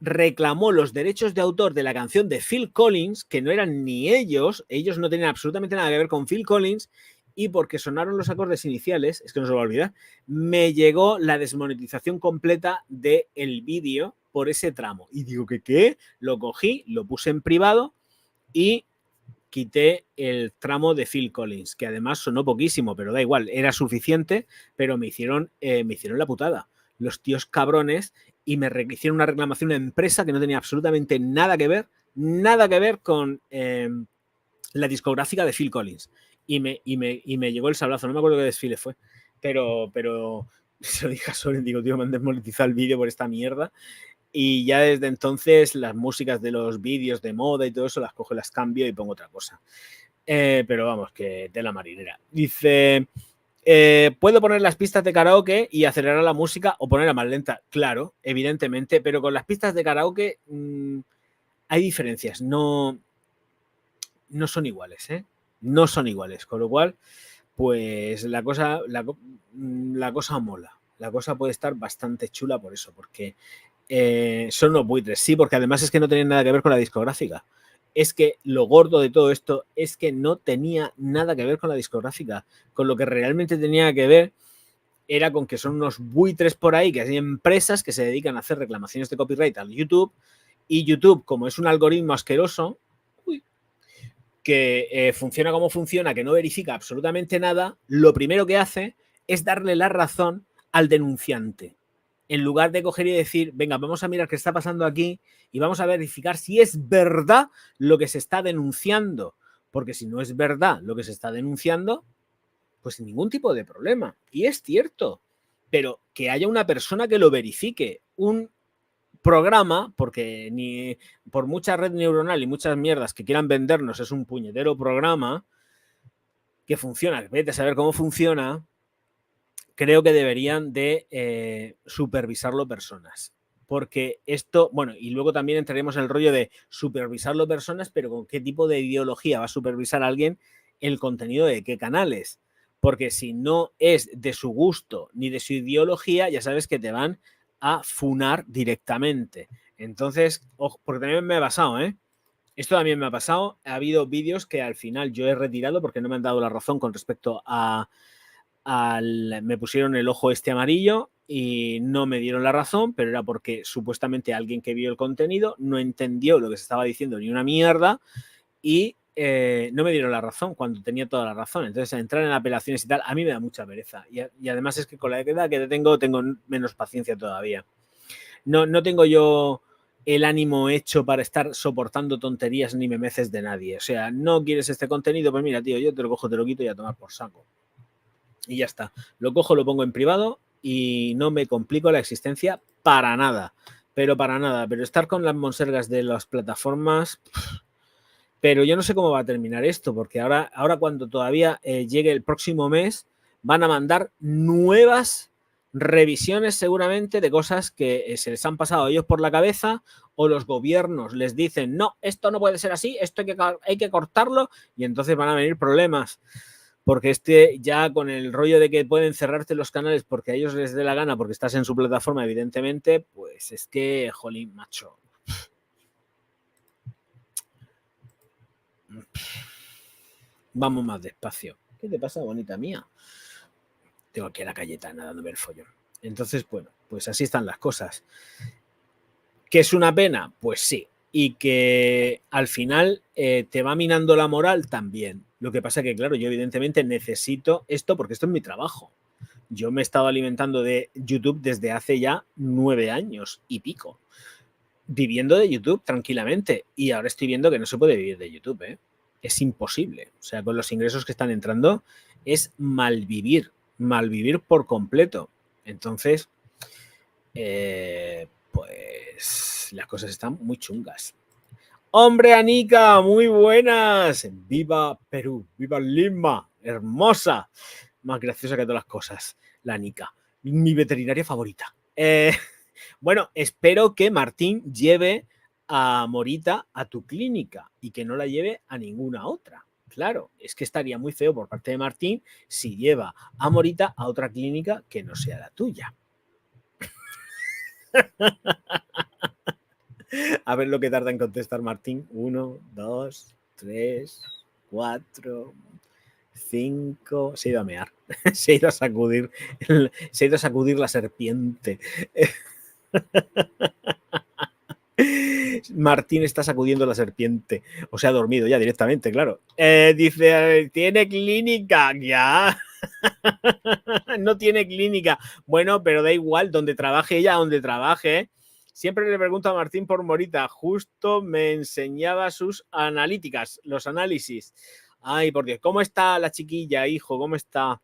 reclamó los derechos de autor de la canción de Phil Collins, que no eran ni ellos no tenían absolutamente nada que ver con Phil Collins, y porque sonaron los acordes iniciales, es que no se lo va a olvidar, me llegó la desmonetización completa del vídeo por ese tramo. Y digo, ¿qué? Lo cogí, lo puse en privado y quité el tramo de Phil Collins, que además sonó poquísimo, pero da igual, era suficiente, pero me hicieron la putada. Los tíos cabrones, y me hicieron una reclamación a una empresa que no tenía absolutamente nada que ver con la discográfica de Phil Collins. Y me llegó el sablazo, no me acuerdo qué desfile fue, pero se lo dije a Soren, digo, tío, me han desmonetizado el vídeo por esta mierda. Y ya desde entonces las músicas de los vídeos de moda y todo eso las cojo, las cambio y pongo otra cosa. Pero vamos, que de la marinera. Dice, ¿puedo poner las pistas de karaoke y acelerar la música o ponerla más lenta? Claro, evidentemente, pero con las pistas de karaoke hay diferencias, no son iguales, ¿eh? No son iguales, con lo cual, pues la cosa mola. La cosa puede estar bastante chula por eso, porque son los buitres, sí, porque además es que no tenían nada que ver con la discográfica. Es que lo gordo de todo esto es que no tenía nada que ver con la discográfica. Con lo que realmente tenía que ver era con que son unos buitres por ahí, que hay empresas que se dedican a hacer reclamaciones de copyright al YouTube, y YouTube, como es un algoritmo asqueroso, que funciona como funciona, que no verifica absolutamente nada, lo primero que hace es darle la razón al denunciante. En lugar de coger y decir, venga, vamos a mirar qué está pasando aquí y vamos a verificar si es verdad lo que se está denunciando. Porque si no es verdad lo que se está denunciando, pues sin ningún tipo de problema. Y es cierto. pero que haya una persona que lo verifique. Un programa, porque ni por mucha red neuronal y muchas mierdas que quieran vendernos, es un puñetero programa que funciona, vete a saber cómo funciona, creo que deberían de supervisarlo personas. Porque esto, bueno, y luego también entraremos en el rollo de supervisarlo personas, pero con qué tipo de ideología va a supervisar a alguien el contenido de qué canales. Porque si no es de su gusto ni de su ideología, ya sabes que te van a funar directamente. Entonces, ojo, porque también me ha pasado, ¿eh? Esto también me ha pasado. Ha habido vídeos que al final yo he retirado porque no me han dado la razón con respecto a me pusieron el ojo este amarillo y no me dieron la razón, pero era porque supuestamente alguien que vio el contenido no entendió lo que se estaba diciendo ni una mierda y no me dieron la razón cuando tenía toda la razón. Entonces, entrar en apelaciones y tal, a mí me da mucha pereza. Y además es que con la edad que tengo menos paciencia todavía. No tengo yo el ánimo hecho para estar soportando tonterías ni memeces de nadie. O sea, no quieres este contenido, pues mira, tío, yo te lo cojo, te lo quito y a tomar por saco. Y ya está. Lo cojo, lo pongo en privado y no me complico la existencia para nada. Pero para nada. Pero estar con las monsergas de las plataformas... Pero yo no sé cómo va a terminar esto, porque ahora cuando todavía llegue el próximo mes, van a mandar nuevas revisiones seguramente de cosas que se les han pasado a ellos por la cabeza o los gobiernos les dicen, no, esto no puede ser así, esto hay que cortarlo y entonces van a venir problemas. Porque ya con el rollo de que pueden cerrarte los canales porque a ellos les dé la gana, porque estás en su plataforma, evidentemente, pues es que, jolín, macho. Vamos más despacio. ¿Qué te pasa, bonita mía? Tengo aquí a la Cayetana dándome el follón. Entonces, bueno, pues así están las cosas. ¿Que es una pena? Pues sí. Y que al final te va minando la moral también. Lo que pasa que, claro, yo evidentemente necesito esto porque esto es mi trabajo. Yo me he estado alimentando de YouTube desde hace ya 9 años y pico. Viviendo de YouTube tranquilamente. Y ahora estoy viendo que no se puede vivir de YouTube, ¿eh? Es imposible. O sea, con los ingresos que están entrando, es malvivir por completo. Entonces, pues las cosas están muy chungas. Hombre, Anica, muy buenas. Viva Perú, viva Lima, hermosa. Más graciosa que todas las cosas, la Anica. Mi veterinaria favorita. Bueno, espero que Martín lleve a Morita a tu clínica y que no la lleve a ninguna otra. Claro, es que estaría muy feo por parte de Martín si lleva a Morita a otra clínica que no sea la tuya. A ver lo que tarda en contestar Martín. 1, 2, 3, 4, 5. Se ha ido a mear. Se ha ido a sacudir. Se ha ido a sacudir la serpiente. Martín está sacudiendo la serpiente. O sea, ha dormido ya directamente, claro. Dice, ¿tiene clínica? Ya. No tiene clínica. Bueno, pero da igual, donde trabaje ella, donde trabaje. Siempre le pregunto a Martín por Morita. Justo me enseñaba sus analíticas, los análisis. Ay, por Dios. ¿Cómo está la chiquilla, hijo? ¿Cómo está?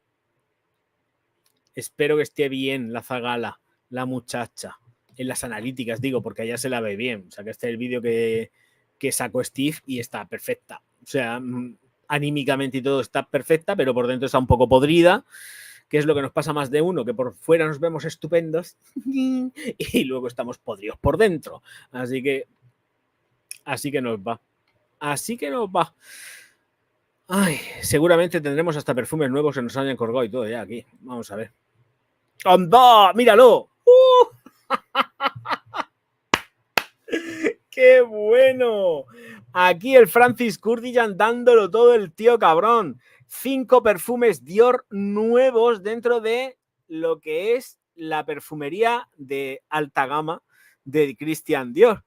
Espero que esté bien la zagala, la muchacha. En las analíticas, digo, porque allá se la ve bien. O sea, que este es el vídeo que sacó Steve y está perfecta. O sea, anímicamente y todo está perfecta, pero por dentro está un poco podrida, que es lo que nos pasa más de uno, que por fuera nos vemos estupendos y luego estamos podridos por dentro. Así que nos va. Así que nos va. Ay, seguramente tendremos hasta perfumes nuevos que nos hayan colgado y todo ya aquí. Vamos a ver. ¡Anda! ¡Míralo! ¡Qué bueno! Aquí el Francis Kurdijan dándolo todo el tío cabrón. 5 perfumes Dior nuevos dentro de lo que es la perfumería de alta gama de Christian Dior.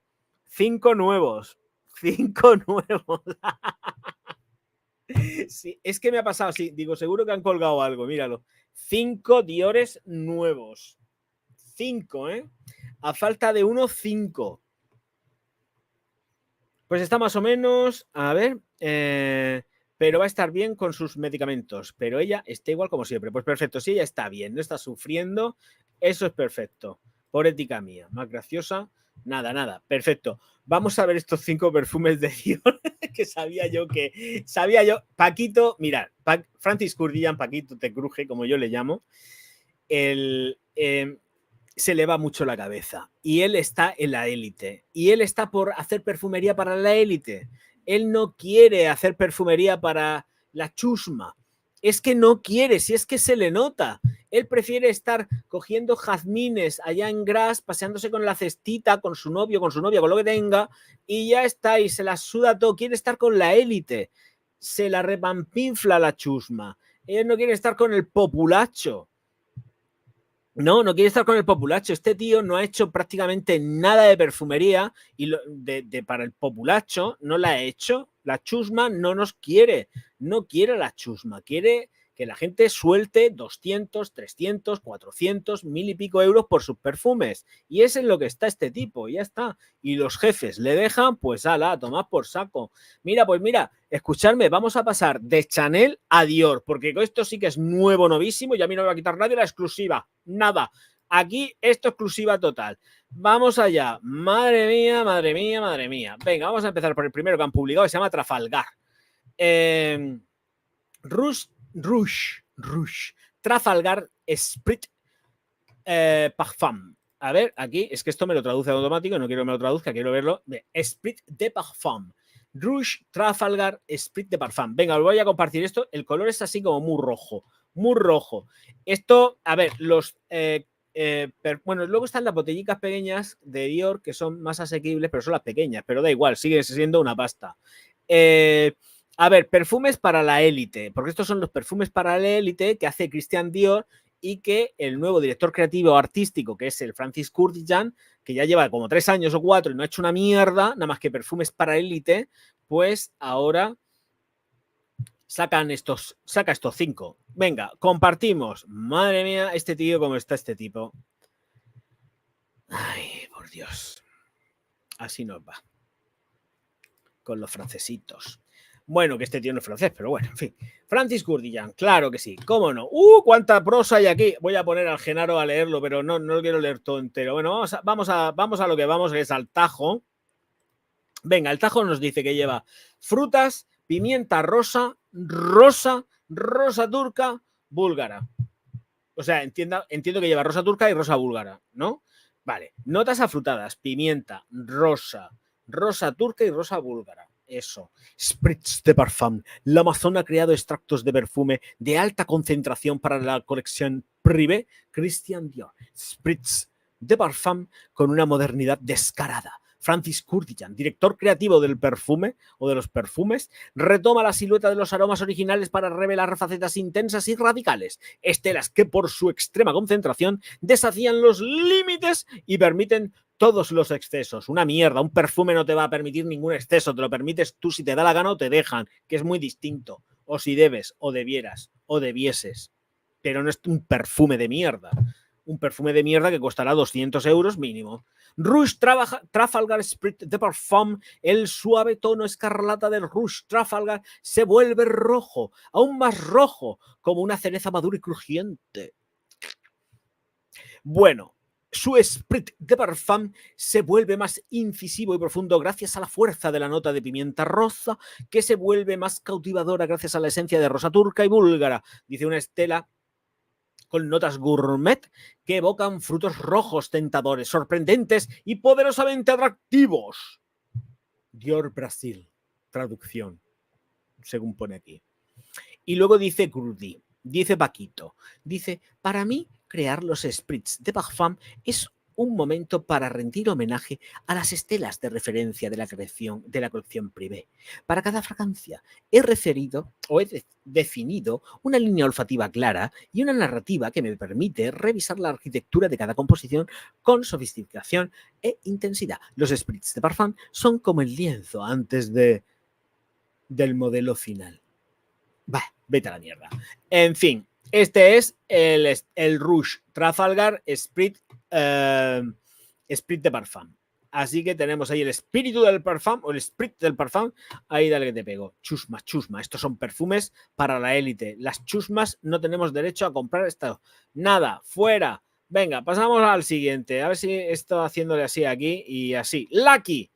5 nuevos. 5 nuevos. Sí, es que me ha pasado así. Digo, seguro que han colgado algo. Míralo. 5 Diores nuevos. 5, ¿eh? A falta de 1, 5. Pues está más o menos, a ver, pero va a estar bien con sus medicamentos. Pero ella está igual como siempre. Pues perfecto, si ella está bien, no está sufriendo, eso es perfecto. Por ética mía, más graciosa, nada, perfecto. Vamos a ver estos 5 perfumes de Dior que sabía yo. Paquito, mirad, Francis Kurkdjian, Paquito te cruje, como yo le llamo, se le va mucho la cabeza y él está en la élite y él está por hacer perfumería para la élite. Él no quiere hacer perfumería para la chusma. Es que no quiere, si es que se le nota. Él prefiere estar cogiendo jazmines allá en Gras, paseándose con la cestita, con su novio, con su novia, con lo que tenga, y ya está, y se la suda todo. Quiere estar con la élite. Se la repampinfla la chusma. Él no quiere estar con el populacho. No quiere estar con el populacho. Este tío no ha hecho prácticamente nada de perfumería y para el populacho no la ha hecho. La chusma no nos quiere. No quiere la chusma. Quiere que la gente suelte 200, 300, 400, 1000 y pico euros por sus perfumes. Y es en lo que está este tipo. Ya está. Y los jefes le dejan, pues ala, tomad por saco. Mira, escuchadme, vamos a pasar de Chanel a Dior, porque esto sí que es nuevo, novísimo, y a mí no me va a quitar nadie la exclusiva. Nada. Aquí esto exclusiva total. Vamos allá. Madre mía. Venga, vamos a empezar por el primero que han publicado, que se llama Trafalgar. Rouge. Trafalgar Esprit Parfum. A ver, aquí, es que esto me lo traduce automático, no quiero que me lo traduzca, quiero verlo. Esprit de Parfum. Rouge Trafalgar Esprit de Parfum. Venga, os voy a compartir esto. El color es así como muy rojo. Esto, a ver, bueno, luego están las botellicas pequeñas de Dior que son más asequibles, pero son las pequeñas, pero da igual, sigue siendo una pasta. A ver, perfumes para la élite, porque estos son los perfumes para la élite que hace Christian Dior y que el nuevo director creativo artístico, que es el Francis Kurkdjian, que ya lleva como 3 años o 4 y no ha hecho una mierda, nada más que perfumes para élite, pues ahora saca estos 5. Venga, compartimos. Madre mía, este tío, ¿cómo está este tipo? Ay, por Dios. Así nos va. Con los francesitos. Bueno, que este tío no es francés, pero bueno, en fin. Francis Kurkdjian, claro que sí, cómo no. Cuánta prosa hay aquí. Voy a poner al Genaro a leerlo, pero no lo quiero leer todo entero. Bueno, vamos a lo que vamos, que es al tajo. Venga, el tajo nos dice que lleva frutas, pimienta rosa turca, búlgara. O sea, entiendo que lleva rosa turca y rosa búlgara, ¿no? Vale, notas afrutadas, pimienta, rosa turca y rosa búlgara. Eso. Spritz de Parfum. La Amazon ha creado extractos de perfume de alta concentración para la colección Privé Christian Dior. Spritz de Parfum con una modernidad descarada. Francis Kurkdjian, director creativo del perfume o de los perfumes, retoma la silueta de los aromas originales para revelar facetas intensas y radicales, estelas que por su extrema concentración desafían los límites y permiten todos los excesos. Una mierda, un perfume no te va a permitir ningún exceso, te lo permites tú si te da la gana o te dejan, que es muy distinto, o si debes, o debieras, o debieses, pero no es un perfume de mierda. Un perfume de mierda que costará 200 euros mínimo. Rouge Trafalgar Esprit de Parfum, el suave tono escarlata del Rouge Trafalgar se vuelve rojo, aún más rojo, como una cereza madura y crujiente. Bueno, su Esprit de Parfum se vuelve más incisivo y profundo gracias a la fuerza de la nota de pimienta rosa, que se vuelve más cautivadora gracias a la esencia de rosa turca y búlgara, dice una estela con notas gourmet que evocan frutos rojos tentadores, sorprendentes y poderosamente atractivos. Dior Brasil, traducción, según pone aquí. Y luego dice Kurdi, dice Paquito, dice, para mí crear los Spritz de Parfum es un momento para rendir homenaje a las estelas de referencia de la colección Privé. Para cada fragancia he definido una línea olfativa clara y una narrativa que me permite revisar la arquitectura de cada composición con sofisticación e intensidad. Los Spritz de Parfum son como el lienzo antes del modelo final. Bah, vete a la mierda. En fin, este es el Rouge Trafalgar Esprit de Parfum. Así que tenemos ahí el espíritu del parfum, o el esprit del parfum. Ahí dale que te pego. Chusma, chusma. Estos son perfumes para la élite. Las chusmas no tenemos derecho a comprar esto. Nada, fuera. Venga, pasamos al siguiente. A ver si estoy haciéndole así aquí y así. Lucky.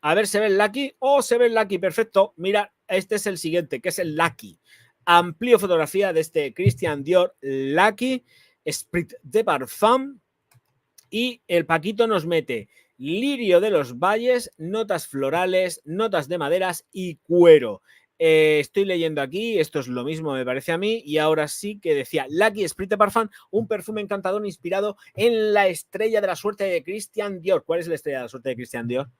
A ver, ¿se ve el Lucky? Oh, se ve el Lucky, perfecto. Mira, este es el siguiente, que es el Lucky. Amplio fotografía de este Christian Dior Lucky Esprit de Parfum. Y el Paquito nos mete lirio de los valles, notas florales, notas de maderas y cuero. Estoy leyendo aquí, esto es lo mismo me parece a mí, y ahora sí que decía Lucky Esprit de Parfum, un perfume encantador inspirado en la estrella de la suerte de Christian Dior. ¿Cuál es la estrella de la suerte de Christian Dior?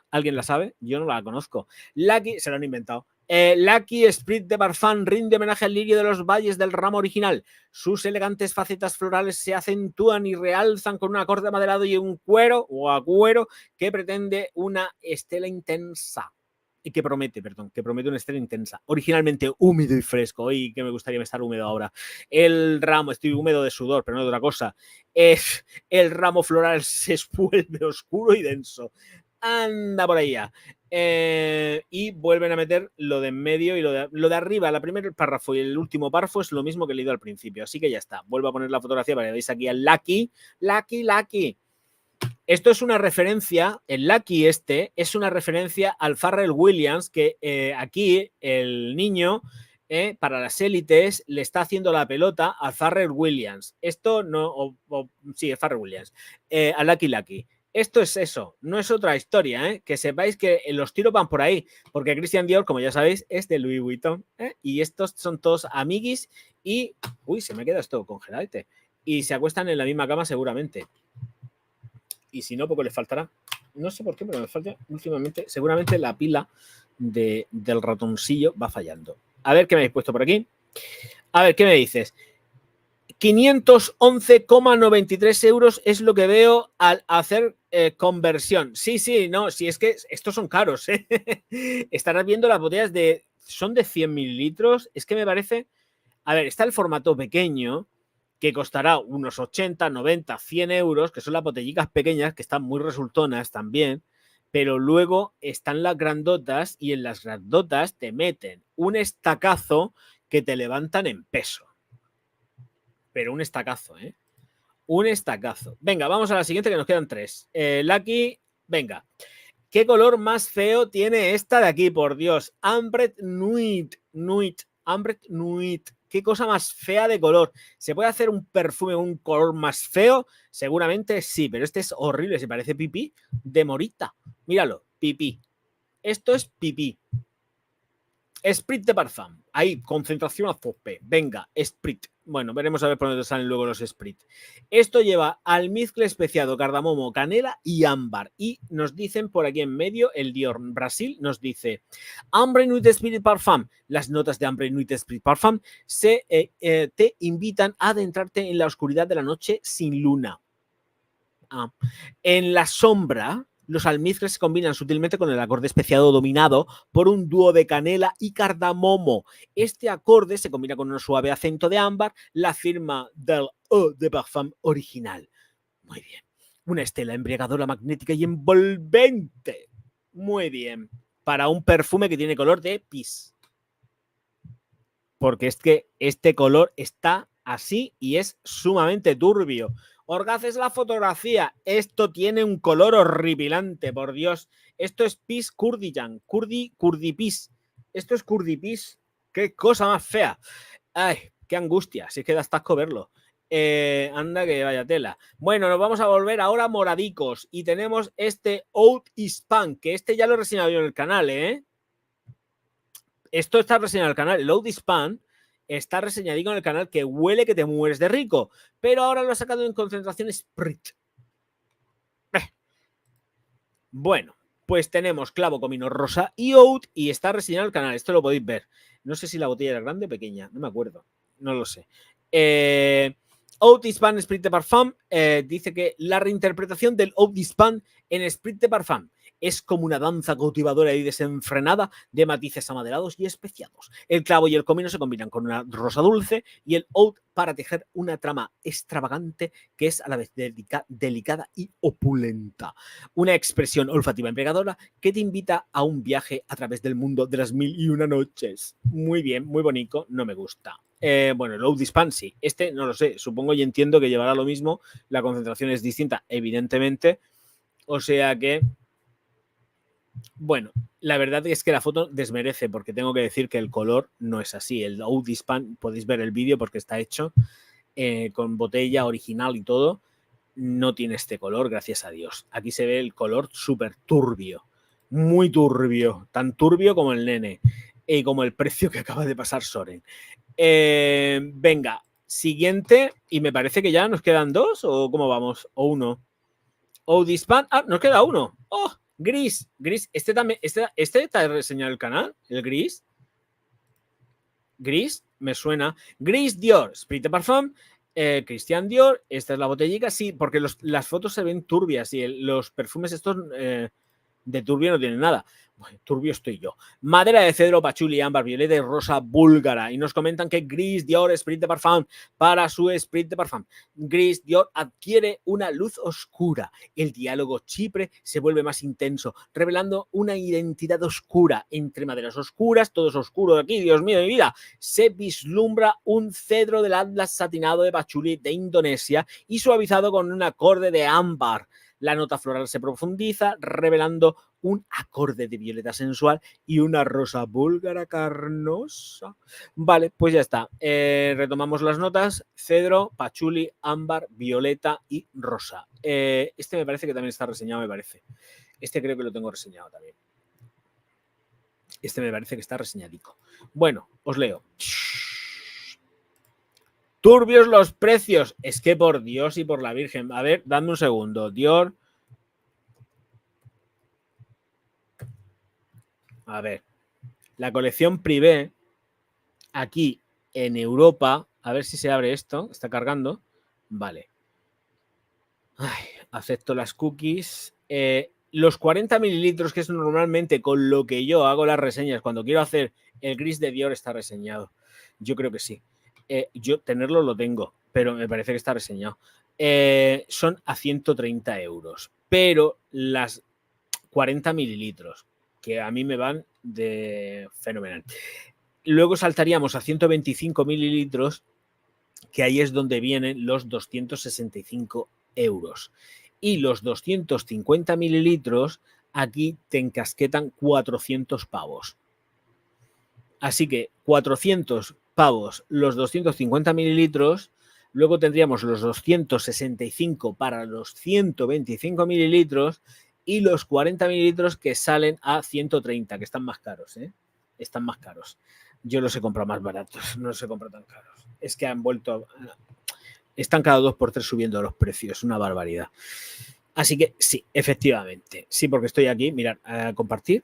¿Alguien la sabe? Yo no la conozco. Lucky, se lo han inventado. Lucky Esprit de Parfum rinde homenaje al lirio de los valles del ramo original. Sus elegantes facetas florales se acentúan y realzan con un acorde amaderado y un cuero o agüero que pretende una estela intensa. Y que promete una estela intensa. Originalmente húmedo y fresco. Y que me gustaría estar húmedo ahora. El ramo, estoy húmedo de sudor, pero no de otra cosa. El ramo floral se vuelve oscuro y denso. Anda por ahí ya. Y vuelven a meter lo de en medio y lo de arriba. El primer párrafo y el último párrafo es lo mismo que he leído al principio. Así que ya está. Vuelvo a poner la fotografía para que veáis aquí al Lucky. Lucky. Esto es una referencia, el Lucky este es una referencia al Pharrell Williams, que aquí el niño para las élites le está haciendo la pelota a Pharrell Williams. Esto no, sí, es Pharrell Williams, a Lucky. Esto es eso, no es otra historia, que sepáis que los tiros van por ahí, porque Christian Dior, como ya sabéis, es de Louis Vuitton, y estos son todos amiguis y, uy, se me queda esto congelado, y se acuestan en la misma cama seguramente. Y si no, poco les faltará. No sé por qué, pero me falta últimamente, seguramente la pila del ratoncillo va fallando. A ver qué me habéis puesto por aquí. A ver, ¿qué me dices? 511,93 euros es lo que veo al hacer conversión. Sí, no, si es que estos son caros. Estarás viendo las botellas son de 100 mililitros. Es que me parece... A ver, está el formato pequeño, que costará unos 80, 90, 100 euros, que son las botellitas pequeñas, que están muy resultonas también, pero luego están las grandotas y en las grandotas te meten un estacazo que te levantan en peso. Pero un estacazo, ¿eh? Un estacazo. Venga, vamos a la siguiente, que nos quedan 3. Lucky, venga. ¿Qué color más feo tiene esta de aquí, por Dios? Ambre Nuit. Ambre Nuit. ¿Qué cosa más fea de color? ¿Se puede hacer un perfume con un color más feo? Seguramente sí, pero este es horrible. Se parece pipí de morita. Míralo, pipí. Esto es pipí. Esprit de Parfum. Ahí, concentración a tope. Venga, Esprit. Bueno, veremos a ver por dónde salen luego los Esprit. Esto lleva almizcle especiado, cardamomo, canela y ámbar. Y nos dicen por aquí en medio, el Dior Brasil nos dice: Ambre Nuit Esprit Parfum. Las notas de Ambre Nuit Esprit Parfum te invitan a adentrarte en la oscuridad de la noche sin luna. En la sombra, los almizcles se combinan sutilmente con el acorde especiado dominado por un dúo de canela y cardamomo. Este acorde se combina con un suave acento de ámbar, la firma del Eau de Parfum original. Muy bien. Una estela embriagadora, magnética y envolvente. Muy bien. Para un perfume que tiene color de pis. Porque es que este color está así y es sumamente turbio. Orgaz es la fotografía. Esto tiene un color horripilante, por Dios. Esto es pis Kurdijan. Kurdipis. Esto es Kurdipis. Qué cosa más fea. Ay, qué angustia. Si es que da asco verlo. Anda que vaya tela. Bueno, nos vamos a volver ahora moradicos. Y tenemos este Oud Hispan, que este ya lo he reseñado yo en el canal, Esto está reseñado en el canal. El Oud Hispan está reseñadito en el canal, que huele que te mueres de rico, pero ahora lo ha sacado en concentración Sprit. Bueno, pues tenemos clavo, comino, rosa y oud, y está reseñado en el canal. Esto lo podéis ver. No sé si la botella era grande o pequeña, no me acuerdo, no lo sé. Oud Hispan Esprit de Parfum dice que la reinterpretación del Oud Hispan en Esprit de Parfum Es como una danza cautivadora y desenfrenada de matices amaderados y especiados. El clavo y el comino se combinan con una rosa dulce y el oud para tejer una trama extravagante que es a la vez delicada y opulenta. Una expresión olfativa embriagadora que te invita a un viaje a través del mundo de las 1001 noches. Muy bien, muy bonito, no me gusta. Bueno, el Oud Dispan sí, este no lo sé, supongo y entiendo que llevará lo mismo, la concentración es distinta, evidentemente, o sea que, bueno, la verdad es que la foto desmerece, porque tengo que decir que el color no es así. El Oud Dispan, podéis ver el vídeo porque está hecho con botella original y todo, no tiene este color, gracias a Dios. Aquí se ve el color súper turbio, muy turbio, tan turbio como el nene y como el precio que acaba de pasar Soren. Venga, siguiente, y me parece que ya nos quedan dos, o cómo vamos, o uno. O Dispan, nos queda uno. Oh, Gris, este también, este está reseñado el canal, el Gris. Gris, me suena. Gris Dior, Sprit de Parfum, Christian Dior, esta es la botellica, sí, porque las fotos se ven turbias y los perfumes estos de turbio no tienen nada. Bueno, turbio estoy yo. Madera de cedro, pachuli, ámbar, violeta y rosa búlgara. Y nos comentan que Gris Dior Sprit de Parfum para su Sprit de Parfum. Gris Dior adquiere una luz oscura. El diálogo chipre se vuelve más intenso, revelando una identidad oscura. Entre maderas oscuras, todo es oscuro de aquí, Dios mío de mi vida. Se vislumbra un cedro del Atlas satinado de pachuli de Indonesia y suavizado con un acorde de ámbar. La nota floral se profundiza, revelando un acorde de violeta sensual y una rosa búlgara carnosa. Vale, pues ya está. Retomamos las notas. Cedro, pachuli, ámbar, violeta y rosa. Este me parece que también está reseñado, me parece. Este creo que lo tengo reseñado también. Este me parece que está reseñadico. Bueno, os leo. Turbios los precios. Es que por Dios y por la Virgen. A ver, dame un segundo. Dior. A ver. La colección Privé. Aquí en Europa. A ver si se abre esto. Está cargando. Vale. Ay, acepto las cookies. Los 40 mililitros, que es normalmente con lo que yo hago las reseñas cuando quiero hacer el Gris de Dior, está reseñado. Yo creo que sí. Yo tenerlo lo tengo, pero me parece que está reseñado. Son a 130 euros, pero las 40 mililitros, que a mí me van de fenomenal. Luego saltaríamos a 125 mililitros, que ahí es donde vienen los 265 euros. Y los 250 mililitros, aquí te encasquetan 400 pavos. Así que 400 pavos los 250 mililitros, luego tendríamos los 265 para los 125 mililitros y los 40 mililitros que salen a 130, que están más caros, ¿eh? Están más caros. Yo los he comprado más baratos, no los he comprado tan caros. Es que han vuelto... Están cada 2x3 subiendo los precios, una barbaridad. Así que sí, efectivamente. Sí, porque estoy aquí, mirad, a compartir.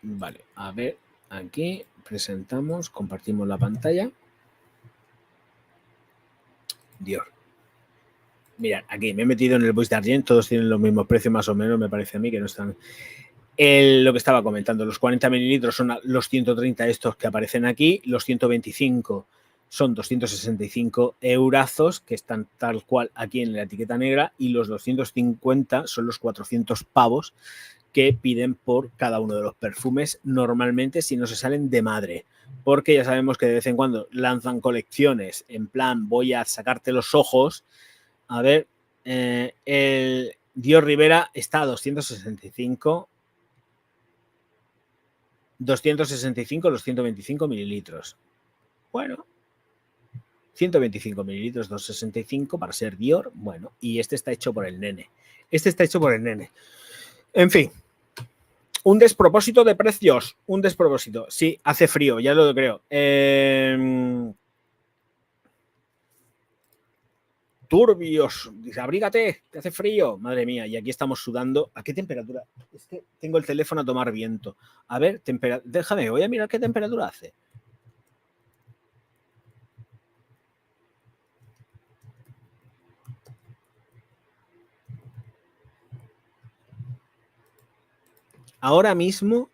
Vale, a ver, aquí presentamos, compartimos la pantalla. Dior. Mirad, aquí me he metido en el Voice d'Argent, todos tienen los mismos precios más o menos, me parece a mí que no están... lo que estaba comentando, los 40 mililitros son los 130 estos que aparecen aquí, los 125 son 265 eurazos, que están tal cual aquí en la etiqueta negra, y los 250 son los 400 pavos que piden por cada uno de los perfumes, normalmente si no se salen de madre, porque ya sabemos que de vez en cuando lanzan colecciones en plan voy a sacarte los ojos. A ver, el Dior Rivera está a 265 los 125 mililitros. Bueno, 125 mililitros, 265 para ser Dior. Bueno, y este está hecho por el nene. En fin, un despropósito de precios. Un despropósito. Sí, hace frío, ya lo creo. Turbios, dice, abrígate, que hace frío. Madre mía, y aquí estamos sudando. ¿A qué temperatura? Es que tengo el teléfono a tomar viento. A ver, déjame, voy a mirar qué temperatura hace. ahora mismo...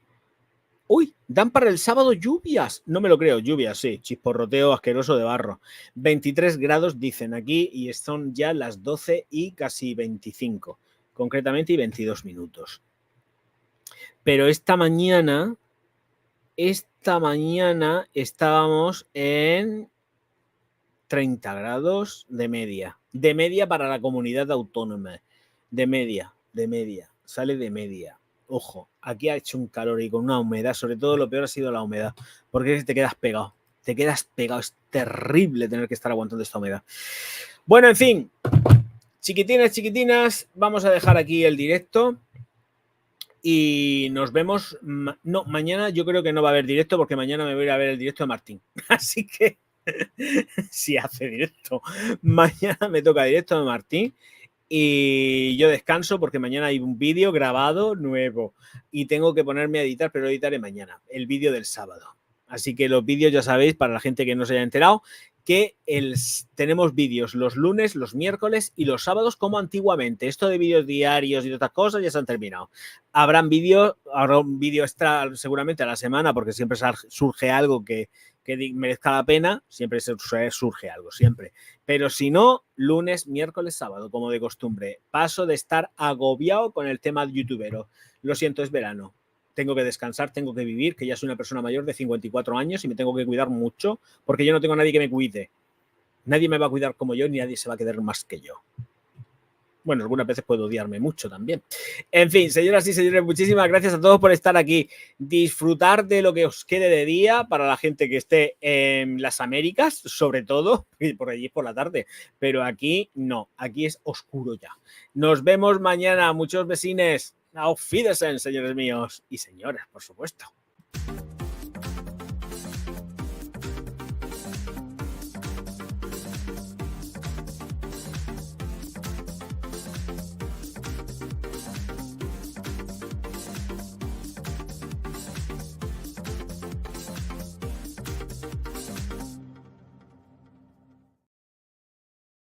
¡Uy! Dan para el sábado lluvias. No me lo creo, lluvias, sí. Chisporroteo asqueroso de barro. 23 grados dicen aquí y son ya las 12 y casi 25. Concretamente y 22 minutos. Pero esta mañana estábamos en 30 grados de media. De media para la comunidad autónoma. De media. Sale de media. Ojo, aquí ha hecho un calor y con una humedad, sobre todo lo peor ha sido la humedad, porque te quedas pegado. Es terrible tener que estar aguantando esta humedad. Bueno, en fin, chiquitinas, vamos a dejar aquí el directo y nos vemos. No, mañana yo creo que no va a haber directo porque mañana me voy a ir a ver el directo de Martín. Así que si hace directo, mañana me toca directo de Martín. Y yo descanso porque mañana hay un vídeo grabado nuevo y tengo que ponerme a editar, pero editaré mañana, el vídeo del sábado. Así que los vídeos ya sabéis, para la gente que no se haya enterado, que tenemos vídeos los lunes, los miércoles y los sábados como antiguamente. Esto de vídeos diarios y otras cosas ya se han terminado. Habrá un vídeo extra seguramente a la semana porque siempre surge algo que merezca la pena, siempre surge algo, siempre. Pero si no, lunes, miércoles, sábado, como de costumbre. Paso de estar agobiado con el tema de youtubero. Lo siento, es verano. Tengo que descansar, tengo que vivir, que ya soy una persona mayor de 54 años y me tengo que cuidar mucho porque yo no tengo a nadie que me cuide. Nadie me va a cuidar como yo ni nadie se va a quedar más que yo. Bueno, algunas veces puedo odiarme mucho también. En fin, señoras y señores, muchísimas gracias a todos por estar aquí. Disfrutar de lo que os quede de día para la gente que esté en las Américas, sobre todo, y por allí por la tarde. Pero aquí no, aquí es oscuro ya. Nos vemos mañana, muchos vecines. Auf Wiedersehen, señores míos y señoras, por supuesto.